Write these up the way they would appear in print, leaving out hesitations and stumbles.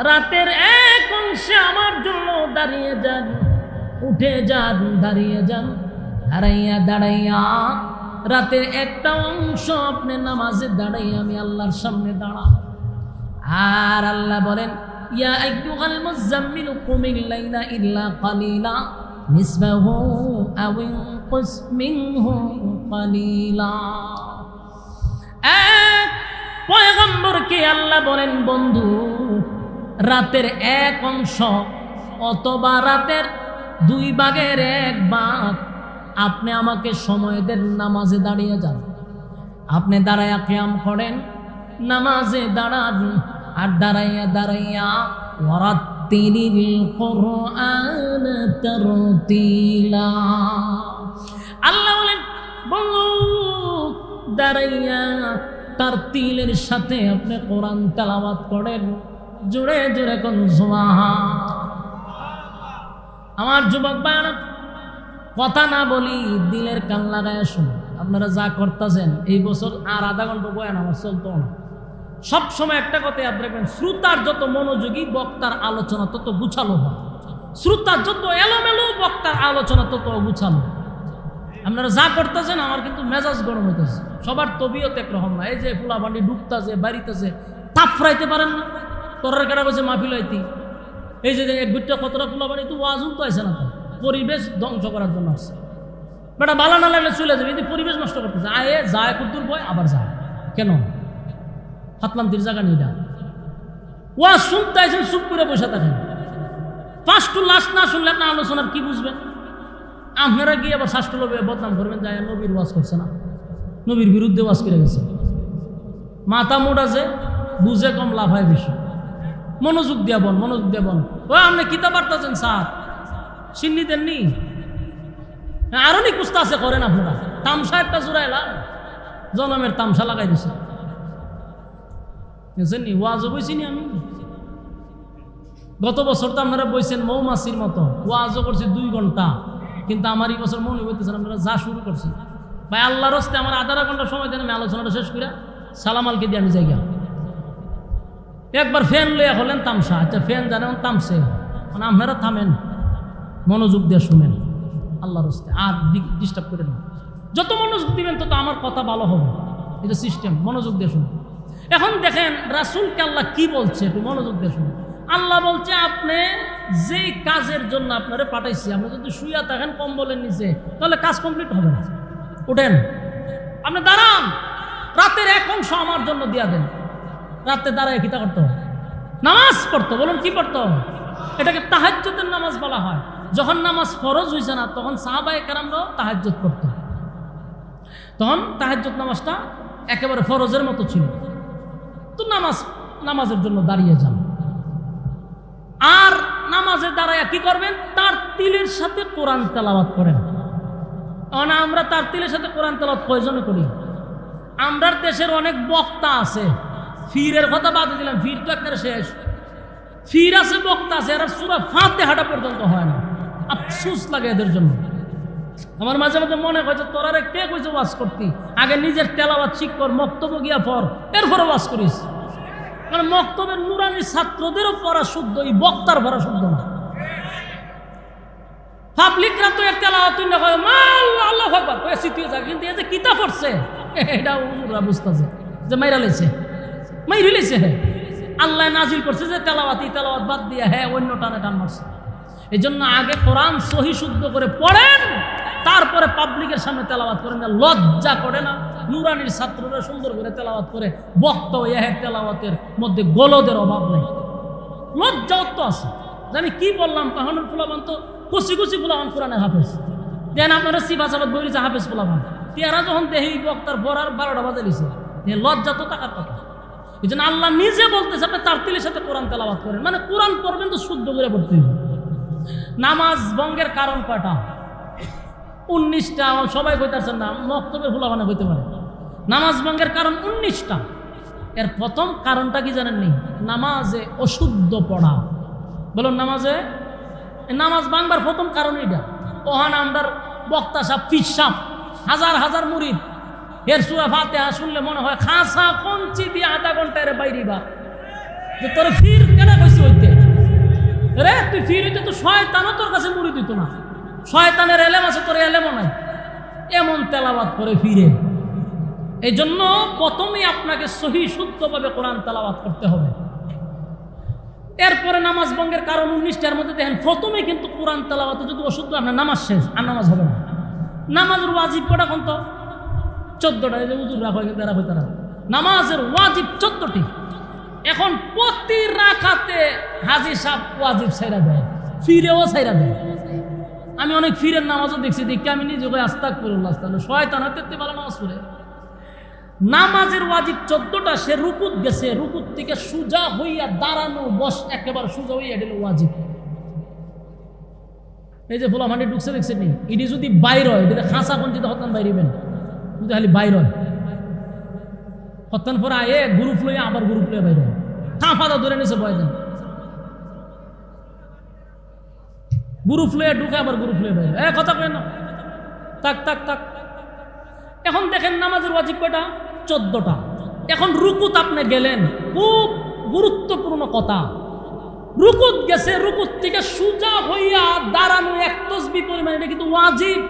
রাতের এক অংশে আমার জন্য দাঁড়িয়ে যান, উঠে যান, দাঁড়িয়ে যান, দাঁড়াইয়া দাঁড়াইয়া রাতের একটা অংশ আপনি নামাজে দাঁড়াইয়া আমি আল্লাহর সামনে দাঁড়ান। আর আল্লাহ বলেন, ইয়া আইয়ুহাল মুযাম্মিলু কুমিল লাইলা ইল্লা কালিলা নিসফাহু আও ইনকুস মিনহু কালিলা। এক পয়গম্বরকে আল্লাহ বলেন, বন্ধু রাতের এক অংশ অথবা রাতের 2 ভাগের 1 ভাগ আপনি আমাকে সময় দেন, নামাজে দাঁড়িয়ে যান। আপনি দাঁড়াইয়া কিয়াম করেন, নামাজে দাঁড়ান, আর দাঁড়াইয়া দাঁড়াইয়া ওয়ারাত্তিলিল কুরআন তারতিলা। আল্লাহ বলেন, বন্ধু দাঁড়াইয়া তারতিলের সাথে আপনি কোরআন তেলাওয়াত করেন। জোরে জোরে কোন সুবহান। আমার যুবক ভাইরা, কথা না বলি, দিলের কান লাগায় শুনুন। আপনারা যা করতেছেন এই বছর আর আধা ঘন্টা বয়ান আমার চলতো না। সবসময় একটা কথাই আপনি দেখবেন, শ্রোতার যত মনোযোগী বক্তার আলোচনা তত গুছালো হয়, শ্রোতার যত এলোমেলো বক্তার আলোচনা তত গুছালো। আপনারা যা করতেছেন আমার কিন্তু মেজাজ গরম হইতেছে। সবার তবিয়ত একরকম না। এই যে ফুলাবান্ডি ডুবতেছে, বাড়িতেছে, তাপ ফ্রাইতে পারেন না। তোরার কেটা কইছে মাহফিল হইতি, এই যে এক গুটটা কতটা ফুলাবান্ডি তো ওয়াজুল তো আছে না, তো পরিবেশ ধ্বংস করার জন্য আসছে। বেটা ভালো না লাগলে চলে যাবে, কিন্তু পরিবেশ নষ্ট করতেছে। আয়ে যায় কুদ্দুর বয় আবার যায় কেন? হাতলান্তির জায়গা নেই। ওয়াজ শুনতে আইছেন, চুপ করে বসে থাকেন। ফার্স্ট টু লাস্ট না শুনলে আপনার আলোচনার কি বুঝবেন? আপনারা গিয়ে আবার শাস্ত্র লোভে বদনাম করবেন, যায় নবীর ওয়াজ করছে না, নবীর বিরুদ্ধে ওয়াজ করে গেছে। মাথা মোটা যে বুঝে কম, লাভ হয় বেশি। মনোযোগ দিয়া বল, মনোযোগ দিয়া বল। ও আপনি কিতাব পারতেছেন স্যার, সিন্নি দেননি, আরো নি কুস্তা আছে করেন আপনারা। তামসা একটা জোড়াইলা, জনমের তামসা লাগাই দিছে। বুঝছেন, ওয়াজও বইছিনি আমি। গত বছর তো আপনারা বইছেন মৌমাছির মতো, ওয়াজও করছি 2 ঘন্টা, কিন্তু আমার এই বছর মনে হইতেছেন আপনারা যা শুরু করছেন। ভাই আল্লাহর রাস্তে আমার আধা ঘন্টা সময় দেন, আমি আলোচনাটা শেষ করে সালামালকে দিয়ে আমি যাই। একবার ফ্যান লইয়া হলেন তামসা। আচ্ছা ফ্যান জানেন তামসে, মানে আপনারা থামেন, মনোযোগ দিয়ে শুনেন আল্লাহর রাস্তে, আর ডিস্টার্ব করেন না। যত মনোযোগ দিবেন তত আমার কথা ভালো হবে। এটা সিস্টেম, মনোযোগ দিয়ে শুনুন। এখন দেখেন রাসূলকে আল্লাহ কি বলছে, একটু মনোযোগ দিয়ে শুনুন। আল্লাহ বলছে, আপনি যে কাজের জন্য আপনারে পাঠাইছি, আপনি যদি শুইয়া থাকেন কম্বলের নিচে, তাহলে কাজ কমপ্লিট হবে না। উঠেন, আপনি দাঁড়ান, রাতের এক অংশ আমার জন্য দিয়া দেন। রাতে দাঁড়ায় কিতা করতে হবে? নামাজ পড়তো। বলুন কি পড়তো? এটাকে তাহাজ্জুদের নামাজ বলা হয়। যখন নামাজ ফরজ হয়েছে না, তখন সাহাবায়ে কেরামরাও তাহাজ্জুদ পড়তো। তখন তাহাজ্জুদ নামাজটা একেবারে ফরজের মতো ছিল। তো নামাজের জন্য দাঁড়িয়ে যান, আর নামাজে দাঁড়ায় কি করবেন? তার তিলের সাথে কোরআন তেলাওয়াত করেন। কারণ আমরা তার তিলের সাথে কোরআন তেলাওয়াত কয়জনে করি? আমরার দেশের অনেক বক্তা আছে, ফিরের কথা বাদ দিলাম, ফির তো একটা শেষ। ফির আছে, বক্তা আছে, এরা সূরা ফাতিহাটা পর্যন্ত হয় না। আফসোস লাগে এদের জন্য। আমার মাঝে মাঝে মনে হয় যে তোরা কে কইছে ওয়াজ করতি, আগে নিজের তেলাওয়াত শিখ কর, মক্তব্য গিয়া পড়, এরপরে ওয়াজ করিস। কারণ মক্তবের নুরানি ছাত্রদেরও পড়া শুদ্ধ, এই বক্তার পড়া শুদ্ধ না। পাবলিকরা তো তেলাওয়াত না হয়, আল্লাহু আকবার কই সিটিয়ে যায়, কিন্তু এই যে কিতাব পড়ছে এটা হুজুররা বুঝতাছে যে মাইরা লাইছে, মাইরি লাইছে। আল্লাহ নাজিল করছে যে তেলাওয়াত বাদ দিয়ে অন্য টানে টান মারছে। এই জন্য আগে কোরআন সহি শুদ্ধ করে পড়েন, তারপরে পাবলিকের সামনে তেলাওয়াত করেন। না লজ্জা করে না? নুরানির ছাত্ররা সুন্দর করে তেলাওয়াত করে, বক্তা এহের তেলাওয়াতের মধ্যে গোলদের অভাব নেই, লজ্জাও তো আছে। আমি কি বললাম, কাহনের ফুলাবান তো কুচি কুচি ফুলাবান কোরআনের হাফেজ দেন। আপনারা সিফাসাবাদ বই যে হাফেজ ফুলাবান, তেরা যখন দেহি বক্তার পড়ার 12টা বাজে দিছে, লজ্জা তো টাকার কথা। এই জন্য আল্লাহ নিজে বলতেছে আপনি তার তিলের সাথে কোরআন তেলাওয়াত করেন, মানে কোরআন পড়বেন তো শুদ্ধ করে পড়তে হবে। নামাজ ভঙ্গের কারণ কয়টা? 19টা। সবাই কইতাছেন না, মক্তবে ফুলাবানা কইতে পারে। নামাজ ভঙ্গের কারণ 19টা। এর প্রথম কারণটা কি জানেন নি? নামাজে অশুদ্ধ পড়া। বলুন নামাজ ভাঙবার প্রথম কারণ এটা। ওহান আমরার বক্তা সাহেব, ফিস সাহেব, হাজার হাজার মুরিদ, এর সূরা ফাতিহা শুনলে মনে হয় খাসা কঞ্চি দিয়ে আধা ঘন্টা এর বাইরে বা যে তোর ফির কেন কইছি হইতে রে, তুই ফির হইতে তো শয়তানও তোর কাছে মুড়ি দিত না, শয়তানের এলেম আছে, তোর এলেমও নাই, এমন তেলাওয়াত করে ফিরে। এই জন্য প্রথমেই আপনাকে সহি শুদ্ধভাবে কোরআন তেলাওয়াত করতে হবে। এরপরে নামাজ ভঙ্গের কারণ 19টার মধ্যে দেখেন, প্রথমে কিন্তু কোরআন তেলাওয়াতে যদি অশুদ্ধ, আপনার নামাজ শেষ, আর নামাজ হবে না। নামাজের ওয়াজিব কটা কোন তো 14টা, এই যে উজুর রাখো কিন্তু এরা হইতে না, নামাজের ওয়াজিব 14টি। এখন প্রতি রাকাতে হাজি সাহেব ওয়াজিব ছাইরা দেয়, ফিরেও ছাইরা দেয়। আমি অনেক ফিরের নামাজও দেখছি, দেখি আমি নিজেকে আস্তাগফিরুল্লাহ, শয়তান হাতে ভালো নামাজ পড়ে। নামাজের ওয়াজিব 14টা, সে রুকুত গেছে, রুকুত থেকে সুজা হইয়া দাঁড়ানো, বস একেবারে সুজা হইয়া এটা ওয়াজিব। এই যে ফোলা মাটি ঢুকছে দেখছেন নি, এটি যদি বাইর হয়, এটা খাঁচা পঞ্চিত হতান বাইরিবেন, যদি খালি বাইর হয় হতান পরে আয়ে গ্রুপ লইয়া আবার গ্রুপ লইয়া বাইর হয়, কাঁফাদা ধরে নিছে বয় দেন, গ্রুপ লইয়া ঢুকে আবার গ্রুপ লইয়া বাইর, কথা কয় না, তাক তাক তাক। এখন দেখেন নামাজের ওয়াজিব কয়টা? 14টা। এখন রুকুত আপনি গেলেন, খুব গুরুত্বপূর্ণ কথা, রুকুত গেছে, রুকুত থেকে সুজা হইয়া দাঁড়ানো 1 তাসবিহ পরিমাণ, এটা কিন্তু ওয়াজিব।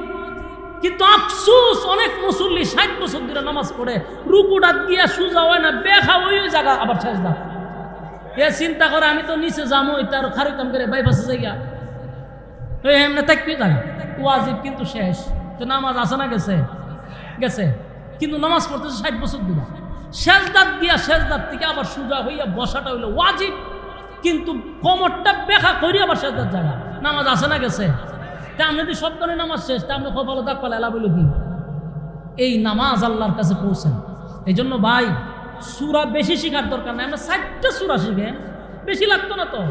কিন্তু আফসোস, অনেক মুসল্লি 60 বছর ধরে নামাজ পড়ে, রুকুটা গিয়া সুজা হয় না, বেখা ওই জায়গা আবার সাজদা। এ চিন্তা করে আমি তো নিচে যাবো, তার খারিতাম করে বাইপাসে যাইয়া ওই এমনি থাকবি জায়গা, ওয়াজিব কিন্তু শেষ। তো নামাজ আসে না? গেছে গেছে, কিন্তু নামাজ পড়তেছে 60 বছর ধরে, সেজদাত গিয়া সেজদাত থেকে আবার সুজা হইয়া বসাটা হইলো ওয়াজিব, কিন্তু কোমরটা বেখা করি আবার সেজদার জায়গা, নামাজ আসে না? গেছে। তা আপনি যদি সব করে নামাজ শেষ, তা আপনি কপালে দাগ পালে এলা বইল কি? এই নামাজ আল্লাহর কাছে পৌঁছেন। এই জন্য ভাই সূরা বেশি শিখার দরকার নাই, আমরা 60টা সূরা শিখেন, বেশি লাগতো না তো।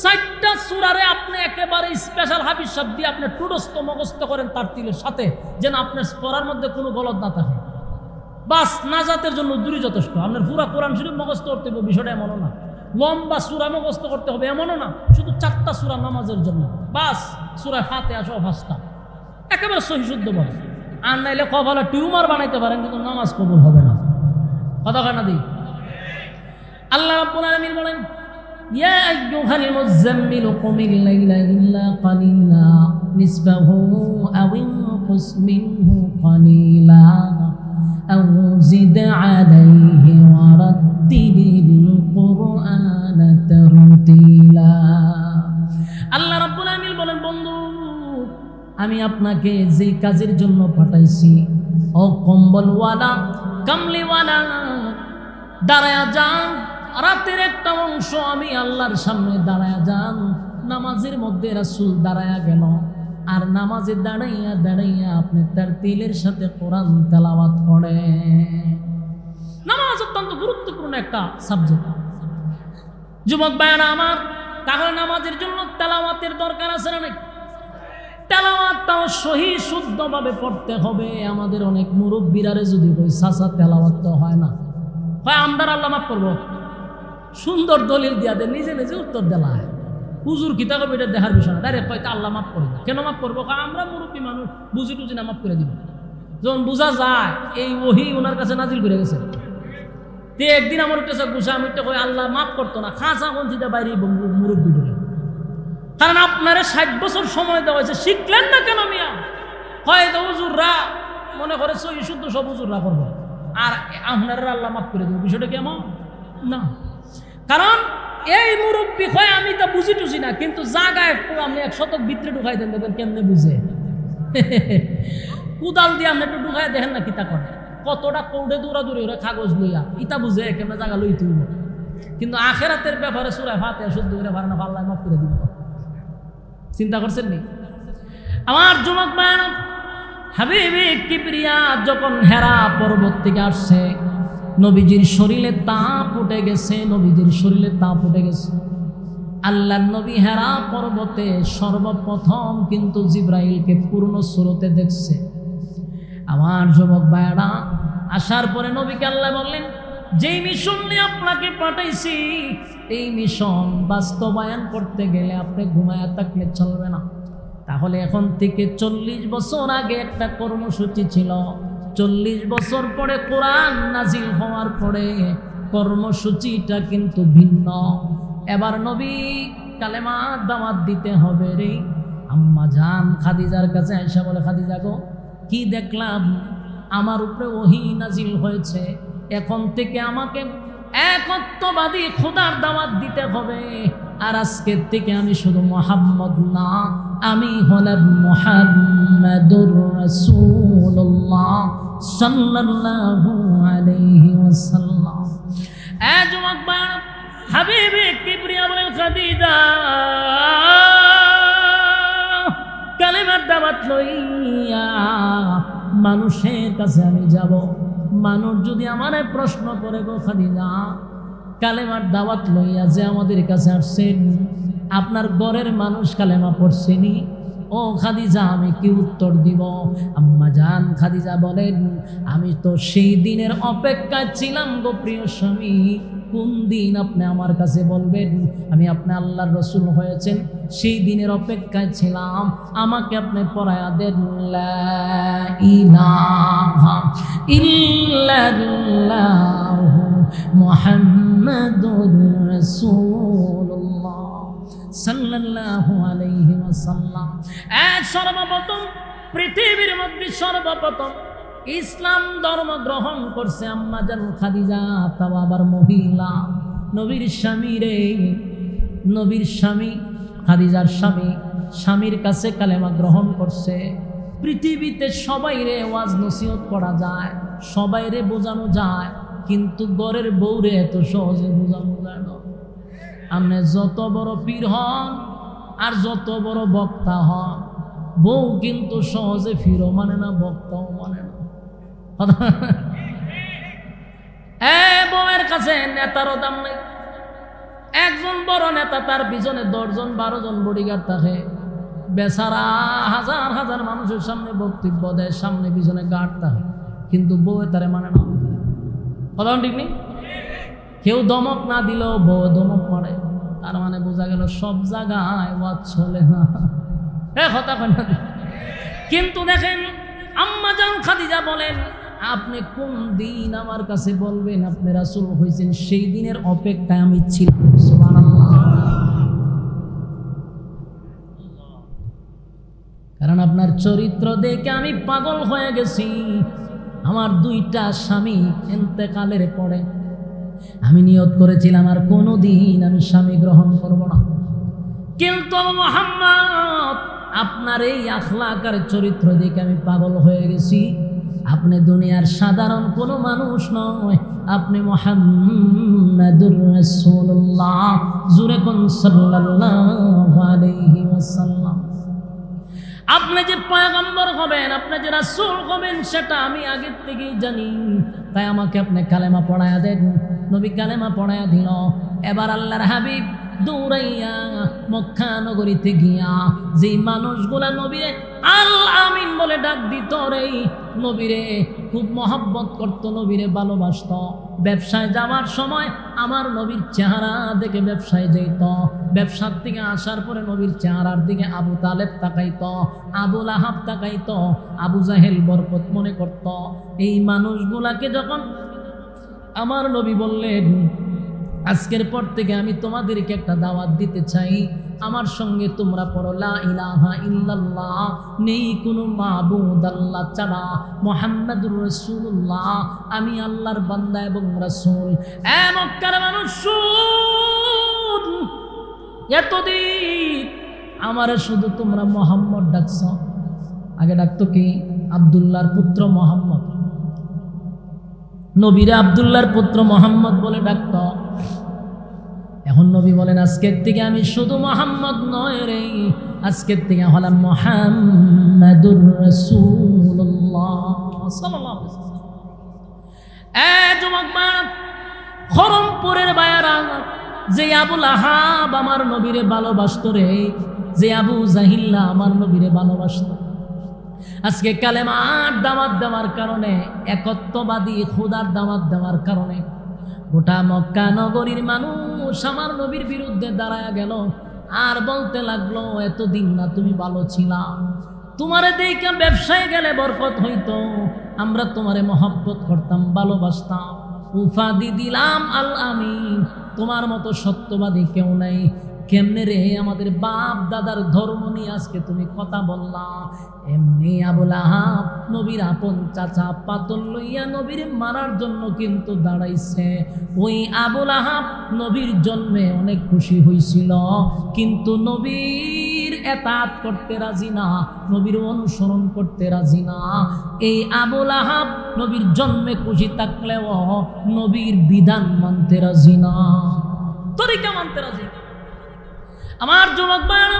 60টা সূরারে আপনি একেবারে স্পেশাল হাফিজ সাহেব দিয়ে আপনি টুডস্থ মুখস্থ করেন তারতিলের সাথে, যেন আপনার পড়ার মধ্যে কোনো গলদ না থাকে। বাস নাজাতের জন্য দূরই যথেষ্ট। আপনার পুরা কোরআন শরীফ মুখস্থ করতে হবে, বিষয়টা এমনও না। লম্বা সূরা মুখস্থ করতে হবে এমনও না, শুধু 4টা সূরা নামাজের জন্য, বাস সূরা ফাতিহা সহ 5টা, একেবারে সহি শুদ্ধ বলে। আর নাইলে কপালে টিউমার বানাইতে পারেন, কিন্তু নামাজ কবুল হবে না। কথা কয় না? দিই আল্লাহ রাব্বুল আলামিন বলেন, ইয়া আইয়ুহাল মুযাম্মিলু কুমিল লাইলা ইল্লা কালিলা নিসফাহু আও ইনকুস মিনহু কালিলা আও জিদ আলাইহি ওয়া রাত্তিলিল কুরআনা তারতিলা। আল্লাহ রাব্বুল আলামিন বলেন, বন্ধু আমি আপনাকে যে কাজের জন্য পাঠাইছি, ও কম্বলওয়ালা কামলিওয়ালা, দাঁড়ায়া যান, রাতের একটা অংশ আমি আল্লাহর সামনে দাঁড়ায়া যান। নামাজের মধ্যে রাসূল দাঁড়ায়া গেল, আর নামাজে দাঁড়াইয়া দাঁড়াইয়া আপনি তারতিলের সাথে কোরআন তেলাওয়াত করেন। নামাজ অত্যন্ত গুরুত্বপূর্ণ একটা সাবজেক্ট। যুবক ভাইরা আমার, তাহলে নামাজের জন্য তেলাওয়াতের দরকার আছে না নাই? তেলাওয়াতটাও সহি শুদ্ধভাবে পড়তে হবে। আমাদের অনেক মুরব্বীরারে যদি কই চাচা তেলাওয়াত তো হয় না, হয় আমরা আল্লাহ মাফ করবো, সুন্দর দলিল দিয়া দেয়, নিজে নিজে উত্তর দেলা হয়। হুজুর কিতা করবে এটা দেখার বিষয় না, ডাইরেক্ট কয়টা আল্লাহ মাফ করবে। কেন মাফ করবো? আমরা মুরব্বী মানুষ, বুঝি টুঝি না, মাফ করে দিব। যখন বোঝা যায় এই ওহী ওনার কাছে নাজিল করে গেছে। তে একদিন আমার একটা গুছা, আমি একটা কই আল্লাহ মাফ করতো না, খাঁচা কঞ্চিটা বাইরে মুরব্বী ঢুকে। কারণ আপনারা 60 বছর সময় দেওয়া হয়েছে, শিখলেন না কেন মিয়া? হয়তো হুজুররা মনে করে সহি শুদ্ধ সব হুজুররা করবো, আর আপনারা আল্লাহ মাফ করে দেবো, বিষয়টা কেমন না? কারণ এই মুরব্বী হয় আমি তা বুঝি টুঝি না, কিন্তু জায়গায় আপনি 1 শতক ভিতরে ঢুকাই দেন, দেখবেন কেমনে বুঝে। কুদাল দিয়ে আপনি একটু ঢুকাই দেখেন না কিতা করে, কতটা কৌড়ে দৌড়াদৌড়ি ওরা কাগজ লইয়া, ইতা বুঝে কেমনে জায়গা লই তুইব। কিন্তু আখেরাতের ব্যাপারে সূরা ফাতিহা শুদ্ধ করে পারে না, আল্লাহ মাফ করে দিব। চিন্তা করছেন নি? আমার যুবক ভাই, হাবিবে কিবরিয়া যখন হেরা পর্বত থেকে আসছে, নবীজির শরীরে তাপ উঠে গেছে, নবীজির শরীরে তাপ উঠে গেছে। আল্লাহর নবী হেরা পর্বতে সর্বপ্রথম কিন্তু জিব্রাইলকে পূর্ণ সুরতে দেখছে। আমার যুবক ভাইরা, আসার পরে নবীকে আল্লাহ বললেন, যেই মিশন নিয়ে আপনাকে পাঠাইছি, এই মিশন বাস্তবায়ন করতে গেলে আপনি ঘুমায়া থাকলে চলবে না। তাহলে এখন থেকে 40 বছর আগে একটা কর্মসূচি ছিল, 40 বছর পরে কোরআন নাজিল হওয়ার পরে কর্মসূচিটা কিন্তু ভিন্ন। এবার নবী কালেমা দাওয়াত দিতে হবে রে। আম্মা জান খাদিজার কাছে আয়েশা বলে, খাদিজা গো, কি দেখলাম, আমার উপরে ওহী নাজিল হয়েছে, এখন থেকে আমাকে একত্ববাদী খোদার দাওয়াত দিতে হবে। আর আজকের থেকে আমি শুধু মুহাম্মদ না, আমি হলাম মুহাম্মাদুর রাসূলুল্লাহ সাল্লাল্লাহু আলাইহি ওয়াসাল্লাম। এ যুবক ভাই, হাবিবে কিবরিয়া বলেন, খাদিজা কালেমার দাওয়াত লইয়া মানুষের কাছে আমি যাব। মানুষ যদি আমারে প্রশ্ন করে, গো খাদিজা, কালেমার দাওয়াত লইয়া যে আমাদের কাছে আসছেন, আপনার ঘরের মানুষ কালেমা পড়ছেনি, ও খাদিজা আমি কি উত্তর দিব? আম্মা জান খাদিজা বলেন, আমি তো সেই দিনের অপেক্ষায় ছিলাম গো প্রিয় স্বামী। কোন দিন আপনি আমার কাছে বলবেন আমি আপনি আল্লাহর রসুল হয়েছেন, সেই দিনের অপেক্ষায় ছিলাম। আমাকে আপনি পড়ায়া দেন লা ইলাহা ইল্লাল্লাহু মুহাম্মাদুর রাসূলুল্লাহ সাল্লাল্লাহু আলাইহি ওয়াসাল্লাম। সর্বপ্রথম পৃথিবীর মধ্যে সর্বপ্রথম ইসলাম ধর্ম গ্রহণ করছে আম্মা জান খাদিজা, তাও আবার মহিলা। নবীর স্বামী রে, নবীর স্বামী, খাদিজার স্বামী, স্বামীর কাছে কালেমা গ্রহণ করছে। পৃথিবীতে সবাই রে ওয়াজ নসিহত করা যায়, সবাই রে বোঝানো যায়, কিন্তু ঘরের বউরে এত সহজে বোঝানো যায় না। আপনি যত বড় পীর হন আর যত বড় বক্তা হন, বউ কিন্তু সহজে ফিরও মানে না, বক্তাও মানে না। বউয়ের কাছে নেতারও দাম নেই। একজন বড় নেতা, তার পিছনে 10 জন 12 জন বডিগার্ড থাকে, বেচারা হাজার হাজার মানুষের সামনে বক্তব্য দেয়, সামনে পিছনে গার্ড থাকে, কিন্তু বউয়ে তারে মানে না। কথা ঠিক নেই? কেউ দমক না দিলেও বউ দমক মারে, তার মানে বোঝা গেল সব জায়গায় ওয়াজ চলে না। কথা কয় না। কিন্তু দেখেন আম্মা জান খাদিজা বলেন, আপনি কোন দিন আমার কাছে বলবেন আপনি রাসূল হয়েছেন, সেই দিনের অপেক্ষায় আমি ছিলাম। সুবহানাল্লাহ। কারণ আপনার চরিত্র দেখে আমি পাগল হয়ে গেছি। আমার 2টা স্বামী ইন্তেকালের পরে আমি নিয়ত করেছিলাম আর কোনোদিন আমি স্বামী গ্রহণ করব না, কিন্তু মুহাম্মদ আপনার এই আখলাক আর চরিত্র দেখে আমি পাগল হয়ে গেছি। আপনি দুনিয়ার সাধারণ কোনো মানুষ নয়, আপনি মুহাম্মাদুর রাসূলুল্লাহ, জুরে কোন সাল্লাল্লাহু আলাইহি ওয়াসাল্লাম। আপনি যে পয়গম্বর হবেন, আপনি যে রাসূল হবেন, সেটা আমি আগের থেকেই জানি। তাই আমাকে আপনি কালেমা পড়ায়া দেন। নবী কালেমা পড়ায়া দিল। এবার আল্লাহর হাবিব দৌড়াইয়া মক্কা নগরীতে গিয়া যে মানুষগুলা নবীরে আল আমিন বলে ডাক দিত, রে নবীরে খুব মহব্বত করতো, নবীরে ভালোবাসত। ব্যবসায় যাওয়ার সময় আমার নবীর চেহারা দেখে ব্যবসায় যেত। ব্যবসার থেকে আসার পরে নবীর চেহারার দিকে আবু তালেব তাকাইত, আবু লাহাব তাকাইত, আবু জাহেল বরকত মনে করত। এই মানুষগুলাকে যখন আমার নবী বললেন, আজকের পর থেকে আমি তোমাদেরকে একটা দাওয়াত দিতে চাই, আমার সঙ্গে তোমরা পড়ো লা ইলাহা ইল্লাল্লাহ, নেই কোনো মাবুদ আল্লাহ ছাড়া, মুহাম্মাদুর রাসূলুল্লাহ, আমি আল্লাহর বান্দা এবং রাসূল। মক্কার মানুষ শুন, এতদিন আমারে শুধু তোমরা মুহাম্মদ ডাকছ, আগে ডাকতো কি? আব্দুল্লাহর পুত্র মুহাম্মদ। নবীরা আব্দুল্লাহর পুত্র মুহাম্মদ বলে ডাকত। এখন নবী বলেন, আজকের থেকে আমি শুধু মুহাম্মদ নয় রে, আজকের থেকে হলাম মুহাম্মাদুর রাসূলুল্লাহ সাল্লাল্লাহু আলাইহি ওয়াসাল্লাম। যুবক মা, খরমপুরের বায়ারা, যে আবু লাহাব আমার নবীরে ভালোবাসত রে, যে আবু জাহিল্লা আমার নবীরে ভালোবাসত, আজকে কালেমার দাওয়াত দেওয়ার কারণে, একত্ববাদী খোদার দাওয়াত দেওয়ার কারণে গোটা মক্কা নগরীর মানুষ আমার নবীর বিরুদ্ধে দাঁড়ায়া গেল। আর বলতে লাগলো, এতদিন না তুমি ভালো ছিলা, তোমারে দেখে ব্যবসায় গেলে বরকত হইতো, আমরা তোমারে মহব্বত করতাম, ভালোবাসতাম, উপাধি দিলাম আল আমিন, তোমার মতো সত্যবাদী কেউ নাই। কেমনে রে আমাদের বাপ দাদার ধর্ম নিয়ে আজকে তুমি কথা বললা? এমনি আবুল আহাব নবীর আপন চাচা পাতল লইয়া নবীর মারার জন্য কিন্তু দাঁড়াইছে। ওই আবুল আহাব নবীর জন্মে অনেক খুশি হয়েছিল, কিন্তু নবীর এতাত করতে রাজি না, নবীর অনুসরণ করতে রাজি না। এই আবুল আহাব নবীর জন্মে খুশি থাকলেও নবীর বিধান মানতে রাজি না, তরিকা মানতে রাজি না। আমার যুবক ভাইরা,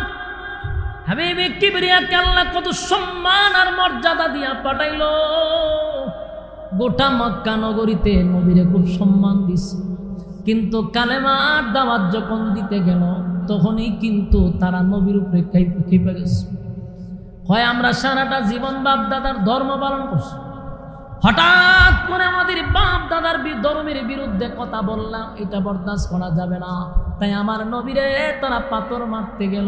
হাবিবে কিবরিয়াকে আল্লাহ কত সম্মান আর মর্যাদা দিয়া পাঠাইলো। গোটা মক্কা নগরীতে নবীরে খুব সম্মান দিছে, কিন্তু কালেমার দাওয়াত যখন দিতে গেল তখনই কিন্তু তারা নবীর উপরে খেপে গেছে। হয় আমরা সারাটা জীবন বাপ দাদার ধর্ম পালন করছি, হঠাৎ করে আমাদের বাপ দাদার ধর্মের বিরুদ্ধে কথা বললাম, এটা বরদাস্ত করা যাবে না। তাই আমার নবীরে তারা পাথর মারতে গেল।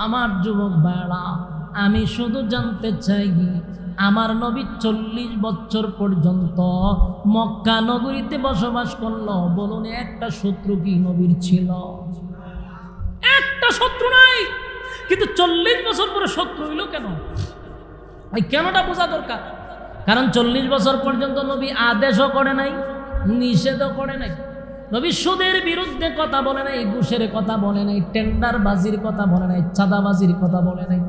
আমার যুবক ভাইরা, আমি শুধু জানতে চাই, আমার নবী 40 বছর পর্যন্ত মক্কা নগরীতে বসবাস করলো, বলুন একটা শত্রু কি নবীর ছিল? একটা শত্রু নাই। কিন্তু 40 বছর পরে শত্রু হইল কেন? এই কেনটা বোঝা দরকার। কারণ 40 বছর পর্যন্ত নবী আদেশও করে নাই, নিষেধও করে নাই। নবী সুদের বিরুদ্ধে কথা বলে নাই, ঘুষের কথা বলে নাই, টেন্ডারবাজির কথা বলে নাই, চাঁদাবাজির কথা বলে নাই,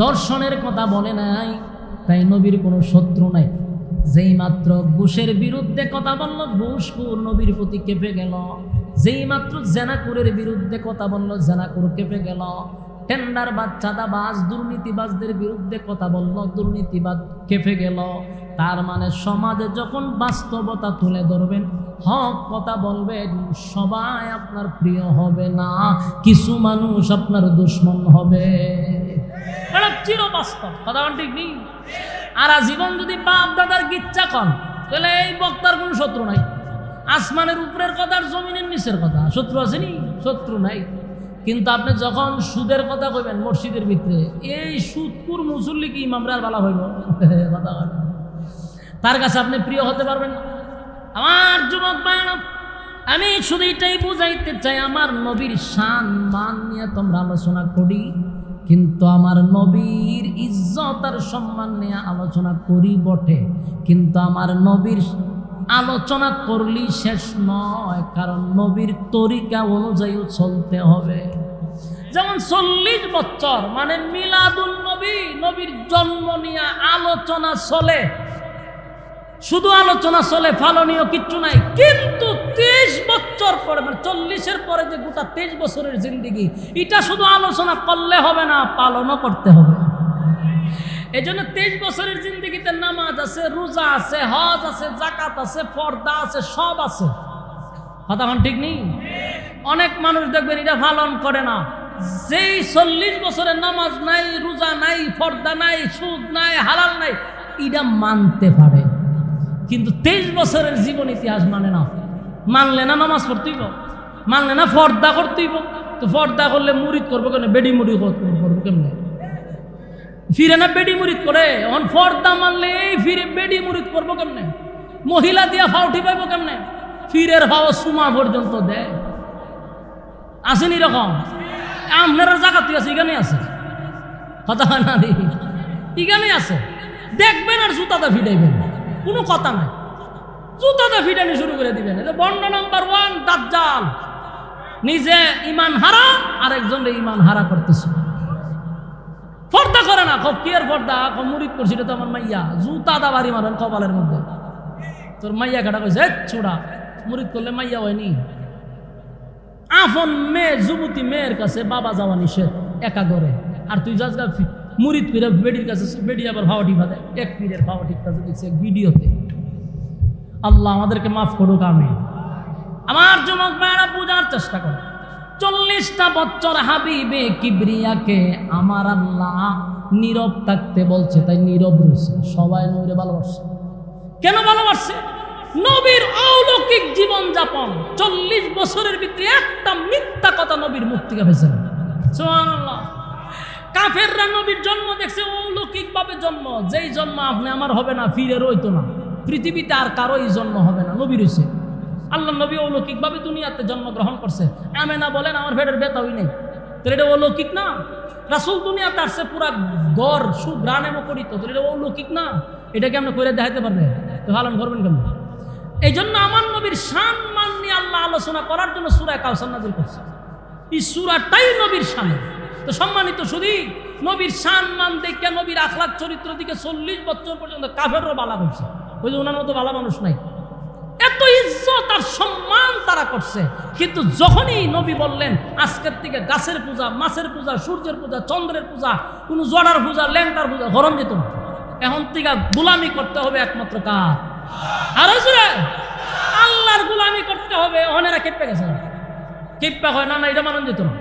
দর্শনের কথা বলে নাই। তাই নবীর কোনো শত্রু নাই। যেই মাত্র ঘুষের বিরুদ্ধে কথা বলল, ঘুষখোর নবীর প্রতি কেঁপে গেল। যেই মাত্র জেনাকুরের বিরুদ্ধে কথা বলল, জেনাকুর কেঁপে গেল। টেন্ডারবাজ, চাঁদাবাজ, দুর্নীতিবাজদের বিরুদ্ধে কথা বলল, দুর্নীতিবাজ কেঁপে গেল। তার মানে সমাজে যখন বাস্তবতা তুলে ধরবেন, হক কথা বলবেন, সবাই আপনার প্রিয় হবে না, কিছু মানুষ আপনার দুশ্মন হবে। এটা চিরবাস্তব কথা, ঠিক নেই? আর জীবন যদি বাপ দাদার গিচ্ছা কন, তাহলে এই বক্তার কোনো শত্রু নাই। আসমানের উপরের কথা আর জমিনের নিচের কথা, শত্রু আসেনি? শত্রু নাই। কিন্তু আপনি যখন সুদের কথা কইবেন মসজিদের ভিতরে, এই সুদকুর মুসল্লি কি ইমামরা আর ভালো হইব? কথা বলেন, তার কাছে আপনি প্রিয় হতে পারবেন না। আমার যুবক ভাইরা, আমি শুধু এটাই বুঝাইতে চাই, আমার নবীর শান মান নিয়ে তোমরা আলোচনা করি, কিন্তু আমার নবীর ইজ্জত আর সম্মান নিয়ে আলোচনা করি বটে, কিন্তু আমার নবীর আলোচনা করলেই শেষ নয়, কারণ নবীর তরিকা অনুযায়ী চলতে হবে। যেমন 40 বছর মানে মিলাদুল নবী, নবীর জন্ম নিয়ে আলোচনা চলে, শুধু আলোচনা চলে, ফালনীয় কিচ্ছু নাই। কিন্তু 23 বছর পরে, মানে 40-এর পরে যে গোটা 23 বছরের জিন্দিগি, এটা শুধু আলোচনা করলে হবে না, পালনও করতে হবে। এই জন্য 23 বছরের জিন্দিগিতে নামাজ আছে, রোজা আছে, হজ আছে, জাকাত আছে, পর্দা আছে, সব আছে। কথা ঠিক নেই? অনেক মানুষ দেখবেন এটা পালন করে না। যেই 40 বছরের নামাজ নাই, রোজা নাই, পর্দা নাই, সুদ নাই, হালাল নাই, এটা মানতে পারে, কিন্তু 23 বছরের জীবন ইতিহাস মানে না। মানলে না নামাজ পড়তেইব, মানলে না পর্দা করতেইব। তো পর্দা করলে মুরিদ করবো কেন? বেডি মুড়ি করবো কেমনে? ফিরে না বেডি মুরিদ করে। অন পর্দা মানলে এই ফিরে বেডি মুরিদ করবো কেমনে? মহিলা দিয়া ফাউটি পাইব কেমনে? ফিরের ভাও সুমা পর্যন্ত দেয়। আসেনি রকম? আপনারা জায়গাতে আছে, এখানে আছে। কথা না, এখানে আছে। দেখবেন আর জুতাটা ফিটাইবেন, কোনো কথা নাই। জুতাটা ফিটানি শুরু করে দিবেন। বন্ড নাম্বার 1 দাজ্জাল, নিজে ইমান হারা আরেকজন ইমান হারা করতেছে। পর্দা করে না, খুব কি আর পর্দা, মুরিদ করছি, এটা তো আমার মাইয়া। জুতা দা বাড়ি মারেন কপালের মধ্যে। তোর মাইয়া কাটা কইছে ছোড়া, মুরিদ করলে মাইয়া হয়নি। আপন মেয়ে, যুবতী মেয়ের কাছে বাবা যাওয়া নিষেধ, একা করে। আর তুই যাস গা মুরিদ করে বেডির কাছে, বেডি আবার ভাওয়া ঠিক বাঁধে। এক পীরের ভাওয়া ঠিক কাছে দেখছি এক ভিডিওতে। আল্লাহ আমাদেরকে মাফ করুক, আমিন। আমার যুবক ভাইরা বোঝার চেষ্টা করে, 40টা বছর হাবিবে কিবরিয়াকে আমার আল্লাহ নীরব থাকতে বলছে, তাই নীরব রয়েছে। সবাই নবীরে ভালোবাসছে। কেন ভালোবাসছে? নবীর অলৌকিক জীবন যাপন। 40 বছরের ভিতরে একটা মিথ্যা কথা নবীর মুখ থেকে ভেসে না। সুবহানাল্লাহ। কাফেররা নবীর জন্ম দেখছে অলৌকিক ভাবে জন্ম, যেই জন্ম আপনি আমার হবে না, ফিরে রইতো না। পৃথিবীতে আর কারোই জন্ম হবে না, নবী রয়েছে। আল্লাহ নবী অলৌকিকভাবে দুনিয়াতে জন্মগ্রহণ করছে। আমেনা বলেন আমার পেটের ব্যথাই নেই, তাহলে এটা অলৌকিক না? রাসূল দুনিয়াতে আসছে পুরা গড় সুগ্রাণে মুখরিত, তাহলে এটা অলৌকিক না? এটাকে আমরা করে দেখাইতে পারবে? তো পালন করবেন কেন? এই জন্য আমার নবীর শান মান নিয়ে আল্লাহ আলোচনা করার জন্য সূরা কাউসার নাযিল করছে। এই সূরাটাই নবীর শান। তো সম্মানিত শুধু নবীর শান মান দেখে, নবীর আখলাক চরিত্র দিকে 40 বছর পর্যন্ত কাফেরও বালা করছে। ওই যে ওনার মতো ভালো মানুষ নাই। এত ইজ্জত আর সম্মান তারা করছে, কিন্তু যখনই নবী বললেন আজকের থেকে গাছের পূজা, মাছের পূজা, সূর্যের পূজা, চন্দ্রের পূজা, কোনো জড়ার পূজা, ল্যাংটার পূজা গরম যেত না। এখন থেকে গোলামি করতে হবে একমাত্র কার? আর আল্লাহর গোলামি করতে হবে। ওনারা কেঁপে গেছে, কেঁপা হয় না, না এটা মানন যেত না।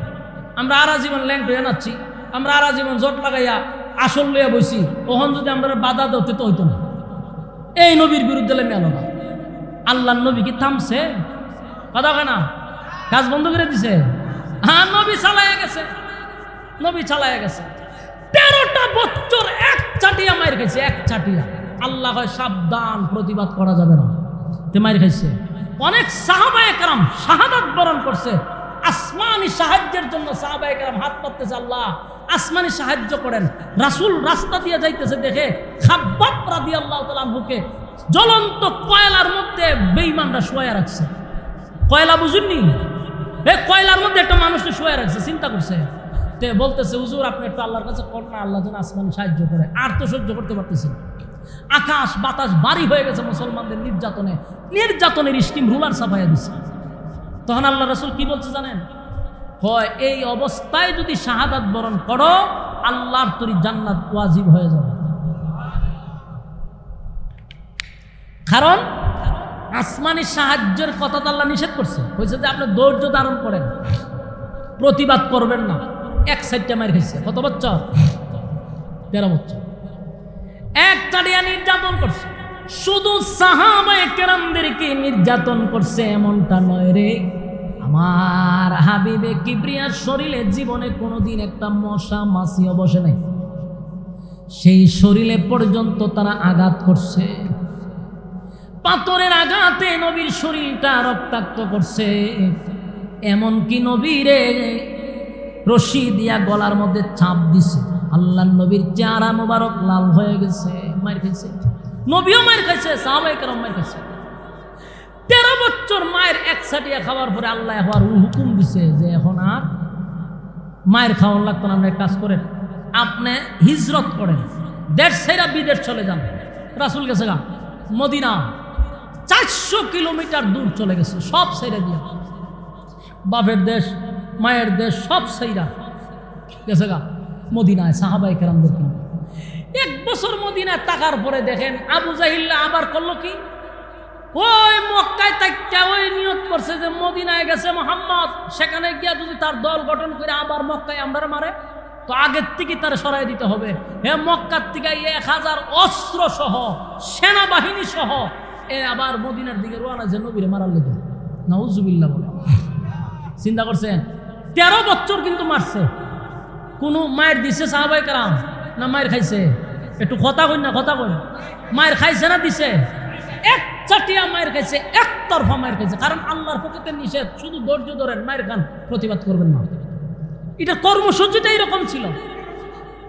আমরা আরা জীবন ল্যাংট হয়ে নাচ্ছি, আমরা আরা জীবন জট লাগাইয়া আসল লইয়া বইছি, ওখান যদি আমরা বাধা দিতে তো হইতো না। এই নবীর বিরুদ্ধে লেমে আলো না। আল্লাহর নবী কি থামছে? কথা হয় না, কাজ বন্ধ করে দিছে। হ্যাঁ, নবী চালাইয়া গেছে, নবী চালাইয়া গেছে। 13টা বছর এক চাটিয়া মায়ের খাইছে, এক চাটিয়া। আল্লাহ হয় সাবধান, প্রতিবাদ করা যাবে না। তে মায়ের খাইছে। অনেক সাহাবায়ে কেরাম শাহাদাত বরণ করছে। আসমানি সাহায্যের জন্য সাহাবায়ে কেরাম হাত পাততেছে, আল্লাহ আসমানি সাহায্য করেন। রাসূল রাস্তা দিয়ে যাইতেছে, দেখে খাব্বাব রাদিয়াল্লাহু তাআলা আনহুকে জ্বলন্ত কয়লার মধ্যে বেঈমানরা শুয়ায়া রাখছে। কয়লা বুঝুননি? এই কয়লার মধ্যে একটা মানুষকে শুয়ায়া রাখছে। চিন্তা করছে, তে বলতেছে হুজুর আপনি একটু আল্লাহর কাছে কর না, আল্লাহ যেন আসমানি সাহায্য করে। আর তো সহ্য করতে পারতেছে না। আকাশ বাতাস ভারী হয়ে গেছে মুসলমানদের নির্যাতনে, নির্যাতনের স্টিম রুলার ছাপাইয়া দিচ্ছে। তখন আল্লাহ রাসূল কি বলছে জানেন? হয় এই অবস্থায় যদি শাহাদাত বরণ করো, আল্লাহর তরি জান্নাত ওয়াজিব হয়ে যাবে। কারণ আসমানি সাহায্যের কথা তো আল্লাহ নিষেধ করছে। বলছে যে আপনি ধৈর্য ধারণ করেন, প্রতিবাদ করবেন না। এক সাইডটা মার খাইছে। কত বছর? 13 বছর। এক চাটিয়া নির্যাতন করছে। শুধু সাহাবায়ে কেরামদেরকে নির্যাতন করছে এমনটা নয় রে। আমার হাবিবে কিবরিয়ার শরীরে জীবনে কোনোদিন একটা মশা মাছিও বসে নাই। সেই শরীরে পর্যন্ত তারা আঘাত করছে। পাথরের আঘাতে নবীর শরীরটা রক্তাক্ত করছে। এমনকি নবীরে রশি দিয়া গলার মধ্যে চাপ দিছে। আল্লাহর নবীর চেহারা মোবারক লাল হয়ে গেছে। মার খাইছে, নবীও মার খাইছে, সাহাবায়ে কেরাম মার খাইছে। 13 বছর মায়ের এক সাটিয়া খাওয়ার পরে আল্লাহ হওয়ার হুকুম দিছে যে এখন আর মায়ের খাওয়ান লাগতো না। আপনি কাজ করেন, আপনি হিজরত করেন, দেশ ছেড়ে বিদেশ চলে যান। রাসূল গেছে গা মদিনা, 400 কিলোমিটার দূর চলে গেছে, সব ছেড়ে দিয়া। বাপের দেশ, মায়ের দেশ সব ছেড়া গেছে গা মদিনায় সাহাবায়ে কেরামদের কিনে। 1 বছর মদিনায় থাকার পরে দেখেন আবু জাহিল আবার করলো কি? ওই মক্কায় তাইকা ওই নিয়ত করছে যে মদিনায় গেছে মুহাম্মদ, সেখানে গিয়া যদি তার দল গঠন করে আবার মক্কায় আমরা মারে, তো আগের থেকে তার সরাই দিতে হবে। হে মক্কার থেকে 1000 অস্ত্র সহ, সেনাবাহিনী সহ আবার মদিনার দিকে রওনা, যে নবীরে মারার লেগে। নাউজুবিল্লাহ বলে। চিন্তা করছেন? 13 বছর কিন্তু মারছে। কোনো মায়ের দিছে সাহাবায়ে কেরাম না মায়ের খাইছে? একটু কথা কই না, কথা কই। মায়ের খাইছে না দিছে? এক চাটিয়া মায়ের খাইছে, একতরফা মায়ের খাইছে। কারণ আল্লাহর পক্ষে নিষেধ, শুধু ধৈর্য ধরেন, মায়ের খান, প্রতিবাদ করবেন না। এটা কর্মসূচিটা এরকম ছিল।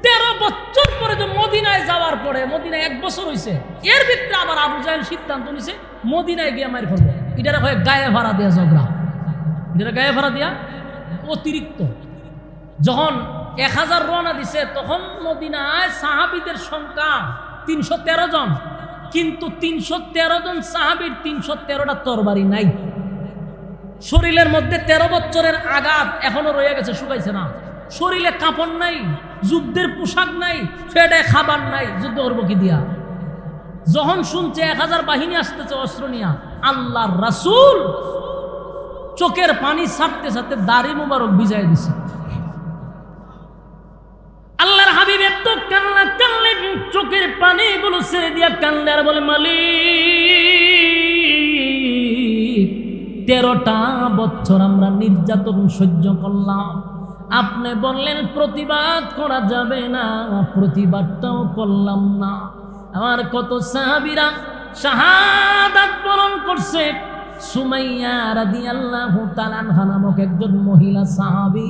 13 বছর পরে যে মদিনায় যাওয়ার পরে, মদিনায় 1 বছর হয়েছে, এর ভিতরে আবার আবু জাহেল সিদ্ধান্ত নিছে মদিনায় গিয়ে মায়ের ফেলবে। এটার হয় গায়ে ভাড়া দেওয়া ঝগড়া। এটা গায়ে ভাড়া দেওয়া অতিরিক্ত। যখন 1000 রওনা দিছে, তখন মদিনায় সাহাবীদের সংখ্যা 313 জন। কিন্তু 313 জন সাহাবীর 313টা তরবারি নাই। শরীরের মধ্যে 13 বছরের আঘাত এখনো রয়ে গেছে, শুকাইছে না। শরীরে কাপড় নাই, যুদ্ধের পোশাক নাই, পেটে খাবার নাই, যুদ্ধ করবো কি দিয়া? যখন শুনছে 1000 বাহিনী আসতেছে অস্ত্র নিয়া, আল্লাহর রাসূল চোখের পানি ছাড়তে ছাড়তে দাড়ি মুবারক ভিজায় দিছে। আল্লাহর হাবিব এত কান্না কানলেন, চোখের পানিগুলো ছেড়ে দিয়া কান্দে আর বলে, মালিক 13টা বছর আমরা নির্যাতন সহ্য করলাম, আপনি বললেন প্রতিবাদ করা যাবে না, প্রতিবাদটাও করলাম না। আমার কত সাহাবীরা শাহাদাত বরণ করছে। সুমাইয়া রাদিয়াল্লাহু তাআলা আনহা নামক একজন মহিলা সাহাবী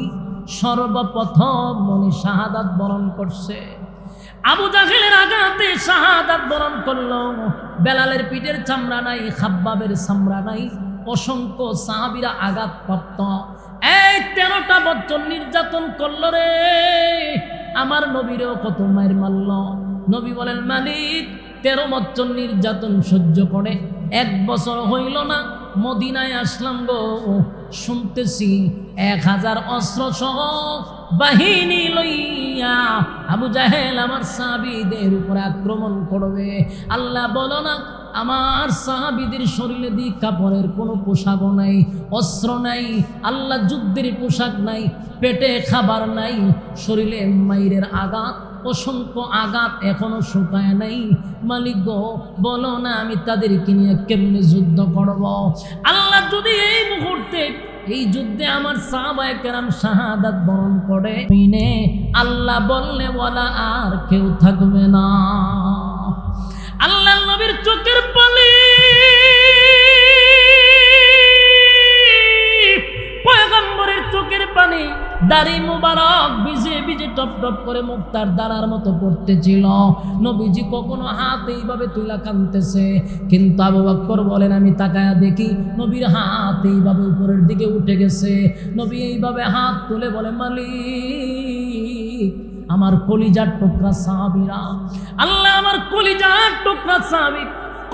সর্বপ্রথম উনি শাহাদাত বরণ করছে। আবু জাহেলের আঘাতে শাহাদাত বরণ করলো। বেলালের পিঠের চামড়া নাই, খাব্বাবের চামড়া নাই, অসংখ্য সাহাবীরা আঘাতপ্রাপ্ত। এই 13টা বছর নির্যাতন করলো রে। আমার নবীরও কত মায়ের মারল। নবী বলেন, মালিক 13 বছর নির্যাতন সহ্য করে 1 বছর হইল না, মদিনায় আসলাম গো, শুনতেছি 1000 অস্ত্র সহ বাহিনী লইয়া আবু জাহেল আমার সাহাবীদের উপরে আক্রমণ করবে। আল্লাহ বলো না, আমার সাহাবীদের শরীরে দি কাপড়ের কোনো পোশাকও নাই, অস্ত্র নাই, আল্লাহ যুদ্ধের পোশাক নাই, পেটে খাবার নাই, শরীরে মাইরের আঘাত, অসংখ্য আঘাত এখনো শুকায় নাই। মালিক গো, বলো না আমি তাদেরকে নিয়ে কেমনে যুদ্ধ করব। আল্লাহ যদি এই মুহূর্তে এই যুদ্ধে আমার সাহাবায়ে কেরাম শাহাদাত বরণ করে, আল্লাহ বললে ওয়ালা আর কেউ থাকবে না। আল্লাহ নবীর চোখের পানি, পয়গম্বরের চোখের পানি, দাড়ি মুবারক ভিজে ভিজে টপ টপ করে মুক্তার দাঁড়ার মতো পড়তেছিল। নবীজি কখনো হাত এইভাবে তুলা কাঁদতেছে, কিন্তু আবু বকর বলেন আমি তাকায়া দেখি নবীর হাত এইভাবে উপরের দিকে উঠে গেছে। নবী এইভাবে হাত তুলে বলে, মালিক আমার কলিজার টুকরা সাহাবীরা, আল্লাহ আমার কলিজার টুকরা সাহাবী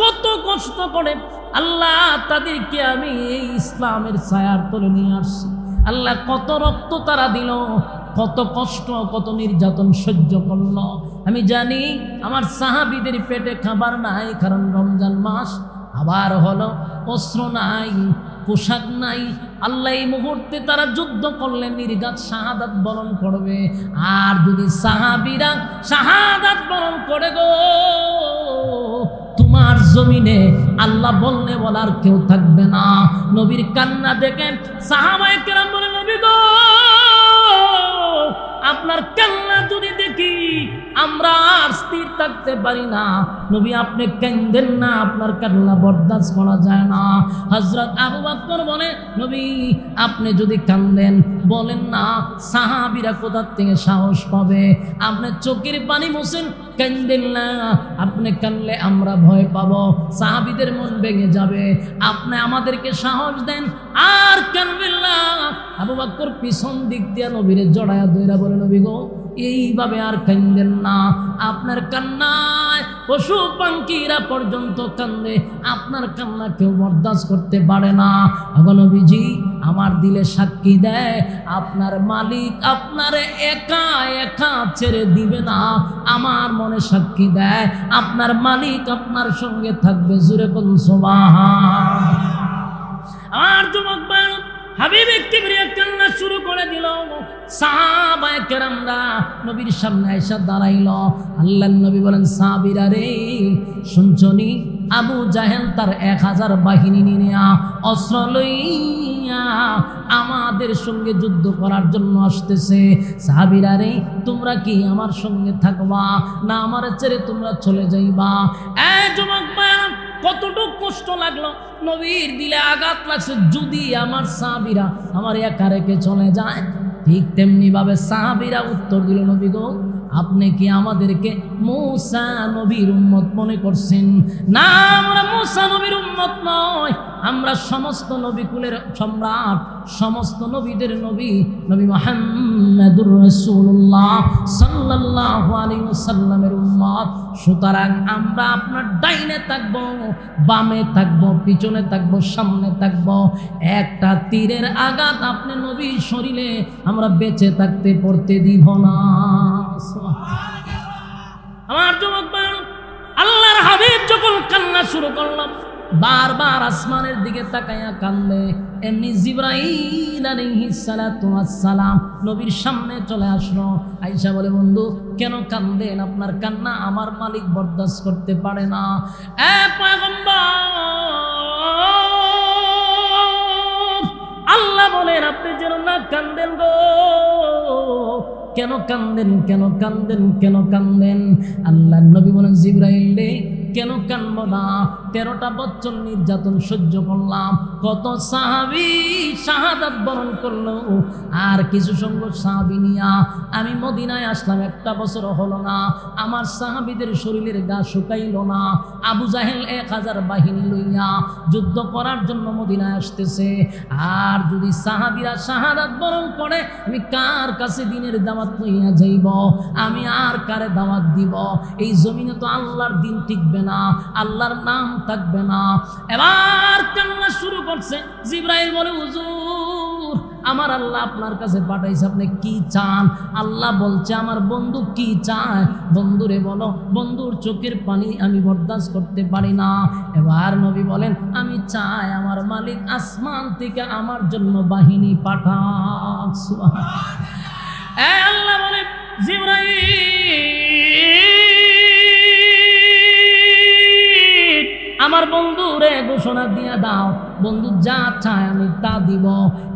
কত কষ্ট করে আল্লাহ তাদেরকে আমি এই ইসলামের ছায়ার তলে নিয়ে আসছি। আল্লাহ কত রক্ত তারা দিল, কত কষ্ট, কত নির্যাতন সহ্য করলো। আমি জানি আমার সাহাবীদের পেটে খাবার নাই, কারণ রমজান মাস, আবার হলো অস্ত্র নাই, পোশাক নাই। আল্লাহ এই মুহূর্তে তারা যুদ্ধ করলে নির্ঘাত শাহাদাত বরণ করবে। আর যদি সাহাবীরা শাহাদাত বরণ করে গো, তোমার জমিনে আল্লাহ বললে বলার কেউ থাকবে না। নবীর কান্না দেখে সাহাবায়ে কেরাম বলে, নবী গো আপনার কান্না যদি দেখি আমরা আর স্থির থাকতে পারি না। নবী আপনি কাঁদেন না, আপনার কান্না বরদাস্ত করা যায় না। হযরত আবু বকর বলে, নবী আপনি যদি কাঁদেন বলেন না, সাহাবীরা কোথা থেকে সাহস পাবে? আপনি চোখের পানি মুছেন, কাঁদেন না। আপনি কাঁদলে আমরা ভয় পাবো, সাহাবীদের মন ভেঙে যাবে। আপনি আমাদেরকে সাহস দেন, আর কাঁদবেন না। আবু বকর পিছন দিক দিয়ে নবীরে জড়ায়া ধইরা বলে, নবী গো এইভাবে আর কাঁদেন না, আপনার কান্নায় পশু পাখিরা পর্যন্ত কান্দে, আপনার কান্না কেউ বরদাস্ত করতে পারে না। নবীজি আমার দিলে সাক্ষী দেয়, আপনার মালিক আপনারে একা একা ছেড়ে দিবে না। আমার মনে সাক্ষী দেয়, আপনার মালিক আপনার সঙ্গে থাকবে। জোরে কোন সুবহান। আমার যুবক ভাই হাবিব কিবরিয়া কান্না শুরু করে দিল। সাহাবায়ে কেরামরা নবীর সামনে এসে দাঁড়াইল। আল্লাহর নবী বলেন, সাহাবীরা রে শুনছনি, আবু জাহেল তার 1000 বাহিনী নিয়ে অস্ত্র লইয়া আমাদের সঙ্গে যুদ্ধ করার জন্য আসতেছে। সাহাবীরা রে তোমরা কি আমার সঙ্গে থাকবা, না আমার ছেড়ে তোমরা চলে যাইবা? এই যুবক ভাই কতটুকু কষ্ট লাগলো, নবীর দিলে আঘাত লাগছে। যদি আমার সাহাবীরা আমার একা রেখে চলে যায়, ঠিক তেমনি ভাবে সাহাবীরা উত্তর দিল, নবী গো আপনি কি আমাদেরকে মূসা নবীর উম্মত মনে করছেন? না, আমরা মূসা নবীর উম্মত নয়, আমরা সমস্ত নবী কুলের সম্রাট, সমস্ত নবীদের নবী, নবী মুহাম্মদুর রাসূলুল্লাহ সাল্লাল্লাহু আলাইহি ওয়াসাল্লামের উম্মত। সুতরাং আমরা আপনার ডাইনে থাকব, বামে থাকব, পিছনে থাকব, সামনে থাকব। একটা তীরের আঘাত আপনি নবীর শরীরে আমরা বেঁচে থাকতে পড়তে দিব না। আমার যুবক ভাই, আল্লাহর হাবিব যখন কান্না শুরু করলাম, বারবার আসমানের দিকে তাকাইয়া কান্দে। এমনি জিবরাইল আলাইহিস সালাতু ওয়াস সালাম নবীর সামনে চলে আসলো। আয়েশা বলে, বন্ধু কেন কান্দেন? আপনার কান্না আমার মালিক বরদাস্ত করতে পারে না। এ পয়গম্বর, আল্লাহ বলেন আপনি যেন না কান্দেন গো। কেন কান্দেন, কেন কান্দেন, কেন কান্দেন? আল্লাহর নবী বলেন, জিবরাইল রে কেন কানবো না? 13টা বছর নির্যাতন সহ্য করলাম, কত সাহাবী শাহাদাত বরণ করলো, আর কিছু সংখ্যক সাহাবী নিয়া আমি মদিনায় আসলাম, 1টা বছর হলো না, আমার সাহাবীদের শরীরের গা শুকাইল না। আবু জাহেল 1000 বাহিনী লইয়া যুদ্ধ করার জন্য মদিনায় আসতেছে, আর যদি সাহাবীরা শাহাদাত বরণ করে আমি কার কাছে দিনের দাওয়াত লইয়া যাইব? আমি আর কারে দাওয়াত দিব? এই জমিনে তো আল্লাহর দিন টিকবে না, আল্লাহর নাম থাকবে না। এবার কান্না শুরু করছে। জিবরাইল বলে, হুজুর আমার আল্লাহ আপনার কাছে পাঠাইছে, আপনি কি চান? আল্লাহ বলছে আমার বন্ধু কি চায়? বন্ধুরে বলো, বন্ধুর চোখের পানি আমি বরদাস্ত করতে পারি না। এবার নবী বলেন, আমি চাই আমার মালিক আসমান থেকে আমার জন্য বাহিনী পাঠাক। আল্লাহ বলে, জিবরাইল আমার বন্ধুরে ঘোষণা দিয়ে দাও, বন্ধু যা চায় আমি তা দিব।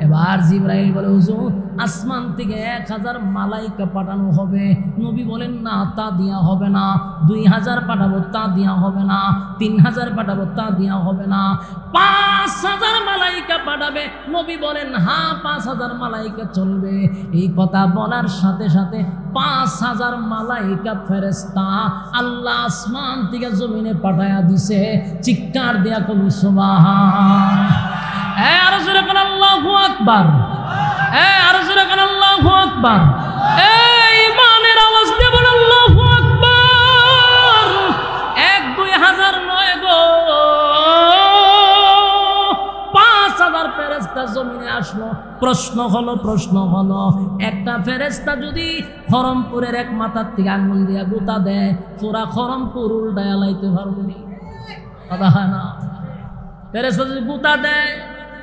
এবার জিবরাইল বলে, হুজুর আসমান থেকে 1000 মালাইকা পাঠানো হবে। নবী বলেন, না তা দিয়া হবে না। 2000 পাঠাবো, তা দিয়া হবে না। 3000 পাঠাবো, তা দিয়া হবে না। 5000 মালাইকা পাঠাবে। নবী বলেন, হ্যাঁ 5000 মালাইকা চলবে। এই কথা বলার সাথে সাথে 5000 মালাইকা ফেরেশতা আল্লাহ আসমান থেকে জমিনে পাঠায়া দিছে। চিৎকার দেয়া কবি সুবহান। আরো জোরে বলেন আল্লাহু আকবার। আরো জোরে বলেন আল্লাহু আকবার। ইমানের আওয়াজ দিয়ে বলেন আল্লাহু আকবার। 1-2000 নয় গো, 5000 ফেরেশতা জমিনে আসলো। প্রশ্ন হলো একটা ফেরেশতা যদি খরমপুরের এক মাথার থেকে আঙ্গুল দিয়া গুতা দেয়, পুরা খরমপুর উল্টায়া লাইতে পারবো নি? কথা হয় না? ফেরেশতা যদি গুতা দেয়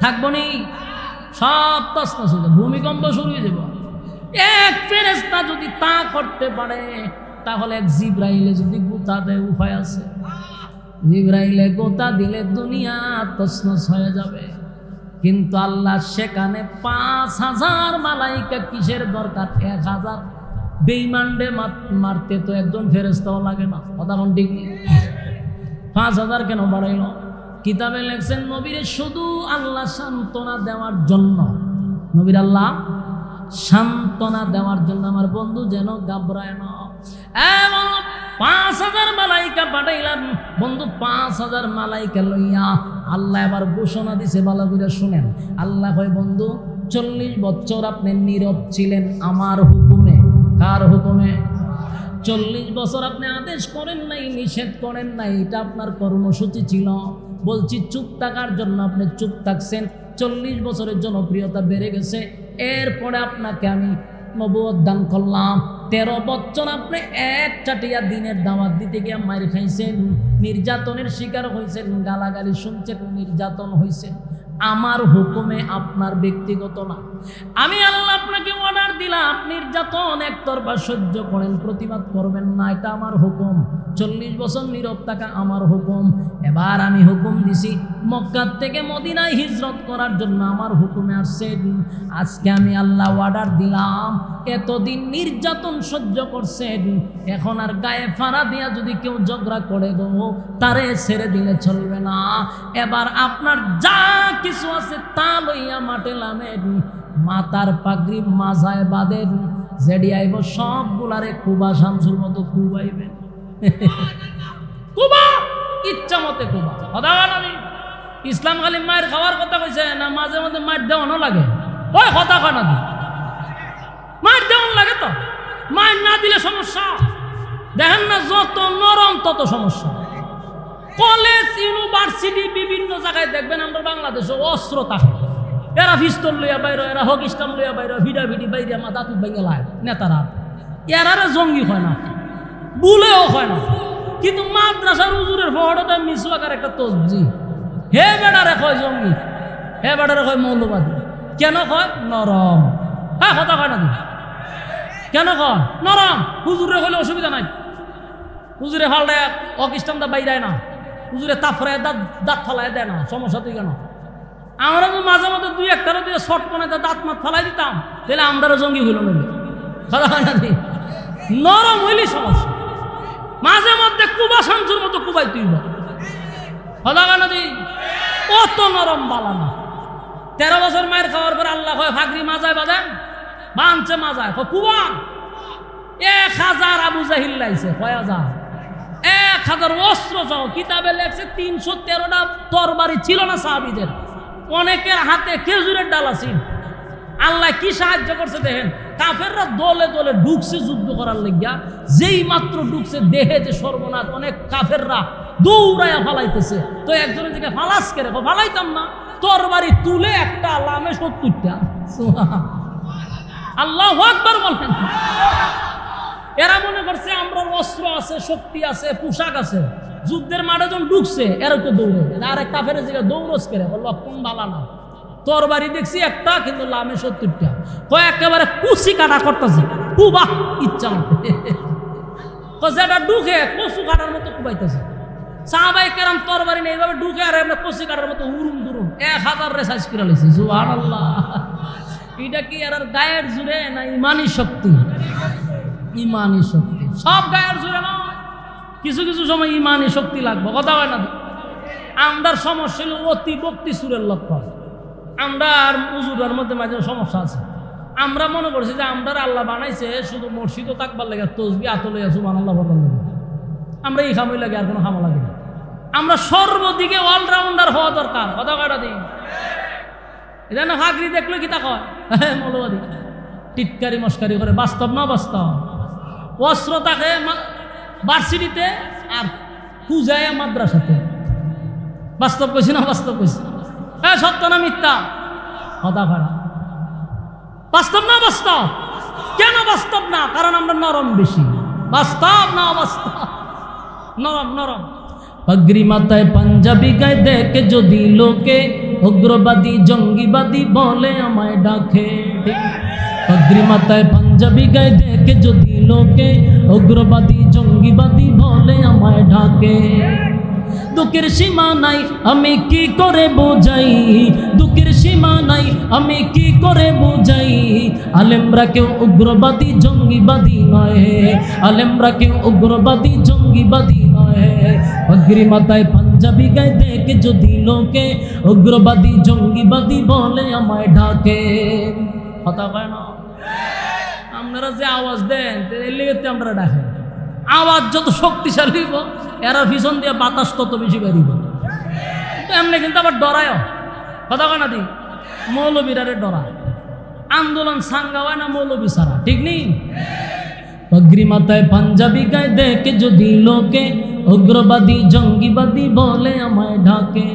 থাকবো নি? সব তছনছ হয়ে যাবে, ভূমিকম্প শুরু হয়ে যাবে। এক ফেরেশতা যদি তা করতে পারে, তাহলে এক জিবরাইলে যদি গুতা দেয় উপায় আছে? জিবরাইলে গোতা দিলে দুনিয়া তছনছ হয়ে যাবে। কিন্তু আল্লাহ সেখানে 5000 মালাইকা কিসের দরকার? 1000 বেঈমানরে মারতে তো একজন ফেরেশতাও লাগে না। কথা কোন ঠিক? 5000 কেন বাড়াইল? কিতাবে লেখছেন নবীরে শুধু আল্লাহ সান্ত্বনা দেওয়ার জন্য, নবীর আল্লাহ সান্ত্বনা দেওয়ার জন্য, আমার বন্ধু যেন ঘাবড়ায় না। 5000 মালাইকা পাঠাইলাম। বন্ধু 5000 মালাইকা লইয়া আল্লাহ এবার ঘোষণা দিছে, ভালো করে শুনেন। আল্লাহ কয়, বন্ধু 40 বছর আপনি নীরব ছিলেন আমার হুকুমে। কার হুকুমে? 40 বছর আপনি আদেশ করেন নাই, নিষেধ করেন নাই, এটা আপনার কর্মসূচি ছিল। বলছি চুপ থাকার জন্য আপনি চুপ থাকছেন। 40 বছরের জনপ্রিয়তা বেড়ে গেছে। এরপরে আপনাকে আমি নবুয়ত দান করলাম। 13 বছর আপনি এক চাটিয়া দিনের দাওয়াত দিতে গিয়ে মার খাইছেন, নির্যাতনের শিকার হয়েছেন, গালাগালি শুনছেন, নির্যাতন হয়েছেন। আমার হুকুমে, আপনার ব্যক্তিগত না। আমি আল্লাহ আপনাকে অর্ডার দিলাম, নির্যাতন একতরফা সহ্য করেন, প্রতিবাদ করবেন না, এটা আমার হুকুম। 40 বছর নীরব থাকা আমার হুকুম। এবার আমি হুকুম দিছি মক্কা থেকে মদিনায় হিজরত করার জন্য, আমার হুকুমে আসছেন। আজকে আমি আল্লাহ অর্ডার দিলাম, এতদিন নির্যাতন সহ্য করছেন, এখন আর গায়ে ফাড়া দিয়া যদি কেউ ঝগড়া করে গো, তারে ছেড়ে দিলে চলবে না। এবার আপনার যা কিছু আছে তা লইয়া মাঠে নামেন, মাতার পাগড়ি মাঝায় বাঁধেন, যেডি আইব সবগুলারে কুবা শামসুর মতো কুবাইবেন। কুবা ইচ্ছা মতে কুবা। কথা বলি ইসলাম খালি মায়ের খাওয়ার কথা কইছে না, মাঝে মাঝে মায়ের দেওয়ানো লাগে। ওই কথা কয় না, মায়ের দেওয়ান লাগে তো, মায়ের না দিলে সমস্যা। দেখেন না, যত নরম তত সমস্যা। কলেজ ইউনিভার্সিটি বিভিন্ন জায়গায় দেখবেন আমরা বাংলাদেশে অস্ত্র থাকে, এরা পিস্তল লইয়া বাইর, এরা হক ইসলাম লইয়া বাইর, ভিডা ভিডি বাইরে আমার দাঁত ভেঙে লায় নেতারা। এরারে জঙ্গি হয় না, বুলেও হয় না। কিন্তু মাদ্রাসার হুজুরের ফটোটা মিসওয়াকার একটা তসবি, হে বেড়ারে কয় জঙ্গি, হে বেড়ারে কয় মৌলবাদী। কেন কয়? নরম। হ্যাঁ কথা কয় না, কেন কয় নরম? হুজুরে হলে অসুবিধা নাই, হুজুরে ফালটায় হক ইসলামটা বাইরায় না, হুজুরে তাফরায় দাঁত ফালাই দেয় না, সমস্যা তুই কেন? আমরা তো মাঝে মাঝে 2-1টারও দিয়ে শর্ট কোনে দাঁত মাত ফালাই দিতাম, তাহলে আমরাও জঙ্গি হইল নইলে। কথা হয় না, নরম হইলেই সমস্যা। মাঝে মধ্যে কুবা শামসুর মতো কুবাই তুইব নদী অত নরম বালানা। 13 বছর মায়ের খাওয়ার পর আল্লাহ হয় ফাগরি মাজায় বাঁধেন বাঁধছে মাজায় কুবা 1000 আবু জাহিল লাইছে 1000 অস্ত্র সহ কিতাবে লেখছে 313টা তরবারি ছিল না সাহাবীদের, অনেকের হাতে খেজুরের ডালা ছিল। আল্লাহ কি সাহায্য করছে দেখেন, কাফেররা দলে দলে ঢুকছে যুদ্ধ করার লাগিয়া, যেই মাত্র ঢুকছে দেহে যে সর্বনাশ, অনেক কাফেররা দৌড়াইয়া ফালাইতেছে। তো একজনের দিকে ফালাস করে ফালাইতাম না, তরবারি তুলে একটা লামে 70টা। আল্লাহু আকবার বলেন। এরা মনে করছে আমরা অস্ত্র আছে, শক্তি আছে, পোশাক আছে, যুদ্ধের মাঠে যখন ঢুকছে এরা তো দৌড়ে। আর এক কাফের দিকে দৌড়স করে লক্ষণ বালা না, তরবারি দেখছি একটা কিন্তু লামে 70টা। একেবারে কুচি কাটা করতেছে, কুবা ইচ্ছা মতো যেটা ঢুকে কচু কাটার মতো কুবাইতেছে। সাহাবায়ে কেরাম তরবারি নেই এইভাবে ঢুকে আর এমনি কচি কাটার মতো হুরুম দুরুম 1000 রে সাইজ করে লাইছে। সুবহানাল্লাহ। এটা কি আর গায়ের জুড়ে না ইমানি শক্তি? ইমানি শক্তি। সব গায়ের জুড়ে না, কিছু কিছু সময় ইমানি শক্তি লাগবে, কথা হয় না। আমরার সমস্যা হলো অতি ভক্তি সুরের লক্ষণ। আমরা আর উজুরের মধ্যে মাঝে সমস্যা আছে। আমরা মনে করছি যে আমরা আল্লাহ বানাইছে শুধু মসজিদও থাকবার লাগে, তসবি আতো লইয়া সুবহানাল্লাহ বলার লাগে। আমরা এই খামই লাগে, আর কোনো খামা লাগে না। আমরা সর্বদিকে অলরাউন্ডার হওয়া দরকার, কথা কয়টা দিন। এটা না ফাগরি দেখলো কি তা কয় মৌলবাদী, টিটকারি মস্কারি করে। বাস্তব না বাস্তব? অস্ত্র থাকে ভার্সিটিতে আর পূজায় মাদ্রাসাতে। বাস্তব কইছি না বাস্তব কইছি? সত্য না মিথ্যা? কথা কয়টা বাস্তব না বাস্তব? কেন বাস্তব না? কারণ আমরা নরম বেশি। বাস্তব না অবাস্তব? নরম নরম। পাগড়ি মাথায় পাঞ্জাবি গায়ে দেখে যদি লোকে উগ্রবাদী জঙ্গিবাদী বলে আমায় ডাকে। পাগড়ি মাথায় পাঞ্জাবি গায়ে দেখে যদি লোকে উগ্রবাদী জঙ্গিবাদী বলে আমায় ডাকে। দুঃখের সীমা নাই আমি কি করে বোঝাই, দুঃখের সীমা নাই আমি কি করে বোঝাই। আলেমরা কেউ উগ্রবাদী জঙ্গিবাদী নয়, আলেমরা কেউ উগ্রবাদী জঙ্গিবাদী নয়। পাগড়ি মাথায় পাঞ্জাবি গায়ে দেখে যদি লোকে উগ্রবাদী জঙ্গিবাদী বলে আমায় ডাকে। কথা কয় না? আপনারা যে আওয়াজ দেন এর লেগে আমরা ডাকেন। আওয়াজ যত শক্তিশালী হইব এরা পিছন দিয়ে বাতাস তত বেশি বেরিব। এমনি কিন্তু আবার ডরায়, কথা কয় না দি? মৌলবীরারে ডরায়। আন্দোলন সাঙ্গা হয় না মৌলবী ছাড়া, ঠিক নেই? পাগড়ি মাথায় পাঞ্জাবি গায়ে দেখে যদি লোকে উগ্রবাদী জঙ্গিবাদী বলে আমায় ঢাকে।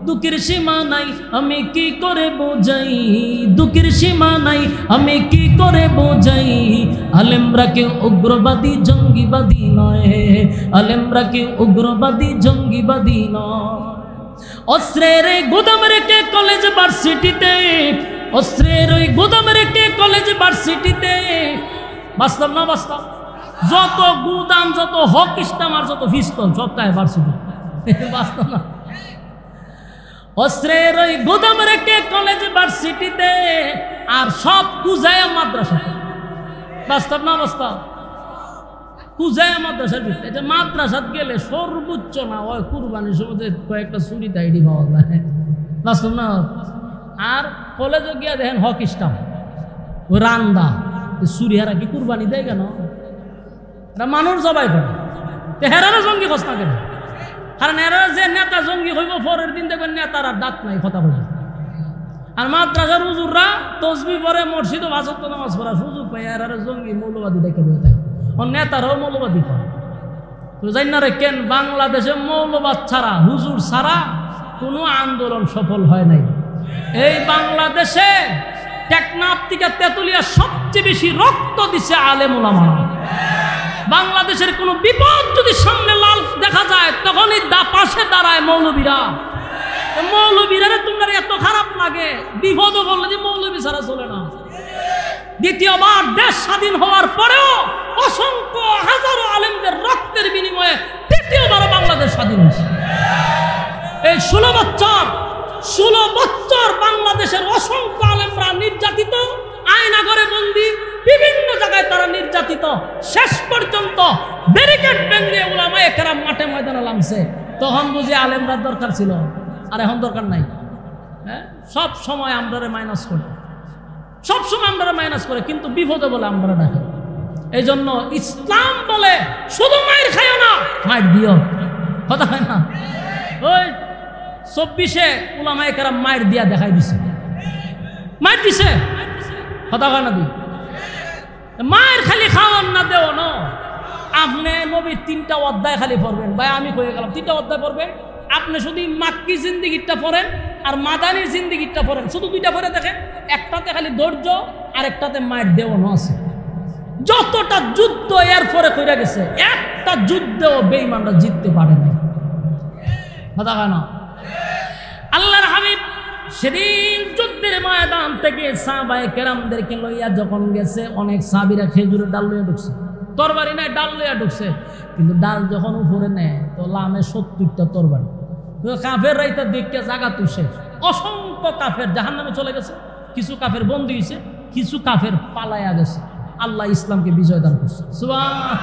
দুঃখের সীমা নাই আমি কি করে বোঝাই, দুঃখের সীমা নাই আমি কি করে বোঝাই। আলেমরা কেউ উগ্রবাদী জঙ্গিবাদী নয়, আলেমরা কেউ উগ্রবাদী জঙ্গিবাদী নয়। অস্ত্রের গোদাম রেখে কলেজ ভার্সিটিতে, অস্ত্রের ওই গোদাম রেখে কলেজ ভার্সিটিতে। বাস্তব না বাস্তব? যত গুদাম, যত হক ইসলাম আর যত পিস্তল সব তাই ভার্সিটি। বাস্তব না? অস্ত্রের ওই গোদাম রেখে কলেজ ভার্সিটিতে আর সব কুজায়া মাদ্রাসাতে। বাস্তব না বাস্তব? কুজায়া মাদ্রাসার ভিতরে। এটা মাদ্রাসাত গেলে সর্বোচ্চ না হয় কুরবানির সময় কয়েকটা চুরি দাইডি পাওয়া যায়। বাস্তব না? আর কলেজে গিয়া দেখেন হক ইসলাম ওই রান্দা চুরিহারা কি কুরবানি দেয় কেন? এরা মানুষ জবাই করে, হেরারও জঙ্গি খোঁজ না কেন? কারণ এরা যে নেতা জঙ্গি হইব পরের দিন দেখবেন নেতার আর দাঁত নাই, কথা বলবে। আর মাদ্রাসার হুজুররা তসবি পরে মসজিদে ওয়াজ নামাজ পড়া সুযোগ পায়, এরা জঙ্গি মৌলবাদী দেখে বয়ে থাকে। ওর নেতারাও মৌলবাদী করে। তো জানি না রে কেন বাংলাদেশে মৌলবাদ ছাড়া, হুজুর ছাড়া কোনো আন্দোলন সফল হয় নাই। এই বাংলাদেশে টেকনাফ থেকে তেতুলিয়া সবচেয়ে বেশি রক্ত দিছে আলেম ওলামা। বাংলাদেশের কোনো বিপদ যদি সামনে লাল দেখা যায় তখনই পাশে দাঁড়ায় মৌলবীরা। মৌলবীরা তোমার এত খারাপ লাগে, বিপদও বললে যে মৌলবী ছাড়া চলে না। দ্বিতীয়বার দেশ স্বাধীন হওয়ার পরেও অসংখ্য হাজারো আলেমদের রক্তের বিনিময়ে তৃতীয়বার বাংলাদেশ স্বাধীন হয়েছে। এই 16 বছর বাংলাদেশের অসংখ্য আলেমরা নির্যাতিত, আয়নাঘরে বন্দী, বিভিন্ন জায়গায় তারা নির্যাতিত। শেষ পর্যন্ত ব্যারিকেড ভেঙে কেরাম মাঠে ময়দানে নামছে, তখন বুঝি আলেমরা দরকার ছিল, আর এখন দরকার নাই। হ্যাঁ, সব সময় আমরা মাইনাস করে, সব সময় আমরা মাইনাস করে, কিন্তু বিপদে বলে আমরা ডাকে। এই জন্য ইসলাম বলে শুধু মায়ের খাইও না, মায়ের দিও। কথা হয় না? ওই 24-এ উলামায়ে কেরাম মায়ের দিয়া দেখাই দিছে, মায়ের দিছে। কথা হয় না? দি মায়ের খালি খাওয়ান না দেও না। আপনি নবীর 3টা অধ্যায় খালি পড়বেন, ভাই আমি কয়ে গেলাম 3টা অধ্যায় পড়বেন। আপনি শুধু মাক্কি জিন্দিগিটা পড়েন আর মাদানির জিন্দিগিটা পড়েন, শুধু 2টা পড়ে দেখেন। একটাতে খালি ধৈর্য আর একটাতে মায়ের দেওয়ানো আছে। যতটা যুদ্ধ এরপরে কইরা গেছে, একটা যুদ্ধেও বেঈমানরা জিততে পারে নাই। কথা হয় না? আল্লাহর হাবিব সেদিন যুদ্ধের ময়দান থেকে সাহাবায়ে কেরামদেরকে লইয়া যখন গেছে, অনেক সাহাবীরা খেজুরের ডাল লইয়া ঢুকছে, তরবারি নাই ডাল লইয়া ঢুকছে। কিন্তু ডাল যখন উপরে নেয় তো লামে 70টা তরবারি। কাফের রাইতা দেখে জাগা তুষে, অসংখ্য কাফের জাহান্নামে চলে গেছে, কিছু কাফের বন্দী হয়েছে, কিছু কাফের পালায়া গেছে। আল্লাহ ইসলামকে বিজয় দান করছে। সুবহানাল্লাহ।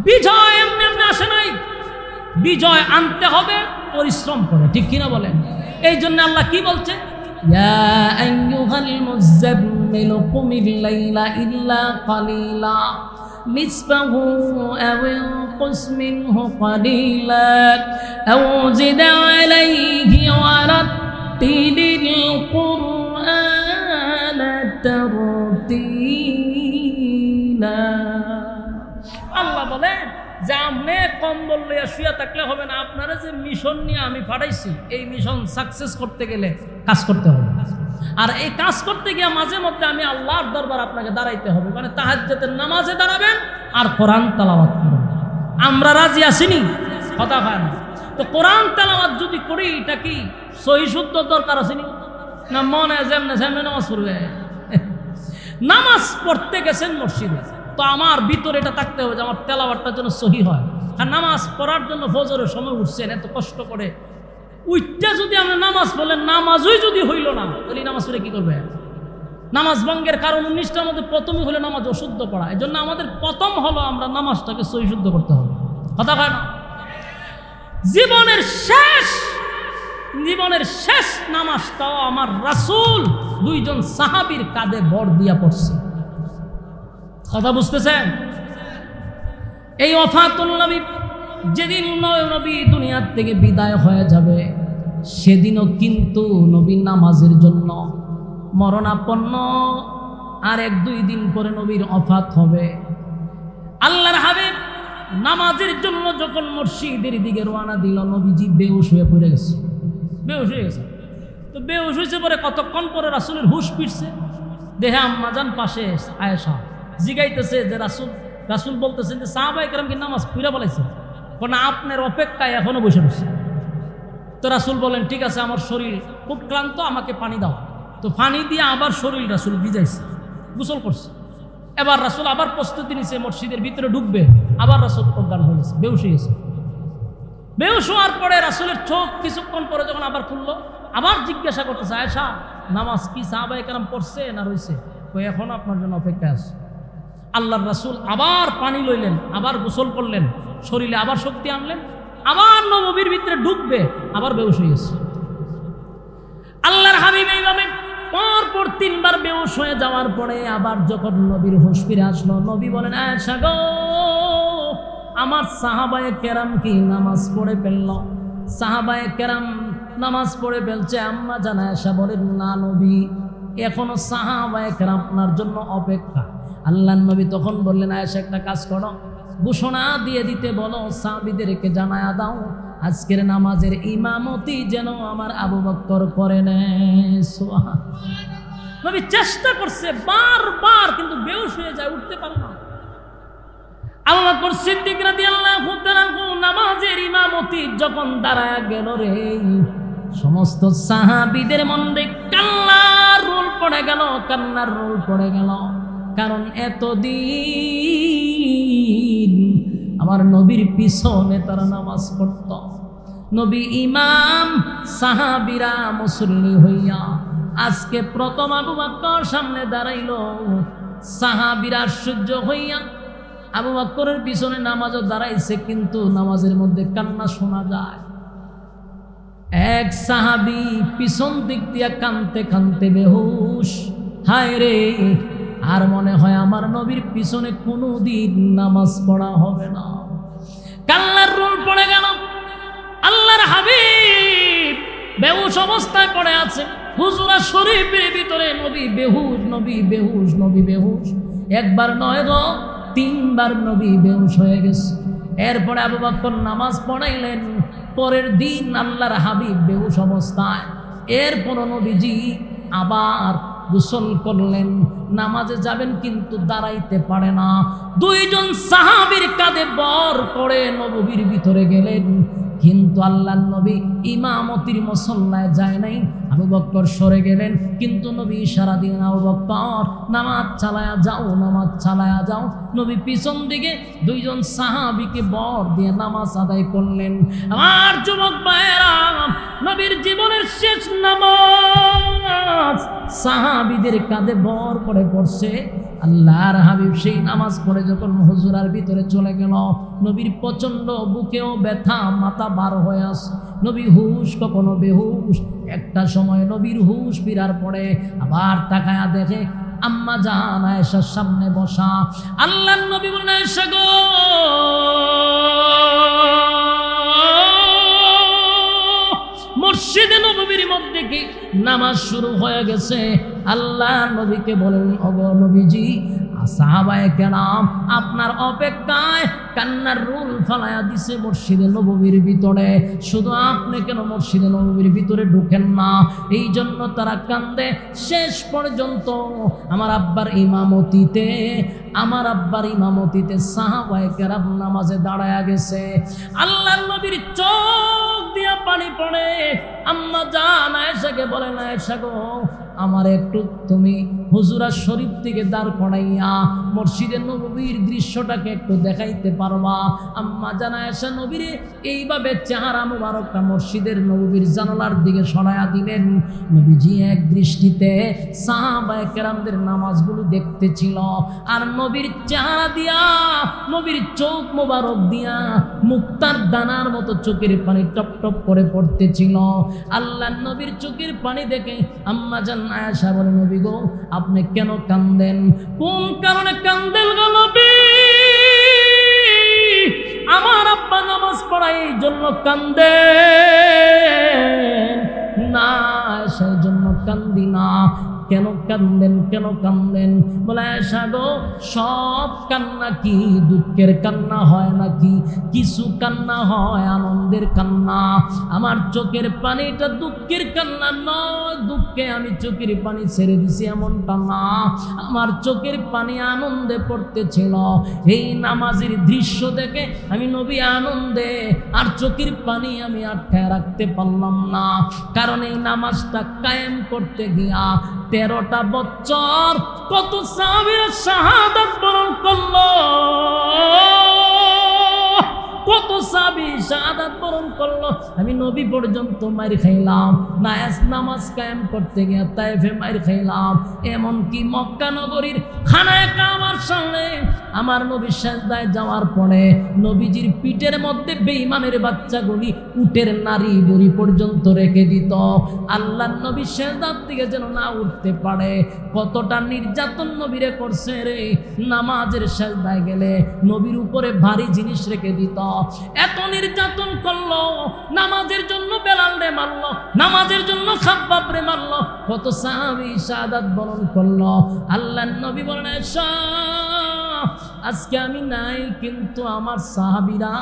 বিজয় এমনি এমনি আসে নাই, বিজয় আনতে হবে পরিশ্রম করে, ঠিক কিনা বলেন? এই জন্য আল্লাহ কি বলছে? ইয়া আইয়ুহাল মুযাম্মিলু কুমিল লাইলা ইল্লা কালিলা নিসফাহু আও ইনকুস মিনহু কালিলা আও জিদ আলাইহি ওয়া রাত্তিলিল কুরআনা তারতিলা। আল্লাহ বলে যে আপনি কম্বল লইয়া শুয়ে থাকলে হবে না, আপনারা যে মিশন নিয়ে আমি পাঠাইছি, এই মিশন সাকসেস করতে গেলে কাজ করতে হবে। আর এই কাজ করতে গিয়ে মাঝে মধ্যে আমি আল্লাহর দরবার আপনাকে দাঁড়াইতে হবে, মানে তাহাজ্জুদের নামাজে দাঁড়াবেন আর কোরআন তেলাওয়াত করবেন। আমরা রাজি আসিনি? কথা হয় না? তো কোরআন তেলাওয়াত যদি করি, এটা কি সহি শুদ্ধ দরকার আসেনি না? মনে যেমনে যেমনে নামাজ পড়বে। নামাজ পড়তে গেছেন মসজিদে, তো আমার ভিতরে এটা থাকতে হবে যে আমার তেলাওয়াতটা যেন সহি হয়। আর নামাজ পড়ার জন্য ফজরের সময় উঠছেন এত কষ্ট করে, উইটা যদি আমরা নামাজ পড়লেন, নামাজই যদি হইল না, তাহলে নামাজ পড়ে কি করবে? নামাজ ভঙ্গের কারণ 19টার মধ্যে প্রথমই হলো নামাজ অশুদ্ধ পড়া। এই জন্য আমাদের প্রথম হলো আমরা নামাজটাকে সহি শুদ্ধ করতে হবে। কথা হয় না? জীবনের শেষ নামাজটাও আমার রাসূল 2জন সাহাবীর কাঁধে ভর দিয়া পড়ছে। কথা বুঝতেছেন? এই ওয়াফাতুল নবী, যেদিন নবী দুনিয়ার থেকে বিদায় হয়ে যাবে, সেদিনও কিন্তু নবী নামাজের জন্য মরণাপন্ন। আর 1-2 দিন পরে নবীর ওফাত হবে। আল্লাহর হাবিব নামাজের জন্য যখন মসজিদের দিকে রওনা দিল, নবীজি বেহুশ হয়ে পড়ে গেছে। বেহুশ হয়ে গেছে। তো বেহুশ হয়েছে পরে কতক্ষণ পরে রাসূলের হুশ ফিরছে। দেহে আম্মাজান পাশে আয়েশা জিগাইতেছে যে রাসূল বলতেছেন যে সাহাবায়ে কেরাম কি নামাজ পুরা বলাইছে? কোন আপনার অপেক্ষায় এখনো বসে রয়েছে। তো রাসূল বলেন, ঠিক আছে, আমার শরীর খুব ক্লান্ত, আমাকে পানি দাও। তো পানি দিয়ে আবার শরীর রাসূল ভিজাইছে, গোসল করছে। এবার রাসূল আবার প্রস্তুতি নিছে, মসজিদের ভিতরে ঢুকবে। আবার রাসূল অজ্ঞান হয়ে গেছে, বেহুশ হয়ে গেছে। বেহুশ হওয়ার পরে রাসূলের চোখ কিছুক্ষণ পরে যখন আবার খুললো, আবার জিজ্ঞাসা করতেছে, আয়েশা নামাজ কি সাহাবায়ে কেরাম পড়ছে না রইছে? কই এখন আপনার জন্য অপেক্ষায় আছে। আল্লাহর রাসূল আবার পানি লইলেন, আবার গোসল করলেন, শরীরে আবার শক্তি আনলেন, আবার নববীর ভিতরে ঢুকবে, আবার বেহুশ হয়ে গেছে। আল্লাহর হাবিব এইভাবে পরপর 3বার বেহুশ হয়ে যাওয়ার পরে আবার যখন নবীর হুঁশ ফিরে আসলো, নবী বলেন, আয়েশা গো, আমার সাহাবায়ে কেরাম কি নামাজ পড়ে ফেলল? সাহাবায়ে কেরাম নামাজ পড়ে ফেলছে। আম্মা জান আয়েশা বলেন, না নবী, এখনো সাহাবায়ে কেরাম আপনার জন্য অপেক্ষা। আল্লাহর নবী তখন বললেন, আয়েশা একটা কাজ করো, ঘোষণা দিয়ে দিতে বলো, সাহাবীদেরকে জানায়া দাও আজকের নামাজের ইমামতি যেন আমার আবু বকর করে নেয়। সুবহানাল্লাহ। নবী চেষ্টা করছে বারবার, কিন্তু বেহুশ হয়ে যায়, উঠতে পারে না। আবু বকর সিদ্দিক রাদিয়াল্লাহু তাআলা নামাজের ইমামতি যখন দাঁড়ায়া গেল রে, সমস্ত সাহাবীদের মধ্যে কান্নার রোল পড়ে গেল, কান্নার রোল পড়ে গেল। কারণ এতদিন আমার নবীর পিছনে তারা নামাজ পড়ত, নবী ইমাম, সাহাবীরা মুসল্লি হইয়া। আজকে প্রথম আবু বকর সামনে দাঁড়াইল, সাহাবীরা আশ্চর্য হইয়া আবু বকরের পিছনে নামাজও দাঁড়াইছে, কিন্তু নামাজের মধ্যে কান্না শোনা যায়। এক সাহাবী পিছন দিক দিয়া কানতে কানতে বেহুশ। হায় রে, আর মনে হয় আমার নবীর পিছনে কোনোদিন নামাজ পড়া হবে না। কান্নার রোল পড়ে গেল। আল্লাহর হাবিব বেহুশ অবস্থায় পড়ে আছে। হুজুরা শরীফের ভিতরে নবী বেহুশ, নবী বেহুশ, নবী বেহুশ। একবার নয় গো, 3 বার নবী বেহুশ হয়ে গেছে। এরপরে আবু বকর নামাজ পড়াইলেন। পরের দিন আল্লাহর হাবিব বেহুশ অবস্থায়। এরপর নবীজি আবার গোসল করলেন, নামাজে যাবেন কিন্তু দাঁড়াইতে পারে না। 2 জন সাহাবীর কাঁধে বর করে নববীর ভিতরে গেলেন, কিন্তু আল্লাহর নবী ইমামতির মুসল্লায় যায় নাই। আবু বকর সরে গেলেন, কিন্তু নবী ইশারা দিলেন, আবু বকর নামাজ চালায়া যাও, নামাজ চালায়া যাও। নবী পিছন দিকে 2 জন সাহাবীকে বর দিয়ে নামাজ আদায় করলেন। আমার যুবক ভাইয়েরা, নবীর জীবনের শেষ নামাজ সাহাবীদের কাঁধে বর করে পড়ছে। আল্লাহর হাবিব সেই নামাজ পড়ে যখন হুজুরার ভিতরে চলে গেল, নবীর প্রচন্ড বুকেও ব্যথা, মাথা বার হয়ে আসে। নবী হুশ, কখনো বেহুশ। একটা সময় নবীর হুশ ফিরার পরে আবার তাকায়া দেখে আম্মা জান আয়েশার সামনে বসা। আল্লাহর নবী বলেন, আয়েশা গো, মসজিদে নববীর মধ্যে কি নামাজ শুরু হয়ে গেছে? আল্লাহর নবীকে বলেন, ওগো নবীজি, সাহাবায়ে কেরাম আপনার অপেক্ষায় কান্নার রুল ফালায়া দিছে মসজিদে নববীর ভিতরে। শুধু আপনি কেন মসজিদে নববীর ভিতরে ঢুকেন না? এই জন্য তারা কান্দে। শেষ পর্যন্ত আমার আব্বার ইমামতিতে সাহাবায়ে কেরাম নামাজে দাঁড়ায়া গেছে। আল্লাহর নবীর চোখ দিয়া পানি পড়ে। আম্মা জান আয়েশাকে বলেন, আয়েশা গো, আমার একটু তুমি হুজুরা শরীফ থেকে দাঁড় করাইয়া মসজিদে নববীর দৃশ্যটাকে একটু দেখাইতে পারবা? আম্মা জান আয়েশা নবীরে এইভাবে চেহারা মুবারকটা মসজিদের নববীর জানালার দিকে সরাইয়া দিলেন। নবীজি এক দৃষ্টিতে সাহাবায়ে কেরামদের নামাজগুলো দেখতেছিল, আর নবীর চেহারা দিয়া, নবীর চোখ মুবারক দিয়া মুক্তার দানার মতো চোখের পানি টপ টপ করে পড়তেছিল। আল্লাহর নবীর চোখের পানি দেখে আম্মা জান আয়েশা বলে, নবী গো, আপনি কেন কান্দেন? কোন কারণে কান্দেন গো নবী? আমার আব্বা নামাজ পড়ায় এই জন্য কান্দেন না? সেই জন্য কান্দি না। কেন কান্দেন, কেন কান্দেন? বলে, আয়েশা গো, সব কান্না কি দুঃখের কান্না হয় নাকি? কিছু কান্না হয় আনন্দের কান্না। আমার চোখের পানিটা দুঃখের কান্না নয়, দুঃখে আমি চোখের পানি ছেড়ে দিছি এমনটা না। আমার চোখের পানি আনন্দে পড়তেছিল। এই নামাজের দৃশ্য দেখে আমি নবী আনন্দে, আর চোখের পানি আমি আটকায় রাখতে পারলাম না। কারণ এই নামাজটা কায়েম করতে গিয়া 13টা বছর কত সাহাবীরা শাহাদাত বরণ করলো, কত সাহাবী শাহাদাত বরণ করলো। আমি নবী পর্যন্ত মার খাইলাম, নামাজ কায়েম করতে গিয়ে তায়েফে মার খাইলাম। এমনকি মক্কা নগরীর খানায়ে কাবার সামনে আমার নবী সিজদায় যাওয়ার পরে নবীজির পিঠের মধ্যে বেঈমানের বাচ্চাগুলি উটের নারী বুড়ি পর্যন্ত রেখে দিত, আল্লাহর নবী সিজদার থেকে যেন না উঠতে পারে। কতটা নির্যাতন নবীরে করছে রে! নামাজের সিজদায় গেলে নবীর উপরে ভারী জিনিস রেখে দিত। এত নির্যাতন করলো, নামাজের জন্য বেলাল রে মারলো, নামাজের জন্য খাব্বাব রে মারলো, কত সাহাবী শাহাদাত বরণ করলো। আল্লাহর নবী বলেন, আজকে আমি নাই, কিন্তু আমার সাহাবীরা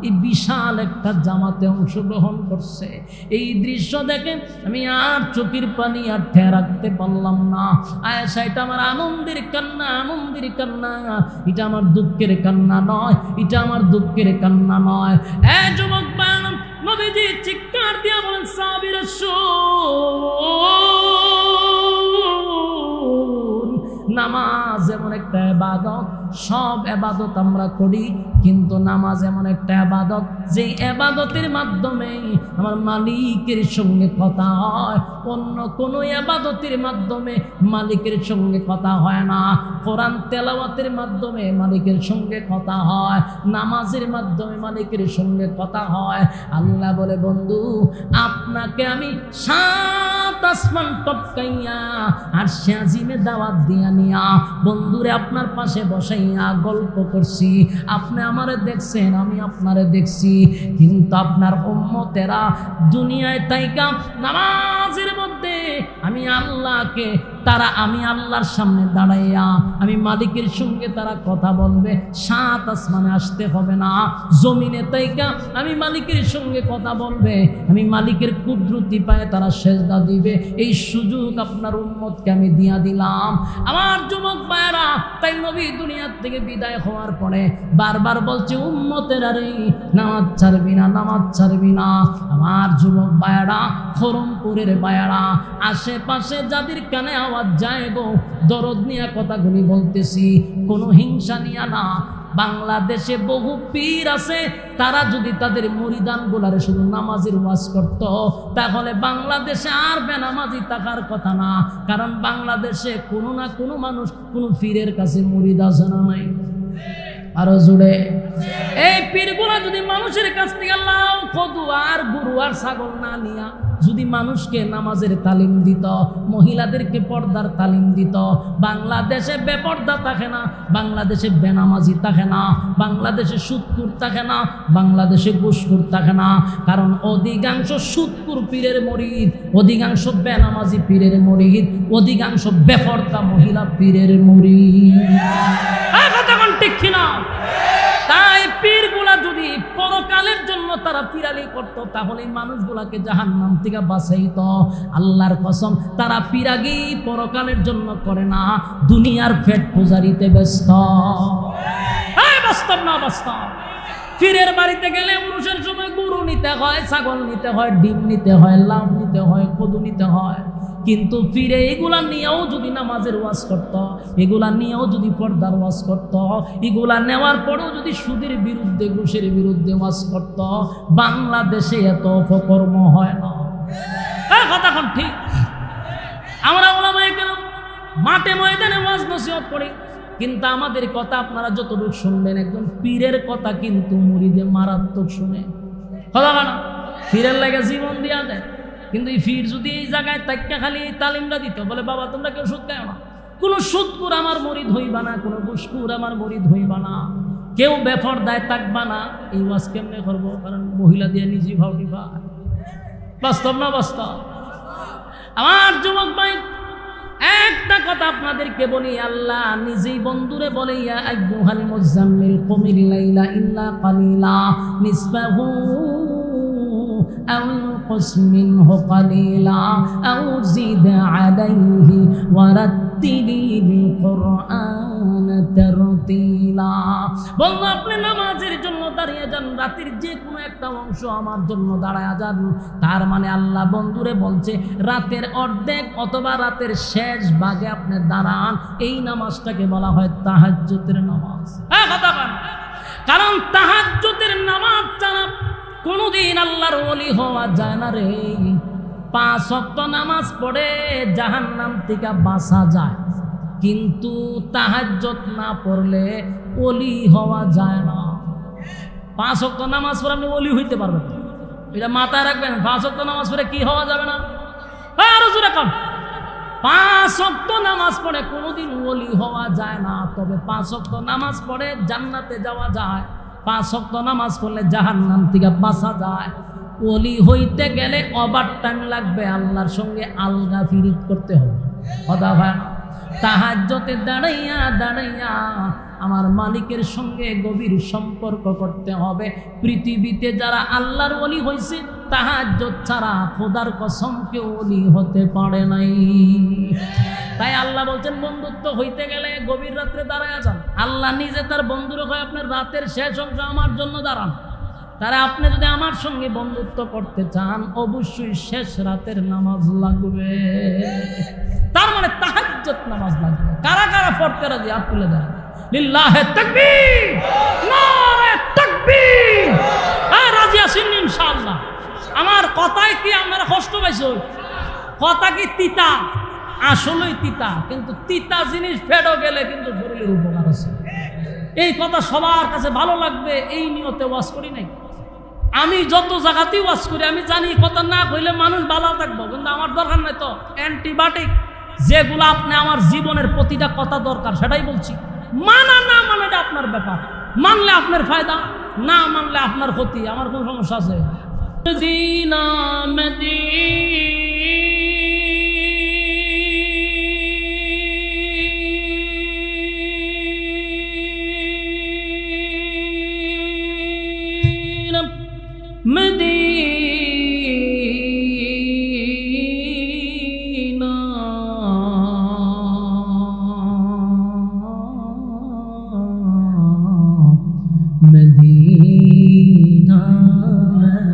এই বিশাল একটা জামাতে অংশগ্রহণ করছে। এই দৃশ্য দেখে আমি আর চোখের পানি আর ঠেয়ে রাখতে পারলাম না। আয়েশা, এটা আমার আনন্দের কান্না, আনন্দের কান্না, এটা আমার দুঃখের কান্না নয়, এটা আমার দুঃখের কান্না নয়। এই যুবক বানাম নবীজি চিৎকার দিয়া বলেন, সাহাবীরা শুন, নামাজ এমন একটা ইবাদত, সব ইবাদত আমরা করি, কিন্তু নামাজ এমন একটা ইবাদত যে ইবাদতের মাধ্যমে আমার মালিকের সঙ্গে কথা হয়। অন্য কোনো ইবাদতের মাধ্যমে মালিকের সঙ্গে কথা হয় না। কোরআন তেলাওয়াতের মাধ্যমে মালিকের সঙ্গে কথা হয়, নামাজের মাধ্যমে মালিকের সঙ্গে কথা হয়। আল্লাহ বলে, বন্ধু আপনাকে আমি 7 আসমান টপকাইয়া আর শাজিমে দাওয়াত দিয়া নিয়া বন্ধুরে আপনার পাশে বসাইয়া গল্প করছি। আপনি আমারে দেখছেন, আমি আপনারে দেখছি, কিন্তু আপনার উম্মতেরা দুনিয়ায় তাইকা নামাজের মধ্যে আমি আল্লাহকে আমি আল্লাহর সামনে দাঁড়াইয়া আমি মালিকের সঙ্গে তারা কথা বলবে। 7 আসমানে আসতে হবে না, জমিনে তাইকা আমি মালিকের সঙ্গে কথা বলবে, আমি মালিকের কুদরতি পায়ে তারা সেজদা দিবে। এই সুযোগ আপনার উম্মতকে আমি দিয়া দিলাম। আমার যুবক ভাইরা, তাই নবী দুনিয়ার থেকে বিদায় হওয়ার পরে বারবার বলছে, উম্মতেরা রে, নামাজ ছাড়বি না, নামাজ ছাড়বি না। আমার যুবক ভাইরা, খরমপুরের ভাইরা, আশেপাশে যাদের কানে আওয়াজ যায় গো, দরদ নিয়ে কথাগুলি বলতেছি, কোনো হিংসা নিয়ে না। বাংলাদেশে বহু পীর আছে, তারা যদি তাদের মুরিদান গুলারে শুধু নামাজের ওয়াজ করত, তাহলে বাংলাদেশে আর বেনামাজি থাকার কথা না। কারণ বাংলাদেশে কোনো না কোনো মানুষ কোনো পীরের কাছে মুরিদ আছে না নাই? আরো জুড়ে এই পীরগুলা যদি মানুষের কাছ থেকে লাউ, কদু আর গরু আর ছাগল না নিয়া যদি মানুষকে নামাজের তালিম দিত, মহিলাদেরকে পর্দার তালিম দিত, বাংলাদেশে বেপর্দা থাকে না, বাংলাদেশে বেনামাজি থাকে না, বাংলাদেশে সুদকুর থাকে না, বাংলাদেশে ঘুষখোর থাকে না। কারণ অধিকাংশ সুদকুর পীরের মুরিদ, অধিকাংশ বেনামাজি পীরের মুরিদ, অধিকাংশ বেপর্দা মহিলা পীরের মুরিদ। ঠিক কিনা? তাই পীরগুলা যদি পরকালের জন্য তারা পিরালি করতো, তাহলে মানুষগুলাকে জাহান্নাম থেকে বাঁচাইত। আল্লাহর কসম, তারা পিরাগি পরকালের জন্য করে না, দুনিয়ার পেট পূজারিতে ব্যস্ত। বাস্তব না বাস্তব? পীরের বাড়িতে গেলে উরুষের সময় গরু নিতে হয়, ছাগল নিতে হয়, ডিম নিতে হয়, লাউ নিতে হয়, কদু নিতে হয়। কিন্তু পীরে এগুলা নিয়েও যদি নামাজের ওয়াজ করত, এগুলা নিয়েও যদি পর্দার ওয়াজ করত, এগুলা নেওয়ার পরেও যদি সুদের বিরুদ্ধে, ঘুষের বিরুদ্ধে ওয়াজ করত, বাংলাদেশে এত অপকর্ম হয় না। কথা কোন ঠিক? আমরা ওলামায়ে কেরাম মাঠে ময়দানে ওয়াজ নসিহত করি, কিন্তু আমাদের কথা আপনারা যতটুকু শুনবেন, একজন পীরের কথা কিন্তু মুরিদে মারাত্মক শুনে। কথা না? পীরের লাগে জীবন দিয়া দেয়। কিন্তু এই পীর যদি এই জায়গায় তাইকা খালি এই তালিমটা দিত, বলে বাবা তোমরা কেউ সুদ খাও না, কোনো সুদকুর আমার মুরিদ হইবা না, কোনো ঘুষখোর আমার মুরিদ হইবা না, কেউ বেপরদায় থাকবা না, এই ওয়াজ কেমনে করবো? কারণ মহিলা দিয়ে নিজে ভাউটি পায়। বাস্তব না বাস্তব? আমার যুবক ভাই, একটা কথা আপনাদেরকে বলি, আল্লাহ নিজেই বন্ধুরে বলে, ইয়া আইয়ুহাল মুযাম্মিল কুমিল লাইলা ইল্লা কালিলা নিসফাহু আও ইনকুস মিনহু কালিলা আও জিদ আলাইহি ওয়ারাত্তিলিল কুরআন তারতিলা। বলল আপনি নামাজের জন্য দাঁড়িয়ে যান, রাতের যে কোনো একটা অংশ আমার জন্য দাঁড়ায়া যান। তার মানে আল্লাহ বন্ধুরে বলছে, রাতের অর্ধেক অথবা রাতের শেষ ভাগে আপনি দাঁড়ান। এই নামাজটাকে বলা হয় তাহাজ্জুদের নামাজ। কারণ তাহাজ্জুদের নামাজ ছাড়া কোনোদিন আল্লাহর ওলি হওয়া যায় না রে। 5 ওয়াক্ত নামাজ পড়ে জাহান্নাম থেকে বাঁচা যায়, কিন্তু তাহাজ্জুদ না পড়লে ওলি হওয়া যায় না। 5 ওয়াক্ত নামাজ পড়ে আপনি ওলি হইতে পারবেন, এটা মাথায় রাখবেন। 5 ওয়াক্ত নামাজ পড়ে কি হওয়া যাবে না? আরো জোরে কম। 5 ওয়াক্ত নামাজ পড়ে কোনোদিন ওলি হওয়া যায় না, তবে 5 ওয়াক্ত নামাজ পড়ে জান্নাতে যাওয়া যায়। 5 ওয়াক্ত নামাজ পড়লে জাহান্নাম থেকে বাঁচা যায়। ওলি হইতে গেলে ওভার টাইম লাগবে, আল্লাহর সঙ্গে আলগা ফিরিত করতে হবে। কথা ভাই, তাহাজ্জুদে দাঁড়াইয়া দাঁড়াইয়া আমার মালিকের সঙ্গে গভীর সম্পর্ক করতে হবে। পৃথিবীতে যারা আল্লাহর ওলি হয়েছে, তাহাজ্জুদ ছাড়া খোদার কসম কেউ ওলি হতে পারে নাই। তাই আল্লাহ বলছেন, বন্ধুত্ব হইতে গেলে গভীর রাত্রে দাঁড়ায়া যান। আল্লাহ নিজে তার বন্ধুর হয়, আপনার রাতের শেষ অংশ আমার জন্য দাঁড়ান। তারা আপনি যদি আমার সঙ্গে বন্ধুত্ব করতে চান, অবশ্যই শেষ রাতের নামাজ লাগবে। তার মানে তাহাজ্জুদ নামাজ লাগবে। কারা কারা পড়তে রাজি হাত তুলে দেন। লিল্লাহে তাকবীর, নারে তাকবীর। রাজি আছেন ইনশাআল্লাহ? আমার কথায় কি আপনারা কষ্ট পাইছো? কথা কি তিতা? আসলেই তিতা, কিন্তু তিতা জিনিস ফেডো গেলে কিন্তু শরীরের উপকার আছে। এই কথা সবার কাছে ভালো লাগবে এই নিয়তে ওয়াজ করি নাই। আমি যত জায়গাতেই ওয়াজ করি আমি জানি কথা না কইলে মানুষ ভালো থাকবো, কিন্তু আমার দরকার নাই তো অ্যান্টিবায়োটিক। যেগুলো আপনি আমার জীবনের প্রতিটা কথা দরকার সেটাই বলছি। মানা না মানে এটা আপনার ব্যাপার। মানলে আপনার ফায়দা, না মানলে আপনার ক্ষতি। আমার কোন সমস্যা আছে? মদিনা মদিনা মদিনা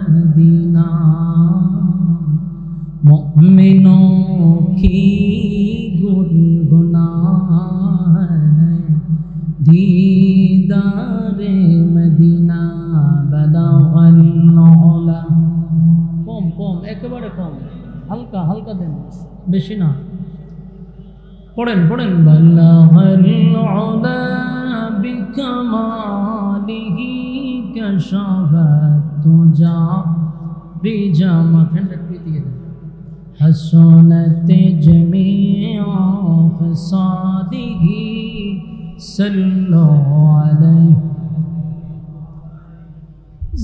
মদিনা মুমিনোं की गुनगुना दीदारे मदीना बलगल उला। कम कम एकेबारे कम, हल्का हल्का देन, बेशी ना। पढ़ें पढ़ें बलगल उला बिकमालिही कशफत तुजा बिजमा हसनत जमीअ खसालिही सल्लल्लाहु अलैहि।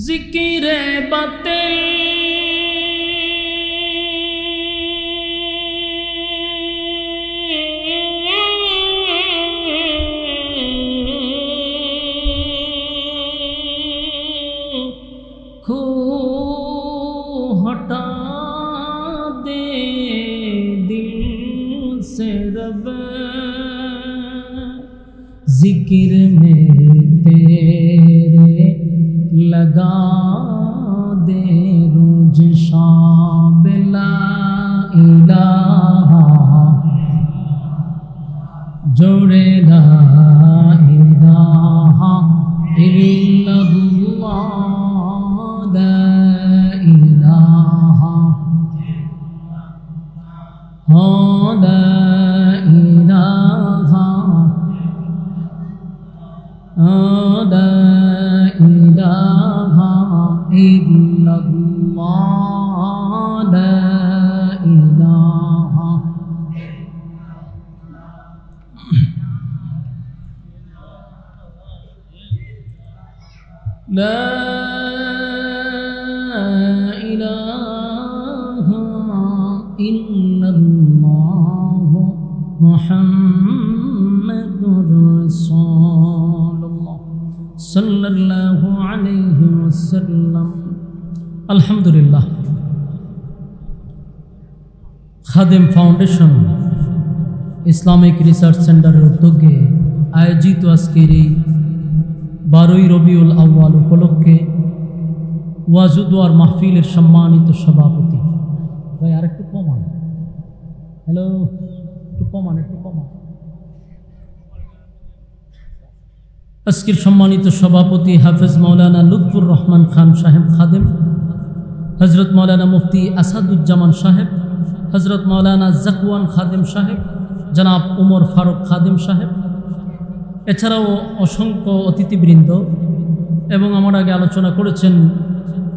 जिक्र बातिल खो हटा दे दिल से रब, जिक्र में तेरे लगा दे रोज शाब ला इलाहा जोड़े ला इलाहा इल्लल्लाह ला इलाहा ला इलाहा ला इलाहा इल्लल्लाह ला इलाहा। ला इलाहा इल्लल्लाह मुहम्मदुर रसूलुल्लाह सल्लल्लाहु अलैहि वसल्लम। अल्हम्दुलिल्लाह। खादिम फाउंडेशन इस्लामिक रिसार्च सेंटर उद्योगे आयोजित आजकेर 12 रबिउल आव्वाल उपलक्षे ওয়াজুদোয়ার মাহফিলের সম্মানিত সভাপতি ভাই আরেকটু কমান। হ্যালো, একটু কমান, একটু কমান। আজকের সম্মানিত সভাপতি হাফেজ মাওলানা লুৎফুর রহমান খান সাহেব খাদেম, হযরত মাওলানা মুফতি আসাদুজ্জামান সাহেব, হযরত মাওলানা জাকওয়ান খাদেম সাহেব, জনাব উমর ফারুক খাদেম সাহেব, এছাড়াও অসংখ্য অতিথিবৃন্দ এবং আমার আগে আলোচনা করেছেন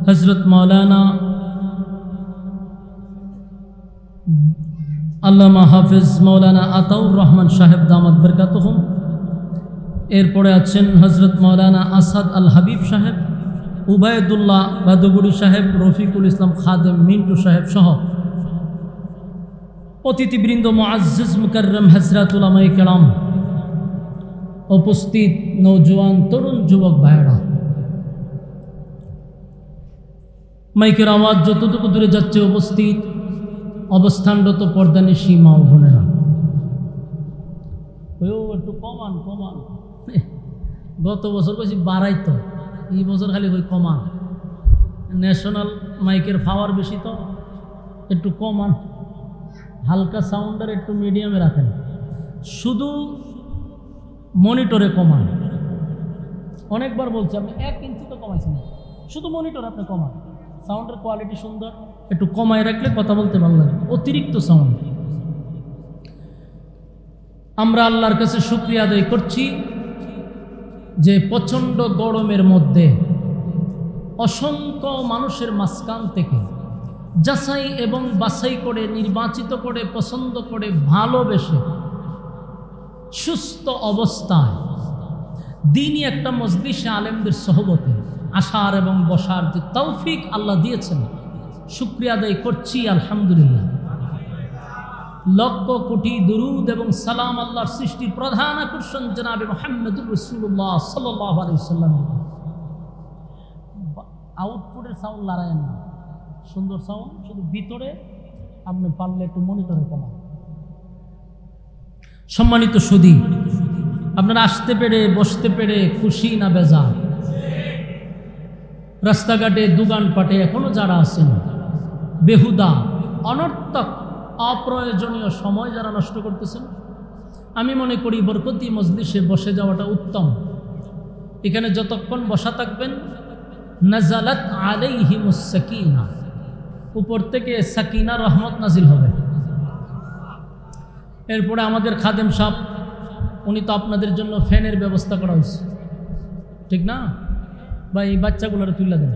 হযরত মাওলানা আল্লামা হাফেজ মাওলানা আতাউর রহমান সাহেব দামাত বরকাতুহুম। এরপরে আছেন হযরত মাওলানা আসাদ আল হাবিব সাহেব, উবায়দুল্লাহ বাদুগুড়ি সাহেব, রফিকুল ইসলাম খাদেম মিন্টু সাহেব সহ অতিথিবৃন্দ, মুআজ্জিজ মুকাররম হযরত উলামায়ে কেরাম, উপস্থিত নওজোয়ান তরুণ যুবক ভাইরা, মাইকের আওয়াজ যতটুকু দূরে যাচ্ছে উপস্থিত অবস্থানরত পর্দানিশী মা ও বোনেরা, একটু কমান কমান। গত বছর বেশি বাড়াইতো, এই বছর খালি ওই কমান। ন্যাশনাল মাইকের পাওয়ার বেশি তো একটু কমান, হালকা সাউন্ডার একটু মিডিয়ামে রাখেন। শুধু মনিটরে কমান। অনেকবার বলছি, আপনি 1 ইঞ্চি তো কমাইছেন, শুধু মনিটর আপনি কমান। সাউন্ডের কোয়ালিটি সুন্দর, একটু কমায় রাখলে কথা বলতে ভালো লাগে। অতিরিক্ত সাউন্ড। আমরা আল্লাহর কাছে শুকরিয়া আদায় করছি যে প্রচণ্ড গরমের মধ্যে অসংখ্য মানুষের মাঝখান থেকে যাচাই এবং বাছাই করে, নির্বাচিত করে, পছন্দ করে, ভালোবেসে সুস্থ অবস্থায় দিনই একটা মজলিসে আলেমদের সহবতে আসার এবং বসার যে তৌফিক আল্লাহ দিয়েছেন, শুকরিয়া আদায় করছি আলহামদুলিল্লাহ। লক্ষ কোটি দুরুদ এবং সালাম আল্লাহর সৃষ্টির প্রধান আকর্ষণ জনাবে মুহাম্মদুর রাসূলুল্লাহ সাল্লাল্লাহু আলাইহি ওয়াসাল্লাম। আউটপুটের সাউন্ড লড়ায় না, সুন্দর সাউন্ড, শুধু ভিতরে আপনি পারলে একটু মনিটরে কমান। সম্মানিত সুধী, আপনারা আসতে পেরে, বসতে পেরে খুশি না বেজার? রাস্তাঘাটে, দোকানপাটে এখনো যারা আছেন, বেহুদা, অনর্থক, অপ্রয়োজনীয় সময় যারা নষ্ট করতেছেন, আমি মনে করি বরকতি মজলিসে বসে যাওয়াটা উত্তম। এখানে যতক্ষণ বসা থাকবেন, নাজালাত আলাইহিমুস সাকিনা, উপর থেকে সাকিনা, রহমত নাজিল হবে। এরপরে আমাদের খাদেম সাহেব, উনি তো আপনাদের জন্য ফ্যানের ব্যবস্থা করা হয়েছে, ঠিক না? বা এই বাচ্চাগুলোরা তুলে দেন,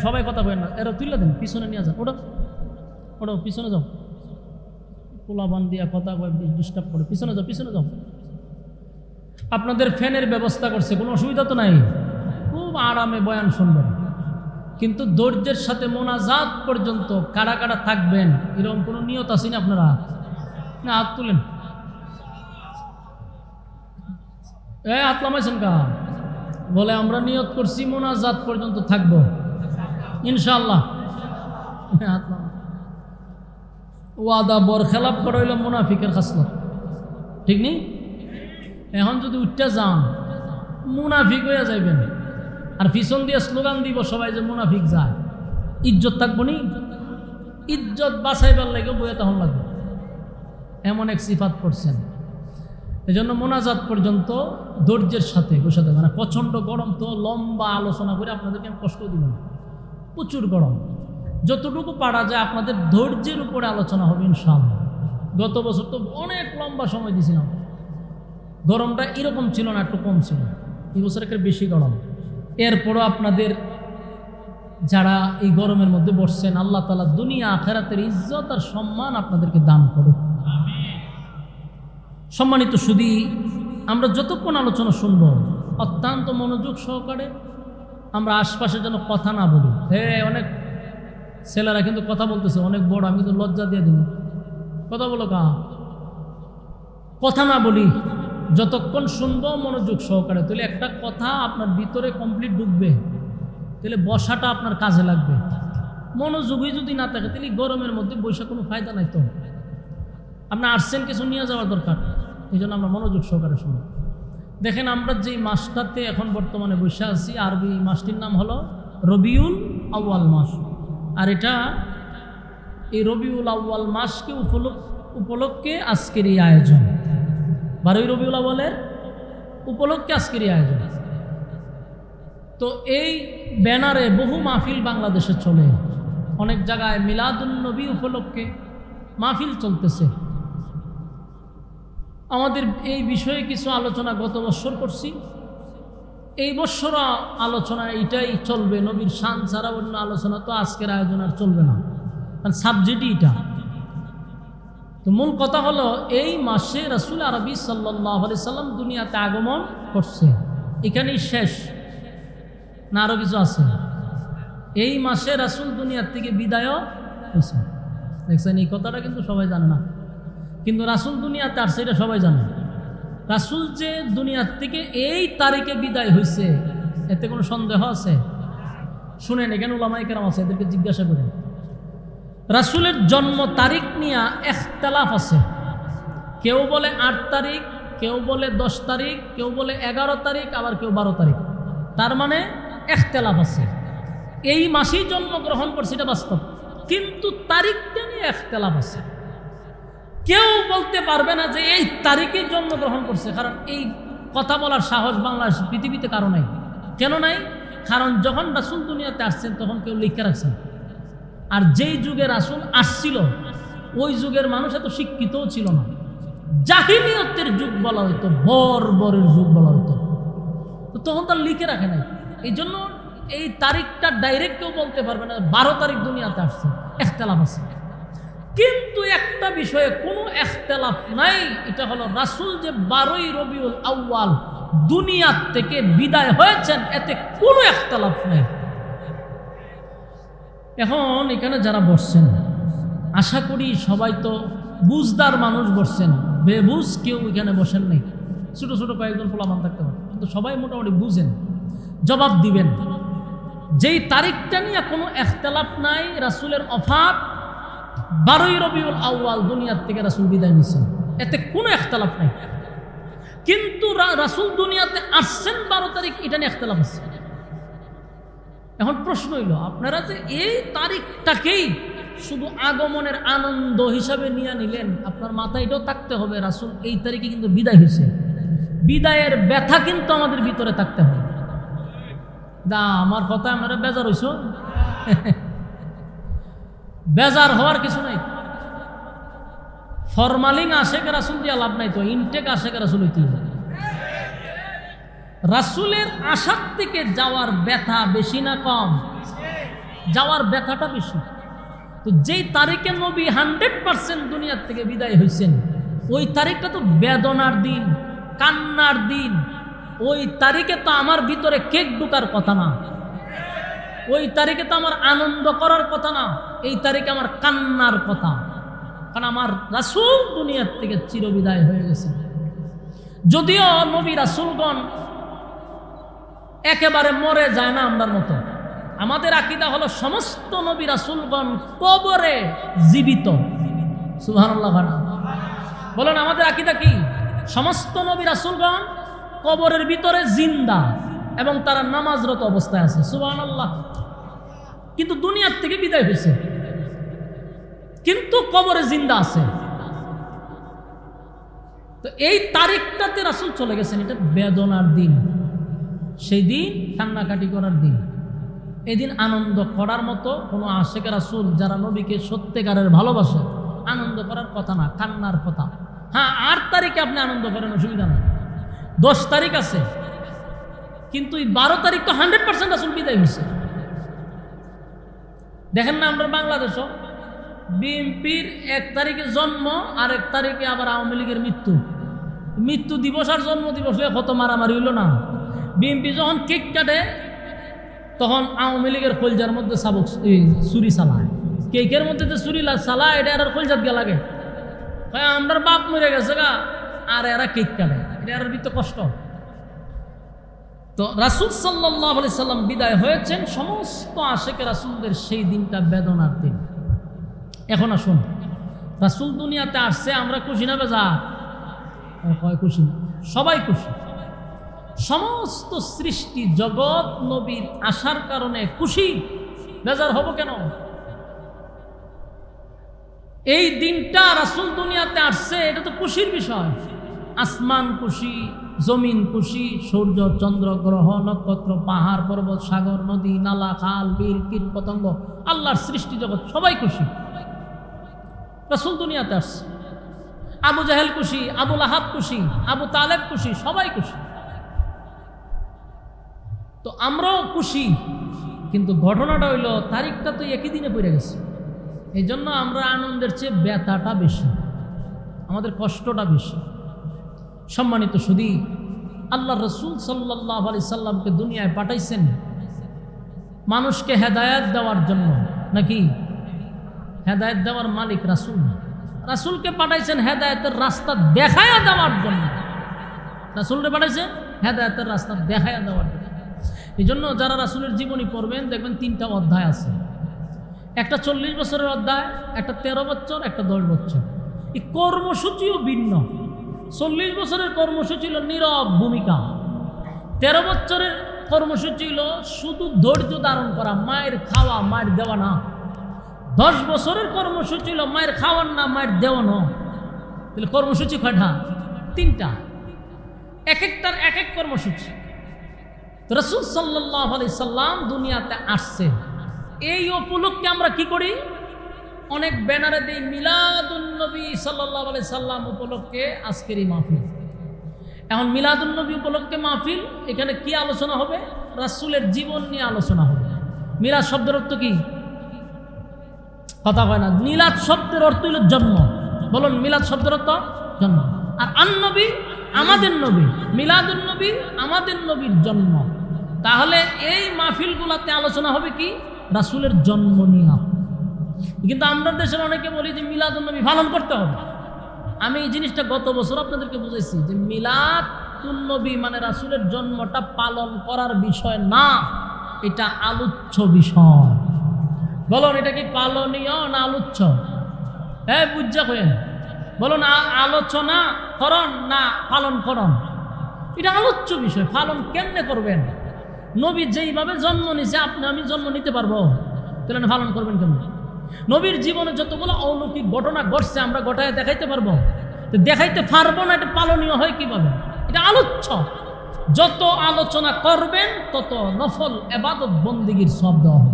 সবাই কথা বলেন না, এরা তুলে দেন, পিছনে নিয়ে যান। ওটা ওটা পিছনে যাও, পোলা বান দিয়া কথা ডিস্টার্ব করে, পিছনে যাও, পিছনে যাও। আপনাদের ফ্যানের ব্যবস্থা করছে, কোনো অসুবিধা তো নাই, খুব আরামে বয়ান শুনবেন। কিন্তু ধৈর্যের সাথে মোনাজাত পর্যন্ত কারা কারা থাকবেন, এরকম কোনো নিয়ত আছে না আপনারা? না, হাত তুলেন। হাত লামাইছেন কা? বলে আমরা নিয়ত করছি মোনাজাত পর্যন্ত থাকবো ইনশাআল্লাহ। হাত লাম। ওয়াদা বরখেলাপ করা হইল মুনাফিকের খাসলত, ঠিক নেই? এখন যদি উঠতে যান, মুনাফিক হয়ে যাইবেন। আর পিছন দিয়ে স্লোগান দিব সবাই যে মুনাফিক যায়, ইজ্জত থাকবো নি? ইজ্জত বাঁচাইবার লাগে বইয়ে তখন লাগবে, এমন এক সিফাত করছেন। এই জন্য মোনাজাত পর্যন্ত ধৈর্যের সাথে বসে থাকবে না। প্রচণ্ড গরম, তো লম্বা আলোচনা করে আপনাদেরকে আমি কষ্ট দিব না, প্রচুর গরম। যতটুকু পারা যায় আপনাদের ধৈর্যের উপরে আলোচনা হবে ইনশাআল্লাহ। গত বছর তো অনেক লম্বা সময় দিয়েছিলাম, গরমটা এরকম ছিল না, একটু কম ছিল। এই বছর একটা বেশি গরম। এরপরও আপনাদের যারা এই গরমের মধ্যে বসছেন, আল্লাহ তাআলা দুনিয়া আখিরাতের ইজ্জত আর সম্মান আপনাদেরকে দান করুক। সম্মানিত সুধী, আমরা যতক্ষণ আলোচনা শুনবো অত্যন্ত মনোযোগ সহকারে, আমরা আশপাশে যেন কথা না বলি। অনেক ছেলেরা কিন্তু কথা বলতেছে অনেক বড়, আমি তো লজ্জা দিয়ে দিই, কথা বলো কা? কথা না বলি, যতক্ষণ শুনবো মনোযোগ সহকারে, তাহলে একটা কথা আপনার ভিতরে কমপ্লিট ঢুকবে, তাহলে বসাটা আপনার কাজে লাগবে। মনোযোগই যদি না থাকে, তাহলে গরমের মধ্যে বসে কোনো ফায়দা নাই। তো আপনি আসছেন, কিছু নিয়ে যাওয়ার দরকার, এই জন্য আমরা মনোযোগ সহকারে শুনি। দেখেন, আমরা যেই মাসটাতে এখন বর্তমানে বসে আছি, আরবি মাসটির নাম হলো রবিউল আউয়াল মাস। আর এটা এই রবিউল আউয়াল মাসকে উপলক্ষে আজকের এই আয়োজন, 12ই রবিউল আউয়ালের উপলক্ষে আজকের এই আয়োজন। তো এই ব্যানারে বহু মাহফিল বাংলাদেশে চলে, অনেক জায়গায় মিলাদুন নবী উপলক্ষে মাহফিল চলতেছে। আমাদের এই বিষয়ে কিছু আলোচনা গত বছর করছি, এই বছর আলোচনা এটাই চলবে, নবীর শান ছাড়া অন্য আলোচনা তো আজকের আয়োজন আর চলবে না, কারণ সাবজেক্টই এটা। তো মূল কথা হলো, এই মাসে রাসূল আরবি সাল্লাল্লাহু আলাইহি সাল্লাম দুনিয়াতে আগমন করছে, এখানেই শেষ না আরো কিছু আছে? এই মাসে রাসূল দুনিয়ার থেকে বিদায় হয়েছে। দেখছেন, এই কথাটা কিন্তু সবাই জানে না, কিন্তু রাসূল দুনিয়াতে আসছে এটা সবাই জানে। রাসূল যে দুনিয়ার থেকে এই তারিখে বিদায় হয়েছে, এতে কোনো সন্দেহ আছে? শুনেন, এখানে উলামায়ে কেরাম আছে, এদেরকে জিজ্ঞাসা করেন। রাসূলের জন্ম তারিখ নিয়ে ইখতিলাফ আছে, কেউ বলে 8 তারিখ, কেউ বলে 10 তারিখ, কেউ বলে 11 তারিখ, আবার কেউ 12 তারিখ। তার মানে ইখতিলাফ আছে। এই মাসেই জন্মগ্রহণ করছে, এটা বাস্তব, কিন্তু তারিখটা নিয়ে ইখতিলাফ আছে। কেউ বলতে পারবে না যে এই তারিখে জন্মগ্রহণ করছে, কারণ এই কথা বলার সাহস বাংলাদেশ পৃথিবীতে কারো নাই। কেন নাই? কারণ যখন রাসূল দুনিয়াতে আসছেন তখন কেউ লিখে রাখছেন, আর যেই যুগে রাসূল আসছিল ওই যুগের মানুষ এত শিক্ষিতও ছিল না। জাহিলিয়তের যুগ বলা হইতো, বর্বরের যুগ বলা হইতো। তো তখন তার লিখে রাখে নাই। এই জন্য এই তারিখটা ডাইরেক্ট কেউ বলতে পারবে না 12 তারিখ দুনিয়াতে আসছে, ইখতিলাফ আছে। কিন্তু একটা বিষয়ে কোনো ইখতিলাফ নাই, এটা হলো রাসূল যে 12ই রবিউল আউয়াল দুনিয়া থেকে বিদায় হয়েছেন, এতে কোনো ইখতিলাফ নাই। এখন এখানে যারা বসছেন আশা করি সবাই তো বুঝদার মানুষ বসছেন, বেবুঝ কেউ এখানে বসেন নাই। ছোট ছোট কয়েকজন পোলাপান থাকতে পারে, কিন্তু সবাই মোটামুটি বুঝেন, জবাব দিবেন। যেই তারিখটা নিয়ে কোনো ইখতিলাফ নাই, রাসূলের ওফাত 12ই রবিউল আউয়াল দুনিয়ার থেকে রাসূল বিদায় নিয়েছেন, এতে কোনো ইখতিলাফ নাই। কিন্তু রাসূল দুনিয়াতে আসছেন 12 তারিখ, এটা নিয়ে ইখতিলাফ আছে। এখন প্রশ্ন হইল, আপনারা যে এই তারিখটাকেই শুধু আগমনের আনন্দ হিসাবে নিয়ে নিলেন, আপনার মাথায় এটাও থাকতে হবে রাসূল এই তারিখে কিন্তু বিদায় হয়েছে। বিদায়ের ব্যথা কিন্তু আমাদের ভিতরে থাকতে হবে। আমার কথা আপনারা বেজার হইছ? বেজার হওয়ার কিছু নাই। ফরমালিং আশেক রাসূল দিয়ে লাভ নাই, তো ইনটেক আশেক রাসূল হইতে হবে। রাসূলের আশার থেকে যাওয়ার ব্যথা বেশি না কম? যাওয়ার ব্যথাটা বেশি। তো যেই তারিখে নবী 100% দুনিয়ার থেকে বিদায় হয়েছেন, ওই তারিখটা তো বেদনার দিন, কান্নার দিন। ওই তারিখে তো আমার ভিতরে কেক ঢুকার কথা না, ওই তারিখে তো আমার আনন্দ করার কথা না, এই তারিখে আমার কান্নার কথা। কারণ আমার রাসূল দুনিয়ার থেকে চিরবিদায় হয়ে গেছে। যদিও নবী রাসূলগণ একেবারে মরে যায় না আমরার মতো, আমাদের আকীদা হলো সমস্ত নবী রাসূলগণ কবরে জীবিত। সুবহানাল্লাহ বলেন, আমাদের আকীদা কি? সমস্ত নবী রাসূলগণ কবরের ভিতরে জিন্দা এবং তারা নামাজরত অবস্থায় আছে। সুবহানাল্লাহ। কিন্তু দুনিয়ার থেকে বিদায় হয়েছে, কিন্তু কবরে জিন্দা আছে। তো এই তারিখটাতে রাসূল চলে গেছেন, এটা বেদনার দিন। সেই দিন কান্নাকাটি করার দিন। এই দিন আনন্দ করার মতো কোনো আশেক রাসূল যারা নবীকে সত্যিকারের ভালোবাসে, আনন্দ করার কথা না, কান্নার কথা। হ্যাঁ, 8 তারিখে আপনি আনন্দ করেন, অসুবিধা নেই। 10 তারিখ আছে, কিন্তু এই 12 তারিখ তো 100% রাসূল বিদায় হয়েছে। দেখেন না, আমরা বাংলাদেশও বিএনপির 1 তারিখে জন্ম, আর 1 তারিখে আবার আওয়ামী লীগের মৃত্যু। মৃত্যু দিবস আর জন্ম দিবস কত মারামারি হইল না? বিএনপি যখন কেক কাটে তখন আওয়ামী লীগের কলজার মধ্যে সাবক ছুরি চালায়, কেকের মধ্যে যে ছুরি চালায়, এটা আর কলজাত গা লাগে। আমরার বাপ মরে গেছে গা, আর এরা কেক কাটে, এটা আর ভিতরে কষ্ট। তো রাসূল সাল্লাল্লাহু আলাইহি সাল্লাম বিদায় হয়েছেন, সমস্ত আশেকে রাসূলদের সেই দিনটা বেদনার দিন। এখন আসুন, রাসূল দুনিয়াতে আসছে, আমরা খুশি না বেজার? খুশি, সবাই খুশি। সমস্ত সৃষ্টি জগৎ নবীর আসার কারণে খুশি, বেজার হব কেন? এই দিনটা রাসূল দুনিয়াতে আসছে, এটা তো খুশির বিষয়। আসমান খুশি, জমিন খুশি, সূর্য চন্দ্র গ্রহ নক্ষত্র পাহাড় পর্বত সাগর নদী নালা খাল বিল কীট পতঙ্গ, আল্লাহর সৃষ্টি জগৎ সবাই খুশি। রাসূল দুনিয়াতে আসছে, আবু জাহেল খুশি, আবু লাহাব খুশি, আবু তালেব খুশি, সবাই খুশি। তো আমরাও খুশি, কিন্তু ঘটনাটা হইল তারিখটা তো একই দিনে পড়ে গেছে। এই জন্য আমরা আনন্দের চেয়ে ব্যথাটা বেশি, আমাদের কষ্টটা বেশি। সম্মানিত শুধু আল্লাহ রাসূল সাল্লাল্লাহু আলাইহি সাল্লামকে দুনিয়ায় পাঠাইছেন মানুষকে হেদায়েত দেওয়ার জন্য, নাকি? হেদায়েত দেওয়ার মালিক রাসূল। রাসূলকে পাঠাইছেন হেদায়েতের রাস্তা দেখায়া দেওয়ার জন্য। রাসূলকে পাঠাইছেন হেদায়েতের রাস্তা দেখায়া দেওয়ার জন্য। এই জন্য যারা রাসূলের জীবনী পড়বেন দেখবেন 3টা অধ্যায় আছে। একটা 40 বছরের অধ্যায়, একটা 13 বছর, একটা 10 বছর। এই কর্মসূচিও ভিন্ন। 40 বছরের কর্মসূচি হল নীরব ভূমিকা, 13 বছরের কর্মসূচি হল শুধু ধৈর্য ধারণ করা, মায়ের খাওয়া মায়ের দেওয়া না। 10 বছরের কর্মসূচি হল মায়ের খাওয়ার না, মায়ের দেওয়া না। তাহলে কর্মসূচি কয়টা? 3টা, এক একটার এক এক কর্মসূচি। তো রাসূল সাল্লাল্লাহু আলাইহি সাল্লাম দুনিয়াতে আসছে, এই উপলক্ষে আমরা কি করি? অনেক ব্যানারে দেই মিলাদুন নবী সাল্লাল্লাহু আলাইহি সাল্লাম উপলক্ষে আজকের এই মাহফিল। এখন মিলাদুন নবী উপলক্ষে মাহফিল, এখানে কি আলোচনা হবে? রাসূলের জীবন নিয়ে আলোচনা হবে। মিলাদ শব্দের অর্থ কি? কথা কয় না। মিলাদ শব্দের অর্থ হলো জন্ম। বলুন, মিলাদ শব্দের অর্থ জন্ম। আর আন-নবী আমাদের নবী, মিলাদুন নবী আমাদের নবীর জন্ম। তাহলে এই মাহফিলগুলোতে আলোচনা হবে কি? রাসূলের জন্ম নিয়ে। কিন্তু আমরা দেশের অনেকে বলি যে মিলাদুন নবী পালন করতে হবে। আমি এই জিনিসটা গত বছর আপনাদেরকে বুঝাইছি যে মিলাদুন নবী মানে রাসূলের জন্মটা পালন করার বিষয় না, এটা আলোচ্য বিষয়। বলুন, এটা কি পালনীয় না আলোচ্য? হ্যাঁ, বুঝা করেন। বলুন, আলোচনা করণ না পালন করণ? এটা আলোচ্য বিষয়। পালন কেমনে করবেন? নবী যেইভাবে জন্ম নিছে আপনি আমি জন্ম নিতে পারবো, তাহলে পালন করবেন কেমন? নবীর জীবনে যতগুলো অলৌকিক ঘটনা ঘটছে আমরা গোটায় দেখাইতে পারবো? দেখাইতে পারবো না, এটা পালনীয় হয় কিভাবে? এটা আলোচ্য। যত আলোচনা করবেন তত নফল ইবাদত বন্দেগীর সওয়াব দেওয়া হবে।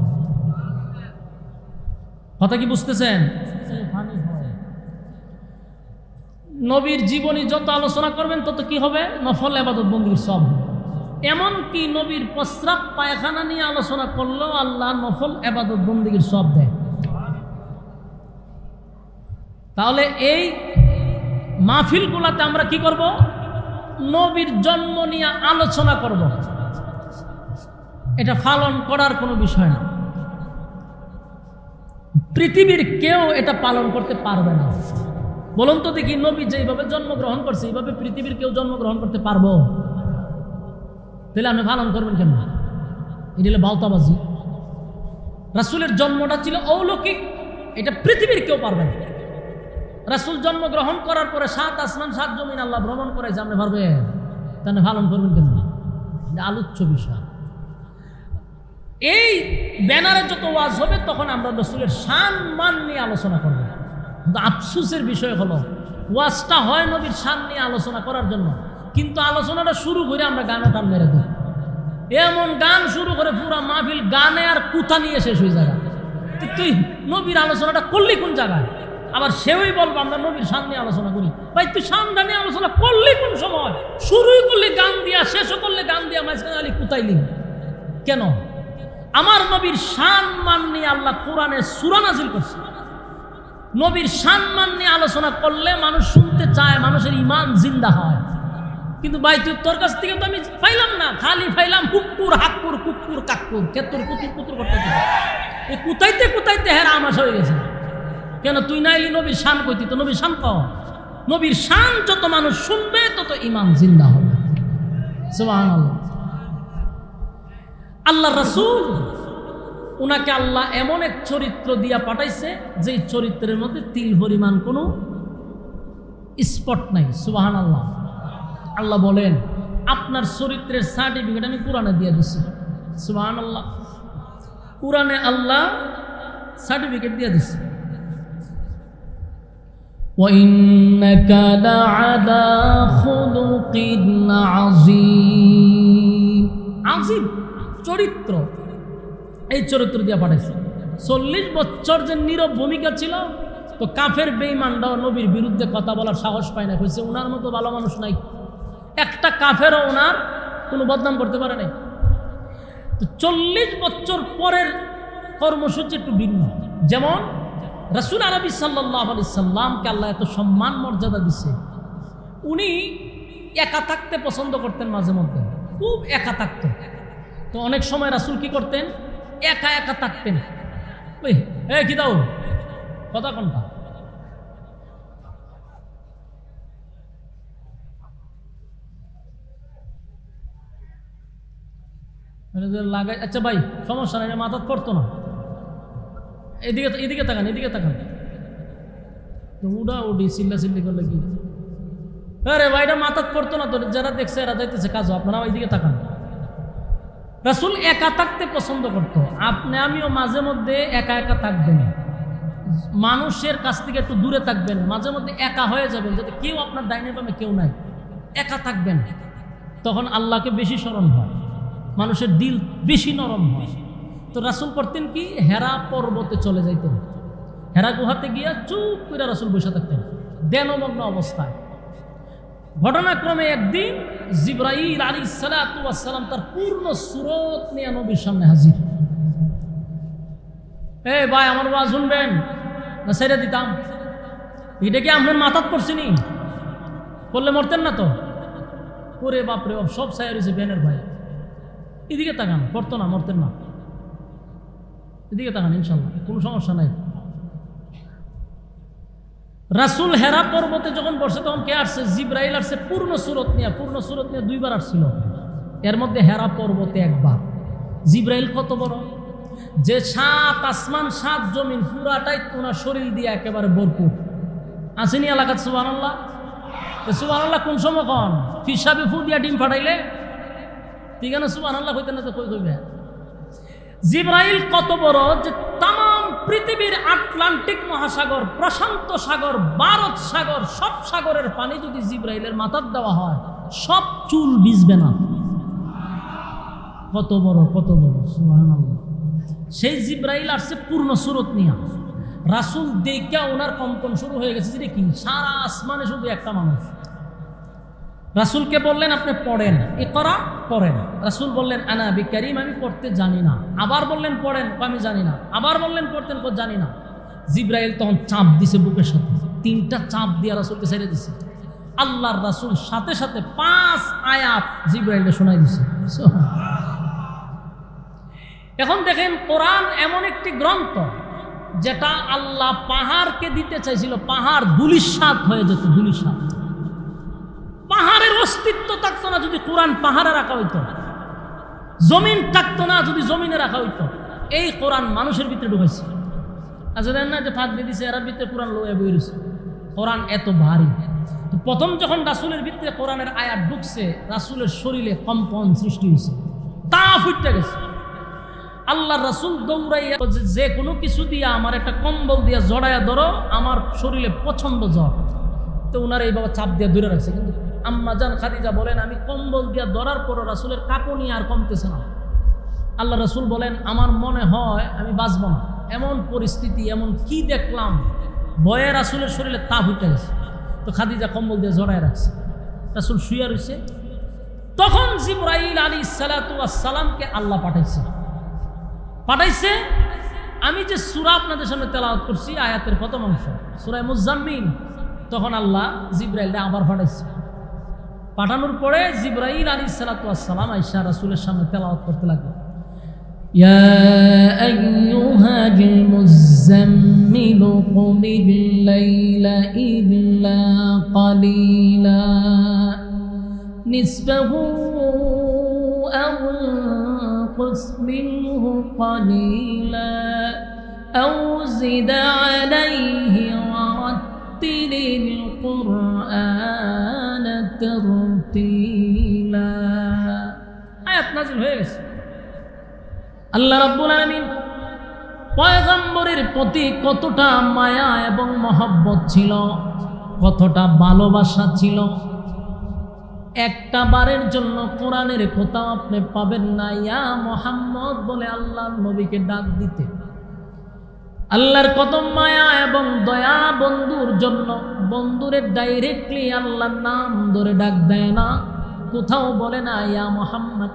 কথা কি বুঝতেছেন? নবীর জীবনী যত আলোচনা করবেন তত কি হবে? নফল ইবাদত বন্দেগীর সওয়াব হবে। এমনকি নবীর প্রস্রাব পায়খানা নিয়ে আলোচনা করলেও আল্লাহ নফল ইবাদত বন্দেগীর সওয়াব দেয়। তাহলে এই মাহফিলগুলোতে আমরা কি করব? নবীর জন্ম নিয়ে আলোচনা করব। এটা পালন করার কোনো বিষয় না। পৃথিবীর কেউ এটা পালন করতে পারবে না। বলুন তো দেখি, নবী যেইভাবে জন্মগ্রহণ করছে এইভাবে পৃথিবীর কেউ জন্মগ্রহণ করতে পারবো? তাহলে আপনি পালন করবেন কেন? এটা হলো বাউতাবাজি। রাসূলের জন্মটা ছিল অলৌকিক, এটা পৃথিবীর কেউ পারবে না। রাসূল জন্মগ্রহণ করার পরে 7 আসমান 7 জমিন আল্লাহ ভ্রমণ করাইছে, আপনি পারবেন? তাহলে পালন করবেন কেন? এটা আলোচ্য বিষয়। এই ব্যানারে যত ওয়াজ হবে তখন আমরা রাসূলের শান মান নিয়ে আলোচনা করব। কিন্তু আফসোসের বিষয় হলো ওয়াজটা হয় নবীর শান নিয়ে আলোচনা করার জন্য, কিন্তু আলোচনাটা শুরু করে আমরা গানে টান মেরে দিই। এমন গান শুরু করে পুরা মাহফিল গানে আর কুথা নিয়ে শেষ হয়ে যায়। তুই নবীর আলোচনাটা করলি কোন জায়গায়? আবার সেওই বলবো আমরা নবীর শান নিয়ে আলোচনা করি। ভাই, তুই শানটা নিয়ে আলোচনা করলি কোন সময়? শুরুই করলি গান দিয়া, শেষও করলে গান দিয়া, মাঝখানে আলি কুতাইলি কেন? আমার নবীর শান মান নিয়ে আল্লাহ কোরআনে সূরা নাজিল করছে। নবীর শান মান নিয়ে আলোচনা করলে মানুষ শুনতে চায়, মানুষের ঈমান জিন্দা হয়। কিন্তু ভাই, তুই তোর কাছ থেকে তো আমি পাইলাম না, খালি পাইলাম কুকুর হাক্কুর কুকুর কাক্কুর কেতুর কুতুর কুতুর করতে। এই কুতাইতে কুতাইতে হেরা আমাশ হয়ে গেছে। কেন? তুই নাইলি নবীর শান কইতি, তো নবীর শান কও। নবীর শান যত মানুষ শুনবে তত ঈমান জিন্দা হবে। সুবহানাল্লাহ। আল্লাহ রাসূল, উনাকে আল্লাহ এমন এক চরিত্র দিয়া পাঠাইছে যেই চরিত্রের মধ্যে তিল পরিমাণ কোনো স্পট নাই। সুবহানাল্লাহ। আল্লাহ বলেন, আপনার চরিত্রের সার্টিফিকেট আমি কোরআনে দিয়ে দিছি। সুবহানাল্লাহ। কোরআনে আল্লাহ সার্টিফিকেট দিয়ে দিছে। وَإِنَّكَ لَعَلَى خُلُقٍ عَظِيمٍ। আযীম চরিত্র, এই চরিত্র দিয়ে পাঠাইছে। 40 বছর যে নীরব ভূমিকা ছিল, তো কাফের বেঈমানরাও নবীর বিরুদ্ধে কথা বলার সাহস পায় না। কইছে ওনার মতো ভালো মানুষ নাই, একটা কাফেরও ওনার কোনো বদনাম করতে পারে নাই। তো 40 বছর পরের কর্মসূচি একটু ভিন্ন। যেমন রাসূল আরবি সাল্লাল্লাহু আলাইহি সাল্লামকে আল্লাহ এত সম্মান মর্যাদা দিছে, উনি একা থাকতে পছন্দ করতেন, মাঝে মধ্যে খুব একা থাকতেন। তো অনেক সময় রাসূল কি করতেন? একা একা থাকতেন। কি দাও কথা কোনটা? লাগাই। আচ্ছা ভাই, সমস্যা নাই, মাথা পড়তো না। এদিকে এদিকে তাকান, এদিকে তাকান। উডা উডি চিল্লা চিল্লি করলে কি? আরে ভাই, এটা মাথা পড়তো না তো। যারা দেখছে এরা যাইতেছে কাজও। আপনারা ওইদিকে তাকান। রাসূল একা থাকতে পছন্দ করত। আপনি আমিও মাঝে মধ্যে একা একা থাকবেন। মানুষের কাছ থেকে একটু দূরে থাকবেন, মাঝে মধ্যে একা হয়ে যাবেন, যাতে কেউ আপনার ডাইনে বামে কেউ নাই, একা থাকবেন। তখন আল্লাহকে বেশি স্মরণ হয়, মানুষের দিল বেশি নরম হয়। তো রাসূল করতেন কি, হেরা পর্বতে চলে যাইতেন, হেরা গুহাতে গিয়া চুপ করে রাসূল বসে থাকতেন ধ্যানমগ্ন অবস্থায়। ঘটনাক্রমে একদিন জিবরাইল আলাইহিস সালাতু ওয়াস সালাম তার পূর্ণ সূরত নিয়ে নবীর সামনে হাজির। এই ভাই আমার ওয়াজ শুনবেন না ছেড়ে দিতাম? এটা কি আপনার মাথাত পড়ছিনি? করলে মরতেন না তো? ওরে বাপরে বাপ, সব ছায়া রয়েছে বেনের ভাই। এদিকে তাকান, পড়তো না, মরতেন না। এদিকে তাকান, ইনশাল্লাহ কোনো সমস্যা নাই। রাসূল হেরা পর্বতে যখন বসে তখন কে আসছে? জিবরাইল আসছে পূর্ণ সূরত নিয়ে। পূর্ণ সূরত নিয়ে দুইবার আসছিল, এর মধ্যে হেরা পর্বতে একবার। জিবরাইল কত বড়, যে 7 আসমান 7 জমিন পুরাটাই ওনার শরীর দিয়ে একেবারে ভরপুর। আসেনি এলাকাত? সুবহানাল্লাহ। সুবহানাল্লাহ কোন সময় কন? ফিসাবে ফু দিয়া ডিম ফাটাইলে ঠিক আছে সুবহানাল্লাহ কইতে না তো কই কইবে। জিবরাইল কত বড় যে তাম পৃথিবীর আটলান্টিক মহাসাগর, প্রশান্ত সাগর, ভারত সাগর, সব সাগরের পানি যদি জিবরাইলের মাথার দেওয়া হয় সব চুল ভিজবে না। কত বড়, কত বড়, সুবহানাল্লাহ। সেই জিবরাইল আসছে পূর্ণ সূরত নিয়ে। রাসূল দেখা ওনার কম্পন শুরু হয়ে গেছে, যে কি সারা আসমানে শুধু একটা মানুষ। রাসূলকে বললেন আপনি পড়েন, ইকরা, পড়েন। রাসূল বললেন আনা বিকারিম, আমি পড়তে জানি না। আবার বললেন পড়েন, আমি জানি না। আবার বললেন পড়তেন, জানি না। জিবরাইল তখন চাপ দিছে বুকের সাথে, 3টা চাপ দিয়ে রাসূলকে ছেড়ে দিছে। আল্লাহর রাসূল সাথে সাথে 5 আয়াত জিবরাইলকে শোনাই দিছে। এখন দেখেন, কোরআন এমন একটি গ্রন্থ যেটা আল্লাহ পাহাড়কে দিতে চাইছিল, পাহাড় ধূলিসাৎ হয়ে যেত, ধূলিসাৎ। পাহাড়ের অস্তিত্ব থাকতো না যদি কোরআন পাহাড়ে রাখা হইতো, জমিন থাকতো না যদি জমিনে রাখা হইতো। এই কোরআন মানুষের ভিতরে ঢুকেছে। আচ্ছা দেন না যে ফাঁক দিয়ে দিছে, এর ভিতরে কোরআন লয়ে বই রয়েছে। কোরআন এত ভারী। তো প্রথম যখন রাসূলের ভিতরে কোরআনের আয়াত ঢুকছে, রাসূলের শরীরে কম্পন সৃষ্টি হয়েছে, তা ফুটতে গেছে। আল্লাহ রাসূল দৌড়াইয়া যে কোনো কিছু দিয়া আমার একটা কম্বল দিয়া জড়াইয়া ধরো, আমার শরীরে প্রচন্ড জ্বর। তো ওনারা এইভাবে চাপ দিয়ে ধরে রাখছে। কিন্তু আম্মা জান খাদিজা বলেন, আমি কম্বল দিয়া ধরার পরও রাসূলের কাঁপুনি আর কমতেছে না। আল্লাহ রাসূল বলেন, আমার মনে হয় আমি বাঁচব না। এমন পরিস্থিতি, এমন কি দেখলাম, ভয়ে রাসূলের শরীরে তাপ উঠে গেছে। তো খাদিজা কম্বল দিয়ে জড়ায় রাখছে, রাসূল শুয়ে রয়েছে। তখন জিবরাইল আলাইহিস সালাতু ওয়াস সালামকে আল্লাহ পাঠাইছে। আমি যে সূরা আপনাদের সামনে তেলাওয়াত করছি, আয়াতের প্রথম অংশ সূরা মুজাম্মিল, তখন আল্লাহ জিবরাইলকে আবার পাঠাইছে। পাঠানোর পরে জিবরাইল আলাইহিস সালাতু ওয়াস সালাম আয়েশা রাসূলের সামনে তেলাওয়াত করতে লাগলো, ইয়া আইয়ুহাল মুজাম্মিল কুমিল লাইলা ইল্লা কালিলা নিসফাহু আও انقص منه قليلا أو زد عليه ورتل القرآن ترتيلا। আয়াত নাযিল হয়ে গেছে। আল্লাহ রাব্বুল আলামিন পয়গম্বরের প্রতি কতটা মায়া এবং মহব্বত ছিল, কতটা ভালোবাসা ছিল। একটা বারের জন্য কোরআনের কোথাও আপনি পাবেন না ইয়া মুহাম্মদ বলে আল্লাহর নবীকে ডাক দিতে। আল্লাহর কত মায়া এবং দয়া বন্ধুর জন্য। বন্ধুরে ডাইরেক্টলি আল্লাহর নাম ধরে ডাক দেয় না, কোথাও বলে না ইয়া মুহাম্মদ।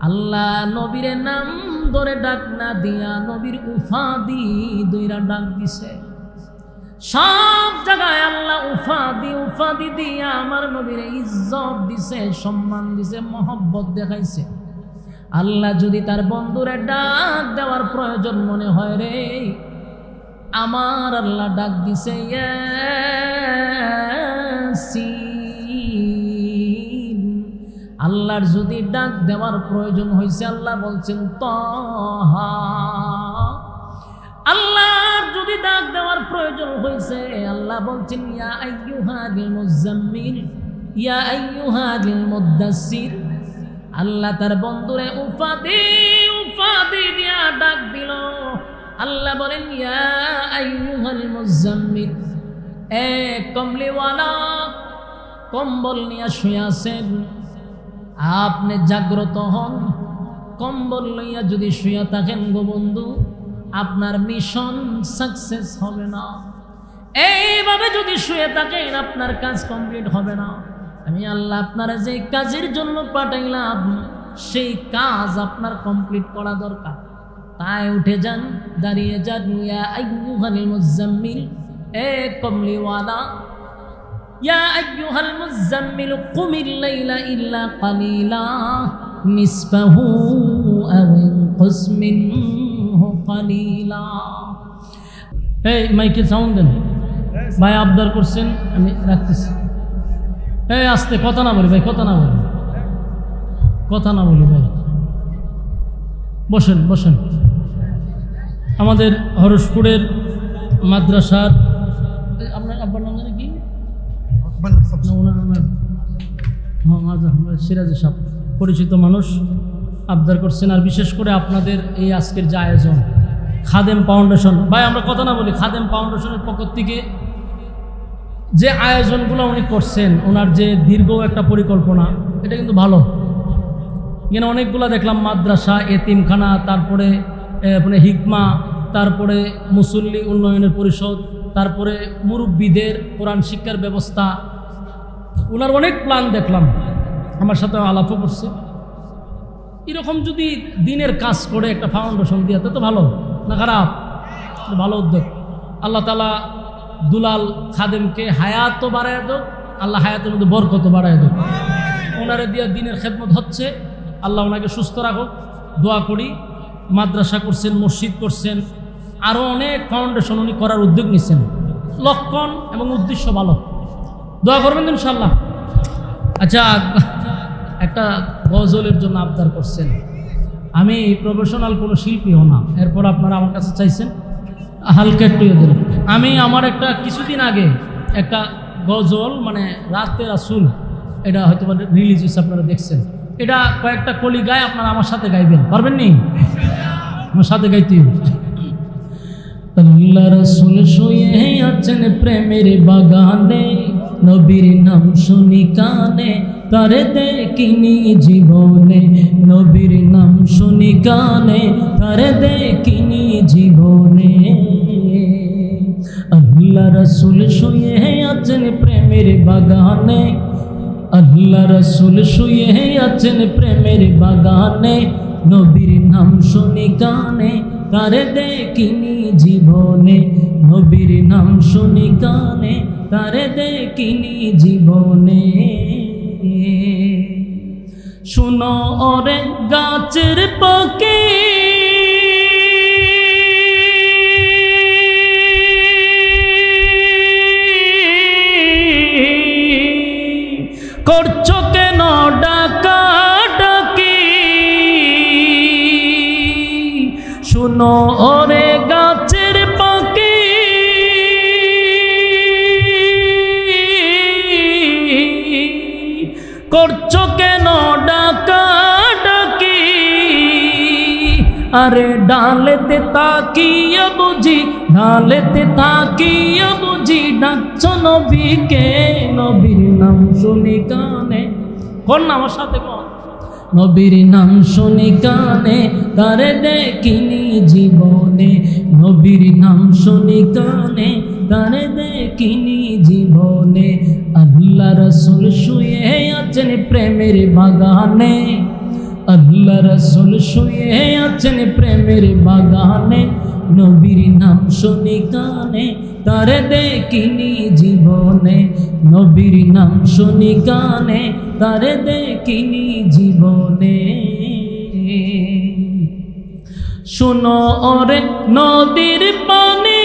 আল্লাহ নবীর নাম ধরে ডাক না দিয়া নবীর উফাদি দুইরা ডাক দিছে। সব জায়গায় আল্লাহ উফাদি দিয়া আমার নবীর ইজ্জত দিছে, সম্মান দিছে, মহব্বত দেখাইছে। আল্লাহ যদি তার বন্ধুরে ডাক দেওয়ার প্রয়োজন মনে হয় রে, আমার আল্লাহ ডাক দিছে ইয়াসিন। আল্লাহর যদি ডাক দেওয়ার প্রয়োজন হয়েছে, আল্লাহ বলছেন তাহা। আল্লাহর যদি ডাক দেওয়ার প্রয়োজন হয়েছে, আল্লাহ বলছেন ইয়া আইয়ুহাল মুজাম্মিল, ইয়া আইয়ুহাল মুদাসসির। আল্লাহ তার বন্ধুরে উফাদি দিয়া ডাক দিল, আল্লাহ বলেন ইয়া আইয়ুহাল মুযাম্মিল, এ কমলিওয়ালা, কম্বল নিয়ে শুয়ে আছেন, আপনি জাগ্রত হন। কম্বল লইয়া যদি শুয়ে থাকেন গো বন্ধু, আপনার মিশন সাকসেস হবে না। এইভাবে যদি শুয়ে থাকেন আপনার কাজ কমপ্লিট হবে না। আমি আল্লাহ আপনারা যে কাজের জন্য পাঠাইলাম সেই কাজ আপনার কমপ্লিট করা দরকার। তাই উঠে যান, দাঁড়িয়ে যান। ইয়া আইয়ুহাল মুযাম্মিল, এ কমলিওয়ালা, ইয়া আইয়ুহাল মুযাম্মিল কুমিল লাইলা ইল্লা কালিলা নিসফাহু আও ইনকুস মিনহু কালিলা। এই মাইকে সাউন্ড দেন ভাই, আবদার করছেন, আমি রাখতেছি। এই আস্তে, কথা না বলি ভাই, কথা না বলি, কথা না বলি ভাই। বসেন বসেন। আমাদের হরসপুরের মাদ্রাসার, আপনার আব্বার নাম জানি কি? সিরাজে সাহেব, পরিচিত মানুষ, আবদার করছেন। আর বিশেষ করে আপনাদের এই আজকের যে আয়োজন, খাদেম ফাউন্ডেশন, ভাই আমরা কথা না বলি, খাদেম ফাউন্ডেশনের পক্ষ থেকে যে আয়োজনগুলো উনি করছেন, ওনার যে দীর্ঘ একটা পরিকল্পনা, এটা কিন্তু ভালো। এখানে অনেকগুলো দেখলাম মাদ্রাসা, এতিমখানা, তারপরে আপনার হিকমা, তারপরে মুসল্লি উন্নয়নের পরিষদ, তারপরে মুরব্বীদের কোরআন শিক্ষার ব্যবস্থা, ওনার অনেক প্ল্যান দেখলাম, আমার সাথে আলাপও করছে। এরকম যদি দিনের কাজ করে একটা ফাউন্ডেশন দিয়ে, তো ভালো না খারাপ? ভালো উদ্যোগ। আল্লাহ তাআলা দুলাল খাদেমকে হায়াতও বাড়ায় দেয়, আল্লাহ হায়াতের মধ্যে বরকত বাড়ায় দেয়। ওনারে দিয়ে দিনের খেদমত হচ্ছে, আল্লাহ ওনাকে সুস্থ রাখুক, দোয়া করি। মাদ্রাসা করছেন, মসজিদ করছেন, আরও অনেক ফাউন্ডেশন উনি করার উদ্যোগ নিচ্ছেন। লক্ষণ এবং উদ্দেশ্য ভালো, দোয়া করবেন ইনশাআল্লাহ। আচ্ছা, একটা গজলের জন্য আবদার করছেন। আমি প্রফেশনাল কোনো শিল্পীও না, এরপর আপনারা আমার কাছে চাইছেন, হালকা একটু দিলেন। আমি আমার একটা কিছুদিন আগে একটা গজল, মানে রাতে রাসূল, এটা হয়তো রিলিজ হয়েছে, আপনারা দেখছেন। এটা কয়েকটা কলি গায়ে আপনারা আমার সাথে গাইবেন, পারবেন নি? আমার সাথে গাইতে আল্লাহ রাসূল শুয়ে আছেন প্রেমের বাগানে, নবীর নাম শুনি কানে, তারে দেখিনি জীবনে, নবীর নাম শুনি কানে, তারে দেখিনি জীবনে। আল্লাহ রাসূল শুয়ে আছেন প্রেমের বাগানে, আল্লাহ রাসূল শুয়ে আছেন প্রেমের বাগানে, নবীর নাম শুনি কানে, তারে দেখিনি জীবনে, নবীর নাম শুনি কানে, তারে দেখিনি জীবনে। শুনো ওরে গাছের পাখি, করছো কেন ডাকা ডাকি, শুনো ওরে গাছের পাখি, করছো কেন ডাকা ডাকি, আরে ডালেতে তাকিয়ে বুঝি, ডালেতে তাকিয়ে বুঝি ডাকছো নবীকে, নবীর নাম শুনি কানে। কোন না আমার সাথে কোন? নবীর নাম শুনি কানে, তারে দেখিনি জীবনে, নবীর নাম শুনি কানে, তারে দেখিনি জীবনে। আল্লাহ রাসূল শুয়ে আছেন প্রেমের বাগানে, আল্লাহ রাসূল শুয়ে আছেন প্রেমের বাগানে, নবীর নাম শুনি কানে, তারে দেখিনি জীবনে, নবীর নাম শুনি কানে, তারে দেখিনি জীবনে। শুনো ওরে নদীর পানি,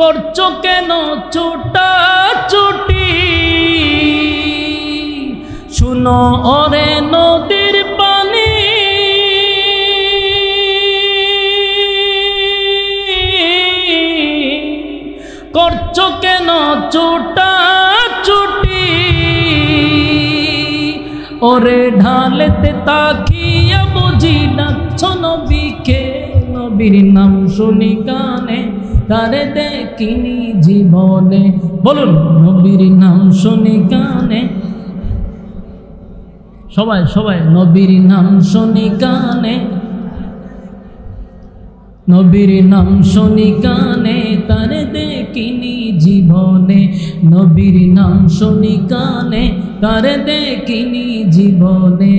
করছো কেন ছোটা ছুটি, শুনো ওরে নদীর পানি, করছো কেন ছোটা ছুটি, ওরে ঢালেতে তাকিয়া বুঝি ডাকছ নবীকে, নবীর নাম শুনি কানে তারে দেখিনি জীবনে। বলুন নবীর নাম শুনি কানে, সবাই সবাই নবীর নাম শুনি কানে, নবীর নাম শুনি কানে তারে দেখিনি জীবনে, নবীর নাম শুনি কানে তারে দেখিনি জীবনে।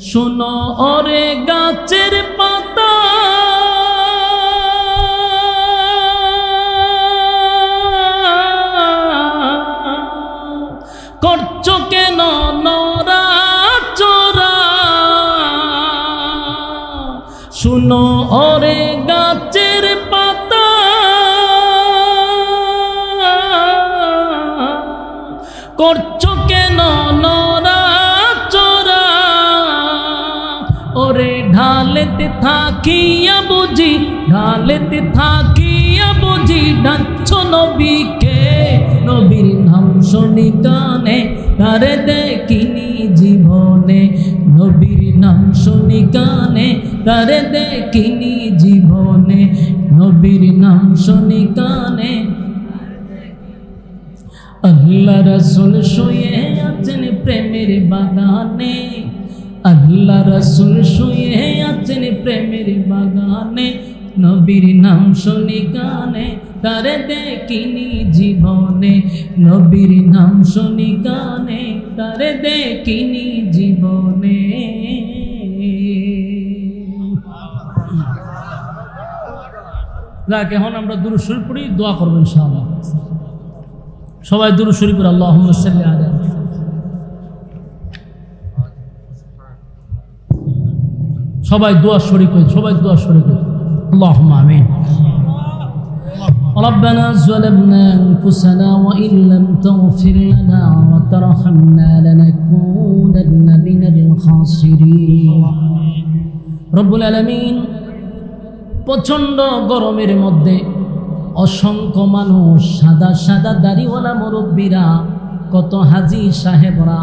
শোনো ওরে গাছের পাতা করছো কেন নড়াচড়া, শুনো ওরে গাছের পাতা করছো কেন নড়াচড়া, ওরে ঢালেতে থাকিয়া বুঝি, ঢালেতে থাকিয়া বুঝি ডাকছ নবীকে, নবীর নাম শুনি কানে তারে দেখিনি জীবনে, নবীর নাম শুনি কানে তারে দেখিনি জীবনে, নবীর নাম শুনি কানে। আল্লাহ রাসূল শুয়ে আছেন প্রেমের বাগানে, আল্লাহ রাসূল শুয়ে আছেন প্রেমের বাগানে, নবীর নাম শুনি কানে তারে দেখিনি জীবনে, নবীর নাম শুনি কানে তারে দেখিনি জীবনে। যাক এখন আমরা দুরূদ শরীফ পড়ি, দোয়া করবেন ইনশাআল্লাহ। সবাই দুরূদ শরীফ পড়ি, আল্লাহুম্মা সাল্লি আলা। সবাই দোয়া শরীক হই, সবাই দোয়া শরীক হই। اللهم آمين. ربنا ظلمنا أنفسنا وإن لم تغفر لنا وترحمنا لنكونن من الخاسرين. رب العالمين প্রচণ্ড গরমের মধ্যে অসংখ্য মানুষ, সাদা সাদা দাড়িওয়ালা মুরব্বীরা, কত হাজি সাহেবরা,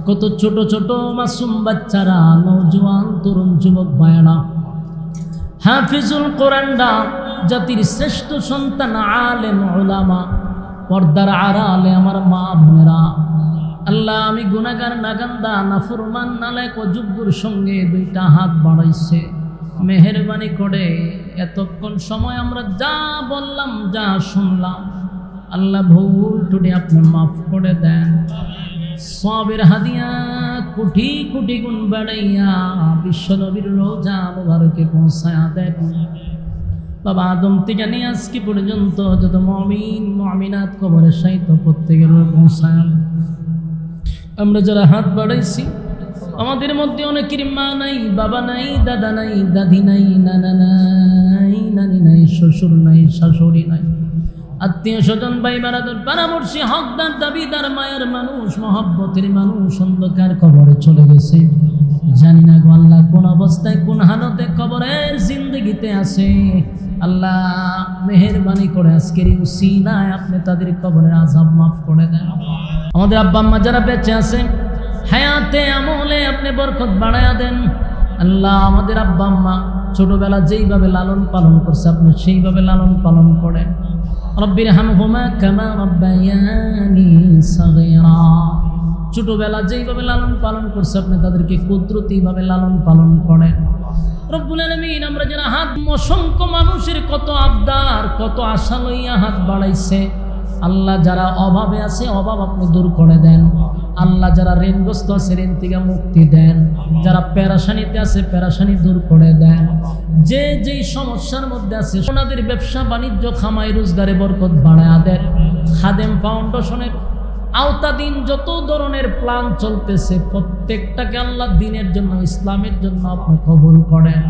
কত ছোট ছোট মাসুম বাচ্চারা, নওজোয়ান তরুণ যুবক ভাইয়েরা, হাফিজুল কোরআনরা, জাতির শ্রেষ্ঠ সন্তান আলেম উলামা, পর্দার আড়ালে আমার মা বোনেরা, আল্লাহ আমি গুনাহগার নাগান্দা নাফরমান নালায়েক অযোগ্যর সঙ্গে দুইটা হাত বাড়াইছে, মেহেরবানি করে এতক্ষণ সময় আমরা যা বললাম যা শুনলাম, আল্লাহ ভুল টুটি আপনি মাফ করে দেন। সবের হাদিয়া কোটি কোটি গুণ বাড়াইয়া বিশ্বনবীর রওজা মুবারকে পৌঁছায়া দেন। বাবা আদম থেকে নিয়ে আজকে পর্যন্ত যত মুমিন মুমিনাত কবরে শায়িত প্রত্যেকের পৌঁছায়া। আমরা যারা হাত বাড়াইছি আমাদের মধ্যে অনেকের মা নাই, বাবা নাই, দাদা নাই, দাদি নাই, নানা নাই, নানি নাই, শ্বশুর নাই, শাশুড়ি নাই, আত্মীয় স্বজন ভাই বারাদর পরামর্শী হকদার দাবিদার মায়ের মানুষ, মহব্বতের মানুষ অন্ধকার কবরে চলে গেছে। জানি না গো আল্লাহ কোন অবস্থায় কোন হালতে কবরের জিন্দগিতে আছে। আল্লাহ মেহেরবানি করে আজকের এই উসিলায় আপনি তাদের কবরের আযাব মাফ করে দেন। আমাদের আব্বা আম্মা যারা বেঁচে আছে হায়াতে আমলে আপনি বরকত বাড়ায়া দেন। আল্লাহ আমাদের আব্বা আম্মা ছোটবেলা যেইভাবে লালন পালন করছে আপনি সেইভাবে লালন পালন করেন। রব্বির হামহুমা কামা রাব্বায়ানি সাগীরা, ছোটবেলা যেইভাবে লালন পালন করছে আপনি তাদেরকে কুদরতিভাবে লালন পালন করেন। রব্বুল আলামিন আমরা যারা হাত, অসংখ্য মানুষের কত আবদার কত আশা লইয়া হাত বাড়াইছে, আল্লাহ যারা অভাবে আছে অভাব আপনি দূর করে দেন। আল্লাহ যারা ঋণগ্রস্ত আছে ঋণ থেকে মুক্তি দেন, যারা পেরেশানিতে আছে পেরেশানি দূর করে দেন। যে যেই সমস্যার মধ্যে আছে ওনাদের ব্যবসা বাণিজ্য খামাই রোজগারে বরকত বাড়ায়া দেন। খাদেম ফাউন্ডেশনের আওতাধীন যত ধরনের প্ল্যান চলতেছে প্রত্যেকটাকে আল্লাহ দিনের জন্য ইসলামের জন্য আপনি কবুল করেন।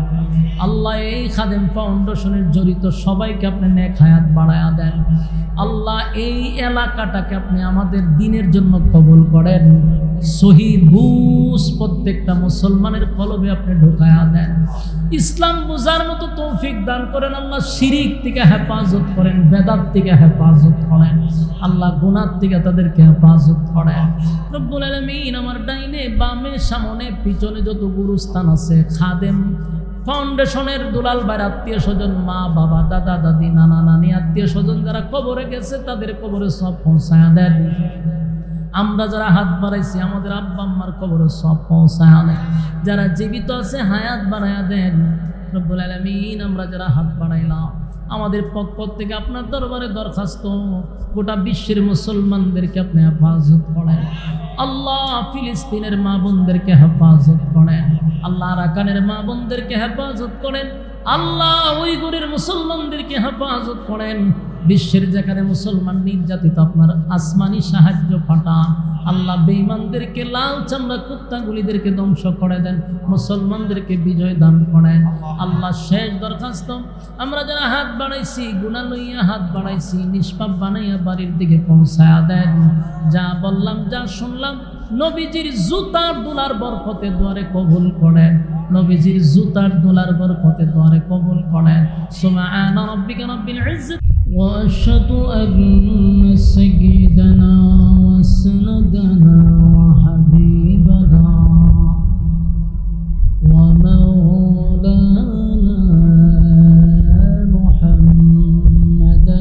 আল্লাহ এই খাদেম ফাউন্ডেশনের জড়িত সবাইকে আপনি নেক হায়াত বাড়ায়া দেন। আল্লাহ এই এলাকাটাকে আপনি আমাদের দিনের জন্য কবুল করেন। সহি বুঝ প্রত্যেকটা মুসলমানের কলবে আপনি ঢোকায়া দেন। ইসলাম বুঝার মতো তৌফিক দান করেন আল্লাহ। শিরিক থেকে হেফাজত করেন, বেদাত থেকে হেফাজত করেন আল্লাহ, গুনাহ থেকে তাদেরকে হেফাজত করেন রব্বুল আলামিন। আমার ডাইনে বামে সামনে পিছনে যত গুরুস্থান আছে, খাদেম ফাউন্ডেশনের দুলাল ভাইয়ের আত্মীয় স্বজন, মা বাবা দাদা দাদি নানা নানি আত্মীয় স্বজন যারা কবরে গেছে তাদের কবরে সব পৌঁছায়া দেন। আমরা যারা হাত বাড়াইছি আমাদের আব্বা আম্মার কবরে সব পৌঁছায়া দেন। যারা জীবিত আছে হায়াত বাড়ায়া দেন রব্বুল আলামিন। আমরা যারা হাত বাড়াইলাম আমাদের পক্ষ থেকে আপনার দরবারে দরখাস্ত, গোটা বিশ্বের মুসলমানদেরকে আপনি হেফাজত করেন আল্লাহ। ফিলিস্তিনের মা বোনদেরকে হেফাজত করেন আল্লাহ। আরাকানের মা বোনদেরকে হেফাজত করেন আল্লাহ। উইগুরের মুসলমানদেরকে হেফাজত করেন। বিশ্বের যেখানে মুসলমান নির্যাতিত আপনার আসমানি সাহায্য পাঠান আল্লাহ। বেঈমানদেরকে লাল চামড়া কুত্তাগুলিদেরকে ধ্বংস করে দেন, মুসলমানদেরকে বিজয় দান করেন আল্লাহ। শেষ দরখাস্ত, আমরা যারা হাত বাড়াইছি গুনাহ লইয়া হাত বাড়াইছি, নিষ্পাপ বানাইয়া বাড়ির দিকে পৌঁছায়া দেন। যা বললাম যা শুনলাম নবীজির জুতার দুলার বরকতে দুয়ারে কবুল করেন, নবীজির জুতার দুলার বরকতে দুয়ারে কবুল করেন। সুবহানা রাব্বিকা রাব্বিল ইজ্জাতি وأشهد أن سيدنا وسندنا وحبيبنا ومولانا محمدا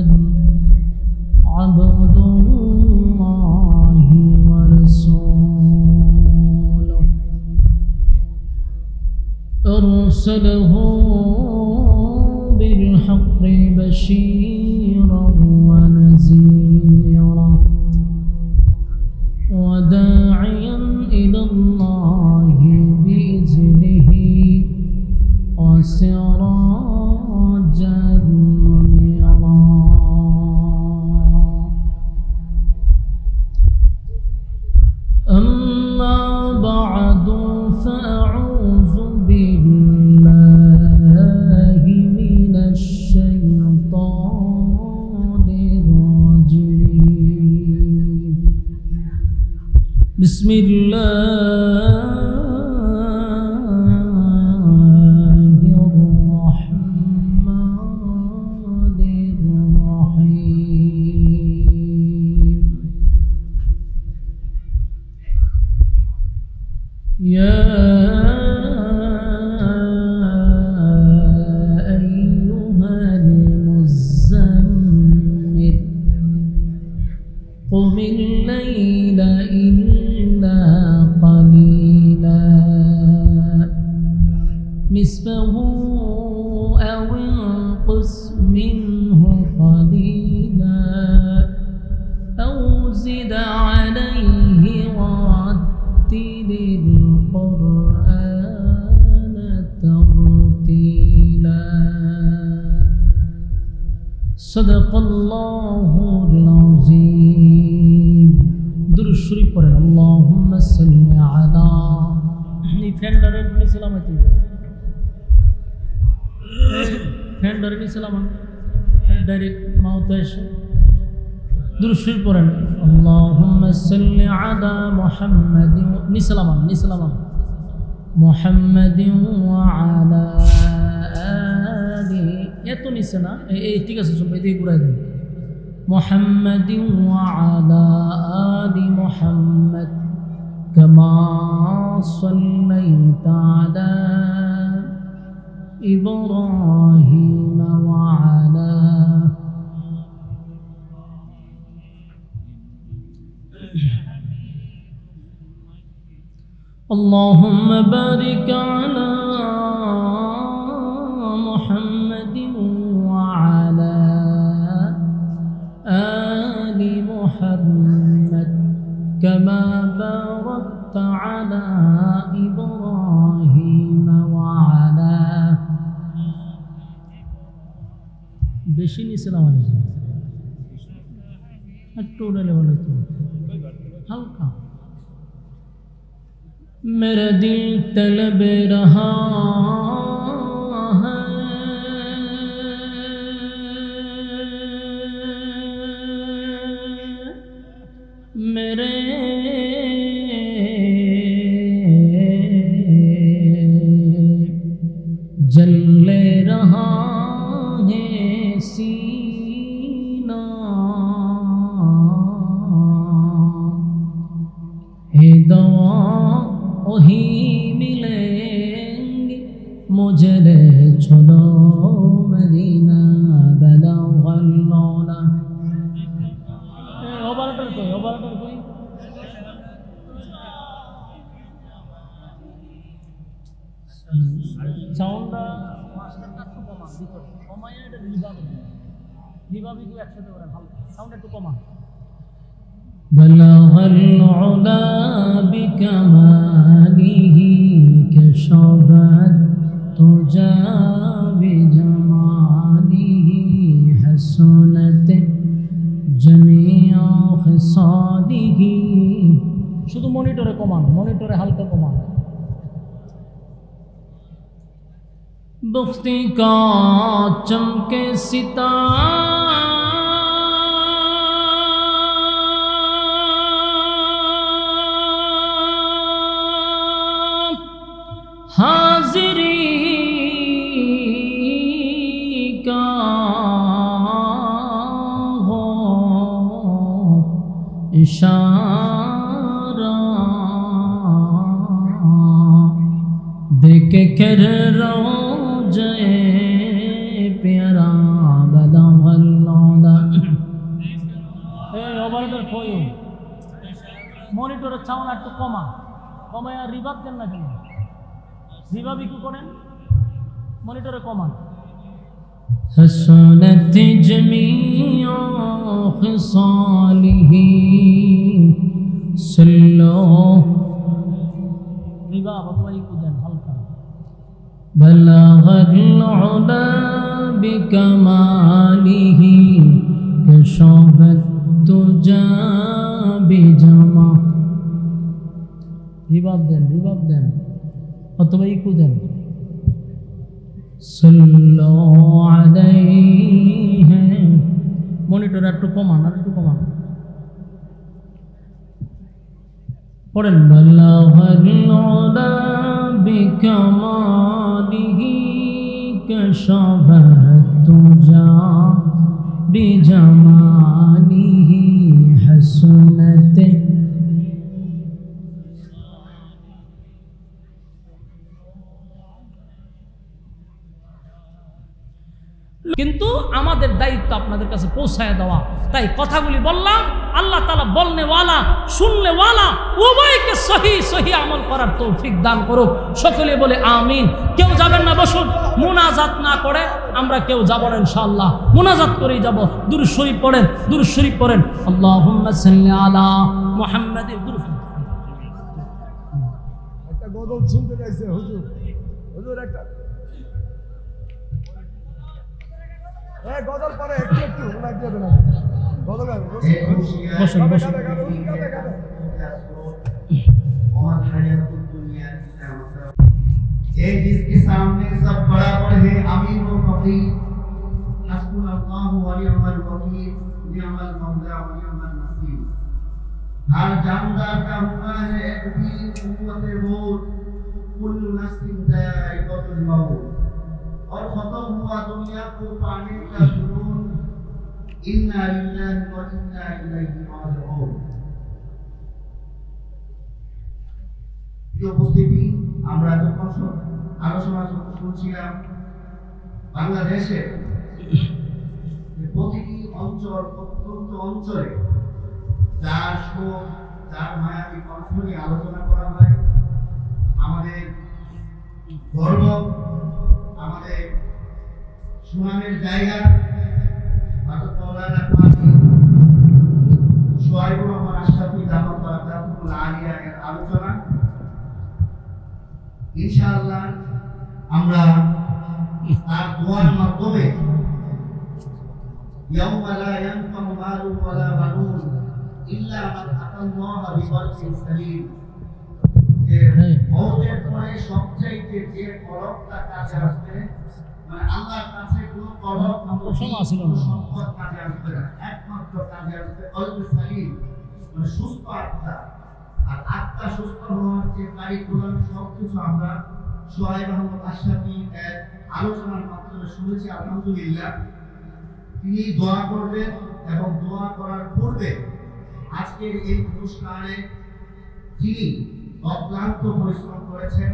عبد الله ورسوله أرسله بالحق بشيرا ونذيرا وداعيا إلى الله بإذنه وسراجا منيرا. أما بعد فأعوذ بالله من الشيطان الرجيم. بسم الله الرحمن الرحيم. يا أيها المزمل قم الليل إلا قليلا نصفه أو انقص منه قليلا أو زد عليه ورتل القرآن ترتيلا. صدق الله العظيم. দুরূদ শরীফ পড়েন আল্লাহুম্মা সাল্লি আলা ফেন্ডারের সালামতি ফেন্ডারের সালাম ডাইরেক্ট মাউথে এসে দুরূদ শরীফ পড়েন আল্লাহুম্মা সাল্লি আলা মুহাম্মাদিন নিসালামান মুহাম্মাদিন ওয়া আলা আলি এত নিচে না এই ঠিক আছে চলবে এদিকে ঘুরাই দেন মুহাম্মাদিন ওয়া আলা আলি মুহাম্মাদ কামা সাল্লাইতা আলা ইব্রাহিম ওয়া আলা اللهم بارك على محمد وعلى آل محمد كما باركت على إبراهيم وعلى بشيني السلام عليكم التورة لولتو हल्का मेरा दिल तलब रहा है जल रहा है सीना, हे दवा वही मिलेंगे मुझे ले चलो मदीना बलगल औला। ऑपरेटर कोई সাউন্ড কমায়, এটা রিভাবি কি একসাথে করেন, সাউন্ড একটু কমান। বলগল উলা বিকামালিহি কাশাফাত তুজা বিজামালিহি হাসনাত জামিআ খিসালিহি। শুধু মনিটরে কমান, মনিটরে হালকা কমান। बख्ती का चमके सितारा, हाजिरी का हो इशारा, देखे कर रो प्यारा बलगल औला। ऑपरेटर कोई মনিটরের সাউন্ড একটু কমায়, আর রিভাব দেন না কেন? রিভাবই কি করেন, মনিটরে কমান। হাসনাত জামিআ খিসালিহি সাল্লাল্লাহু রিভাব অথবা ইকু দেন হালকা। بلغ العلا بكماله كشف الدجى بجمع। রিভাব দেন অথবা ইকু দেন। সাল্লাল্লাহু আলাইহি, মনিটর একটু কমান, পড়েন। বলগল উলা বিকামালিহি কাশাফাত তুজা বিজামালিহি হাসনাত। কিন্তু আমাদের দায়িত্ব আপনাদের কাছে পৌঁছায় দেওয়া। তাই কথাগুলি বললাম, আল্লাহ তাআলা বলনেওয়ালা শুননেওয়ালা উভয়কে সহি আমল করার তৌফিক দান করুক। সকলে বলে আমিন। কেউ যাবেন না, বসুন। মুনাজাত না করে আমরা কেউ যাব না ইনশাআল্লাহ, মুনাজাত করেই যাব। দুরূদ শরীফ পড়েন, আল্লাহুম্মা সাল্লি আলা মুহাম্মাদিন। একটা গজল শুনতে চাইছে হুজুর একটা গজল পরে একটু লাগ দিয়ে দেন। গজল বসুন। जिसके सामने सब बराबर है, अमीर व फकीर, हस्बुनाल्लाहु व निअमल वकील, निअमल मौला व निअमल नसीर। हर जानदार का हुआ है एक भी कुव्वत मौत, कुल्लु नफ्सिन जायक़ातुल मौत। और खत्म हुआ दुनिया को पाने का जुनून, इन्ना लिल्लाहि व इन्ना इलैहि राजिऊन। উপস্থিতি, আমরা যখন আলোচনা শুনছিলাম বাংলাদেশে প্রতিটি অঞ্চল, প্রত্যন্ত অঞ্চলে যার শোক, যার মায়াবী কণ্ঠ নিয়ে আলোচনা করা হয়, আমাদের গর্ব, আমাদের সুনামের জায়গা হযরত মাওলানা কাজী শুআয়বুর রহমান আশরাফী দামাত বারাকাতুহুল আলিয়া এর আলোচনা। ইনশাআল্লাহ আমরা তার দোয়ার মাধ্যমে ইয়াউমা লা ইয়ানফাউ মালুন ওয়ালা বানুন ইল্লা মান আতাল্লাহা বিকলবিন সালিম, যে মওতের পরে সবচাইতে যে কলবটা কাজে আসবে, মানে আল্লাহর কাছে কোনো কলব সম্পদ কাজে আসবে না, একমাত্র কাজে আসবে কলবে সালিম, মানে সুস্থ আত্মা। আর আত্মা সুস্থ হওয়ার যে কারিকুলাম সবকিছু আমরা শুআয়ব আহমদ আশরাফী এর আলোচনার মাধ্যমে শুনেছি আলহামদুলিল্লাহ। তিনি দোয়া করবেন এবং দোয়া করার পূর্বে আজকের এই অনুষ্ঠানে যিনি অক্লান্ত পরিশ্রম করেছেন,